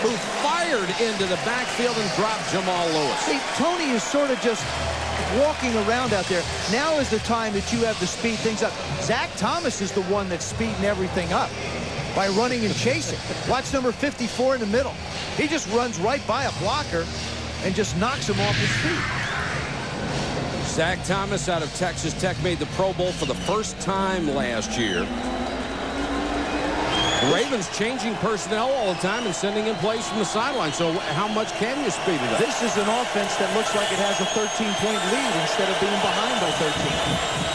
who fired into the backfield and dropped Jamal Lewis. See, Tony is sort of just walking around out there. Now is the time that you have to speed things up. Zach Thomas is the one that's speeding everything up by running and chasing. Watch number 54 in the middle. He just runs right by a blocker and just knocks him off his feet. Zach Thomas out of Texas Tech made the Pro Bowl for the first time last year. The Ravens changing personnel all the time and sending in plays from the sideline. So how much can you speed it up? This is an offense that looks like it has a 13-point lead instead of being behind by 13.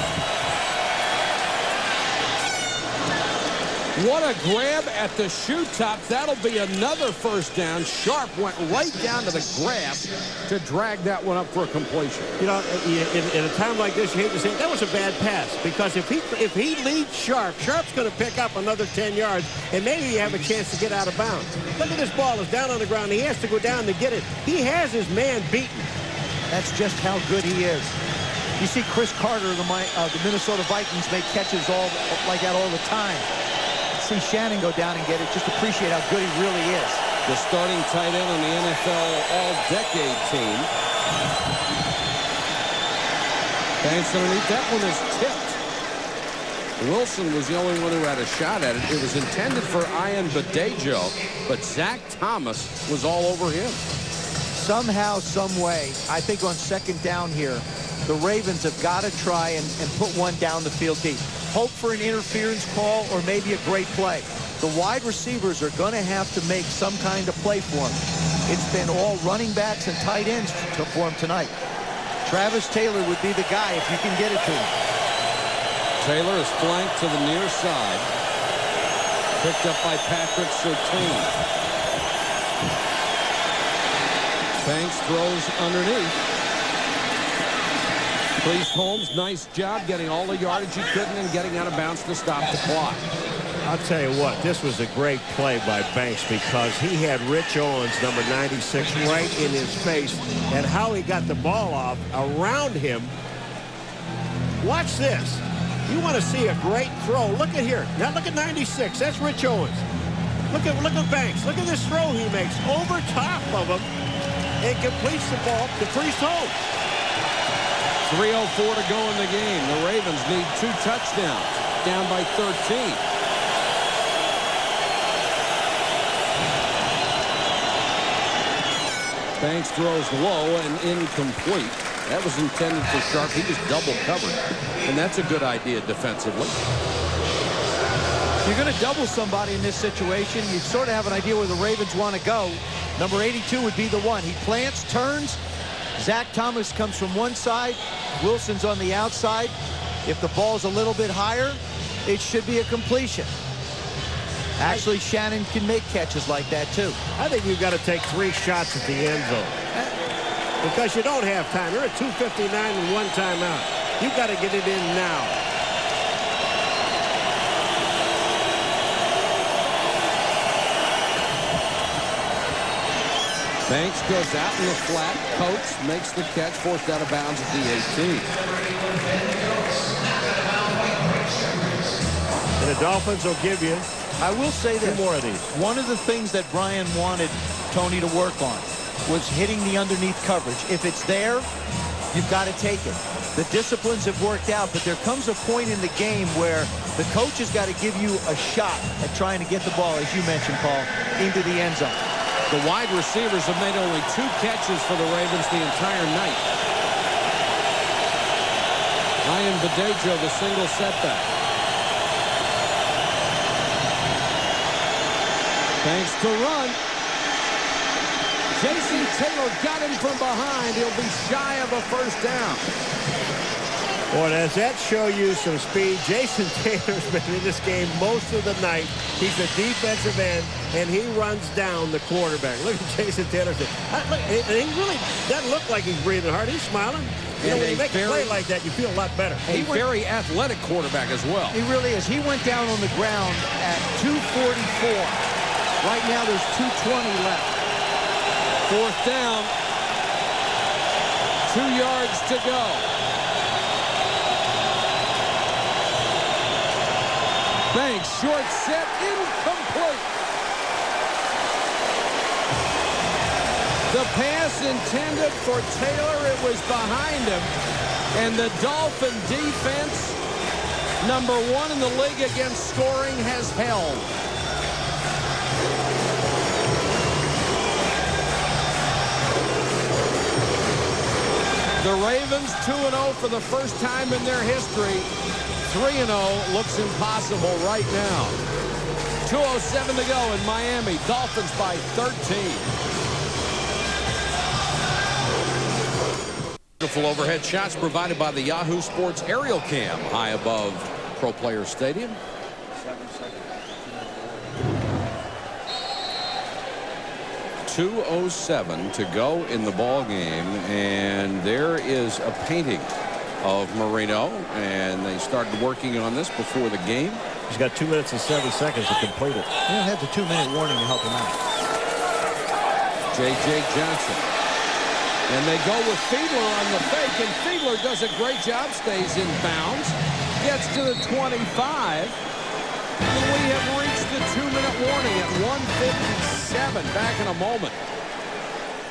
What a grab at the shoe top. That'll be another first down. Sharp went right down to the grab to drag that one up for a completion. You know, in a time like this, you hate to say that was a bad pass, because if he leads Sharp's going to pick up another 10 yards, and maybe you have a chance to get out of bounds. Look at this ball. It's down on the ground. He has to go down to get it. He has his man beaten. That's just how good he is. You see Chris Carter of the Minnesota Vikings make catches all like that all the time. See Shannon go down and get it. Just appreciate how good he really is. The starting tight end on the NFL All-Decade team. Banks underneath. That one is tipped. Wilson was the only one who had a shot at it. It was intended for Ian Badejo, but Zach Thomas was all over him. Somehow, some way, I think on second down here, the Ravens have got to try and put one down the field deep. Hope for an interference call or maybe a great play. The wide receivers are going to have to make some kind of play for him. It's been all running backs and tight ends for him tonight. Travis Taylor would be the guy if you can get it to him. Taylor is flanked to the near side. Picked up by Patrick Surtain. Banks throws underneath. Priest Holmes, nice job getting all the yardage he couldn't and getting out of bounds to stop the clock. I'll tell you what, this was a great play by Banks, because he had Rich Owens, number 96, right in his face, and how he got the ball off around him. Watch this. You want to see a great throw. Look at here. Now look at 96. That's Rich Owens. Look at Banks. Look at this throw he makes over top of him and completes the ball to Priest Holmes. 3:04 to go in the game. The Ravens need 2 touchdowns. Down by 13. Banks throws low and incomplete. That was intended for Sharp. He was double covered. And that's a good idea defensively. You're going to double somebody in this situation. You sort of have an idea where the Ravens want to go. Number 82 would be the one. He plants, turns. Zach Thomas comes from one side. Wilson's on the outside. If the ball's a little bit higher, it should be a completion. Actually, Shannon can make catches like that, too. I think you've got to take 3 shots at the end zone, because you don't have time. You're at 2:59 and 1 timeout. You've got to get it in now. Banks goes out in the flat. Coates makes the catch, forced out of bounds at the 18. And the Dolphins will give you, I will say that 2 more of these. One of the things that Brian wanted Tony to work on was hitting the underneath coverage. If it's there, you've got to take it. The disciplines have worked out, but there comes a point in the game where the coach has got to give you a shot at trying to get the ball, as you mentioned, Paul, into the end zone. The wide receivers have made only 2 catches for the Ravens the entire night. Ryan Badejo, the single setback. Thanks to run. Jason Taylor got him from behind. He'll be shy of a first down. Boy, does that show you some speed? Jason Taylor's been in this game most of the night. He's a defensive end, and he runs down the quarterback. Look at Jason Taylor. He really doesn't look like he's breathing hard. He's smiling. You know, when you make a play like that, you feel a lot better. A very athletic quarterback as well. He really is. He went down on the ground at 2:44. Right now, there's 2:20 left. 4th down. 2 yards to go. Banks, short set, incomplete. The pass intended for Taylor, it was behind him. And the Dolphin defense, #1 in the league against scoring, has held. The Ravens 2-0 for the first time in their history. 3-0 looks impossible right now. 2:07 to go in Miami. Dolphins by 13. Beautiful overhead shots provided by the Yahoo Sports aerial cam high above Pro Player Stadium. 2:07 to go in the ball game, and there is a painting of Marino, and they started working on this before the game. He's got 2 minutes and 7 seconds to complete it. They don't have the 2-minute warning to help him out. J.J. Johnson. And they go with Fiedler on the fake, and Fiedler does a great job, stays in bounds, gets to the 25. And we have reached the 2-minute warning at 1:57. Back in a moment.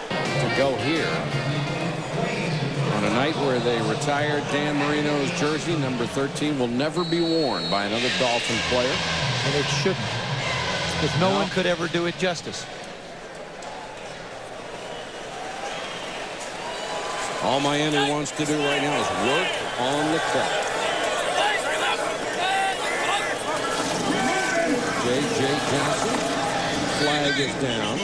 To go here. On a night where they retired Dan Marino's jersey, number 13 will never be worn by another Dolphin player. And it shouldn't. Because no one could ever do it justice. All Miami wants to do right now is work on the clock. J.J. Johnson. Flag is down.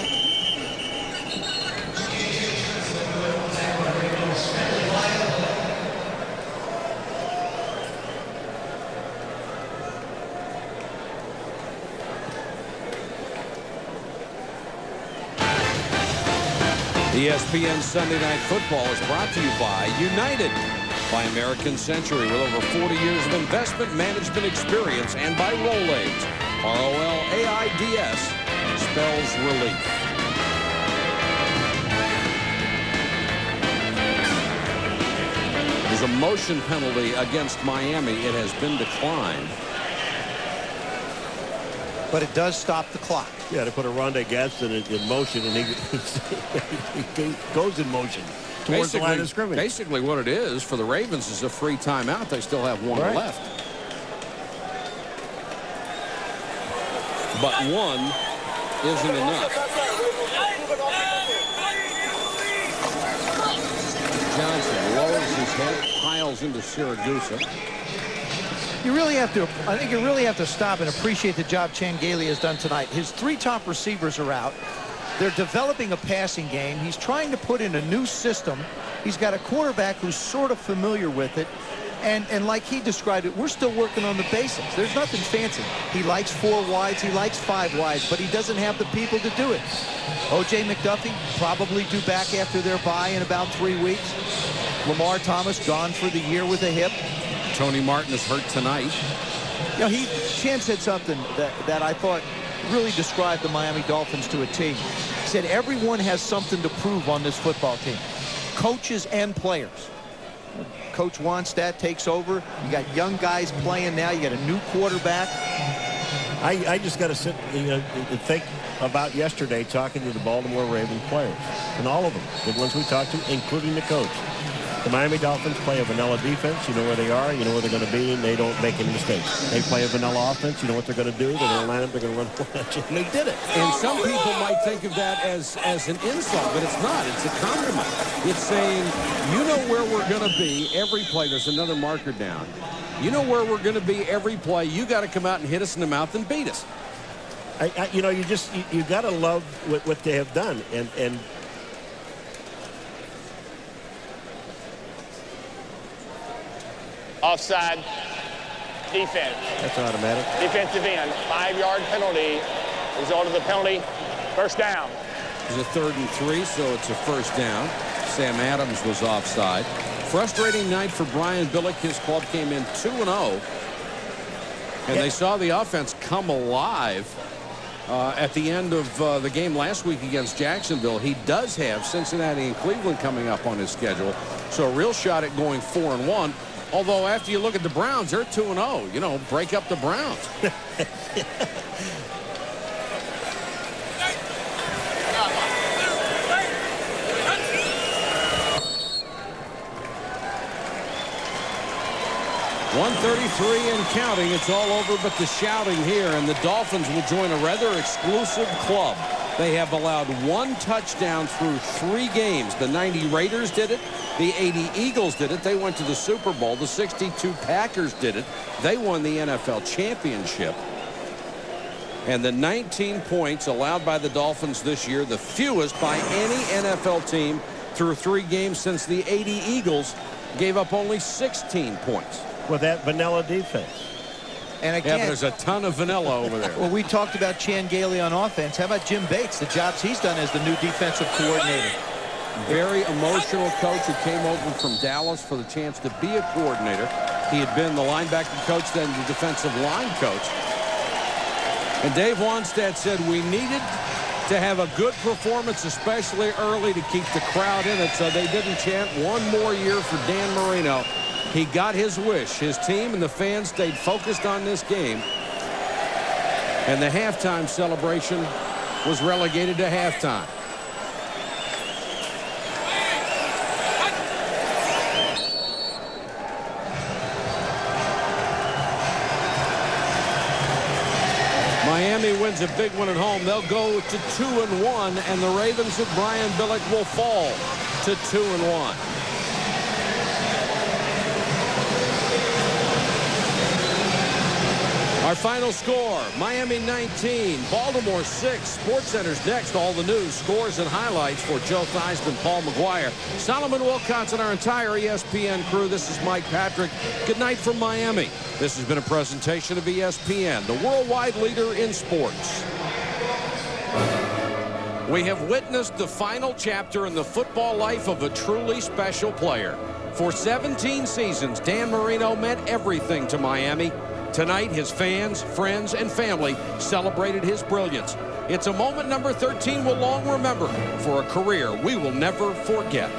ESPN Sunday Night Football is brought to you by United, by American Century with over 40 years of investment management experience, and by Rolaids. R-O-L-A-I-D-S spells relief. There's a motion penalty against Miami. It has been declined. But it does stop the clock. Yeah, to put a Rondé Gadsden in motion, and he goes in motion towards the line of scrimmage. Basically what it is for the Ravens is a free timeout. They still have one left. But one isn't enough. Johnson lowers his head, piles into Siragusa. You really have to, I think you really have to stop and appreciate the job Chan Gailey has done tonight. His 3 top receivers are out. They're developing a passing game. He's trying to put in a new system. He's got a quarterback who's sort of familiar with it. And like he described it, we're still working on the basics. There's nothing fancy. He likes 4 wides, he likes 5 wides, but he doesn't have the people to do it. O.J. McDuffie probably due back after their bye in about 3 weeks. Lamar Thomas gone for the year with a hip. Tony Martin is hurt tonight. You know, Chan said something that I thought really described the Miami Dolphins to a T. He said everyone has something to prove on this football team, coaches and players. Coach Wanstadt takes over. You got young guys playing now. You got a new quarterback. I just got to sit and think about yesterday talking to the Baltimore Ravens players, and all of them, the ones we talked to, including the coach. The Miami Dolphins play a vanilla defense. You know where they are. You know where they're going to be, and they don't make any mistakes. They play a vanilla offense. You know what they're going to do. They're going to line up. They're going to run play. And they did it. And some people might think of that as an insult, but it's not. It's a compliment. It's saying, you know where we're going to be every play. There's another marker down. You know where we're going to be every play. You got to come out and hit us in the mouth and beat us. You know, you got to love what they have done. And offside defense. That's automatic. Defensive end. 5-yard penalty. Result of the penalty, first down. It's a 3rd and 3, so it's a first down. Sam Adams was offside. Frustrating night for Brian Billick. His club came in 2-0. And they saw the offense come alive at the end of the game last week against Jacksonville. He does have Cincinnati and Cleveland coming up on his schedule. So a real shot at going 4-1. Although after you look at the Browns, they're 2-0. You know, break up the Browns. .133 and counting. It's all over but the shouting here, and the Dolphins will join a rather exclusive club. They have allowed 1 touchdown through 3 games. The 90 Raiders did it. The 80 Eagles did it. They went to the Super Bowl. The 62 Packers did it. They won the NFL championship. And the 19 points allowed by the Dolphins this year, the fewest by any NFL team through 3 games since the 80 Eagles gave up only 16 points. With that vanilla defense. And again, yeah, there's a ton of vanilla over there. Well, we talked about Chan Gailey on offense. How about Jim Bates, the jobs he's done as the new defensive coordinator? Very emotional coach who came over from Dallas for the chance to be a coordinator. He had been the linebacker coach, then the defensive line coach. And Dave Wanstead said we needed to have a good performance, especially early, to keep the crowd in it, so they didn't chant one more year for Dan Marino. He got his wish. His team and the fans stayed focused on this game. And the halftime celebration was relegated to halftime. Miami wins a big one at home. They'll go to 2-1, and the Ravens with Brian Billick will fall to 2-1. Our final score, Miami 19, Baltimore 6. SportsCenter's next. All the news, scores, and highlights for Joe Theismann, Paul McGuire, Solomon Wilcots, and our entire ESPN crew. This is Mike Patrick. Good night from Miami. This has been a presentation of ESPN, the worldwide leader in sports. We have witnessed the final chapter in the football life of a truly special player. For 17 seasons, Dan Marino meant everything to Miami. Tonight, his fans, friends, and family celebrated his brilliance. It's a moment number 13 will long remember for a career we will never forget.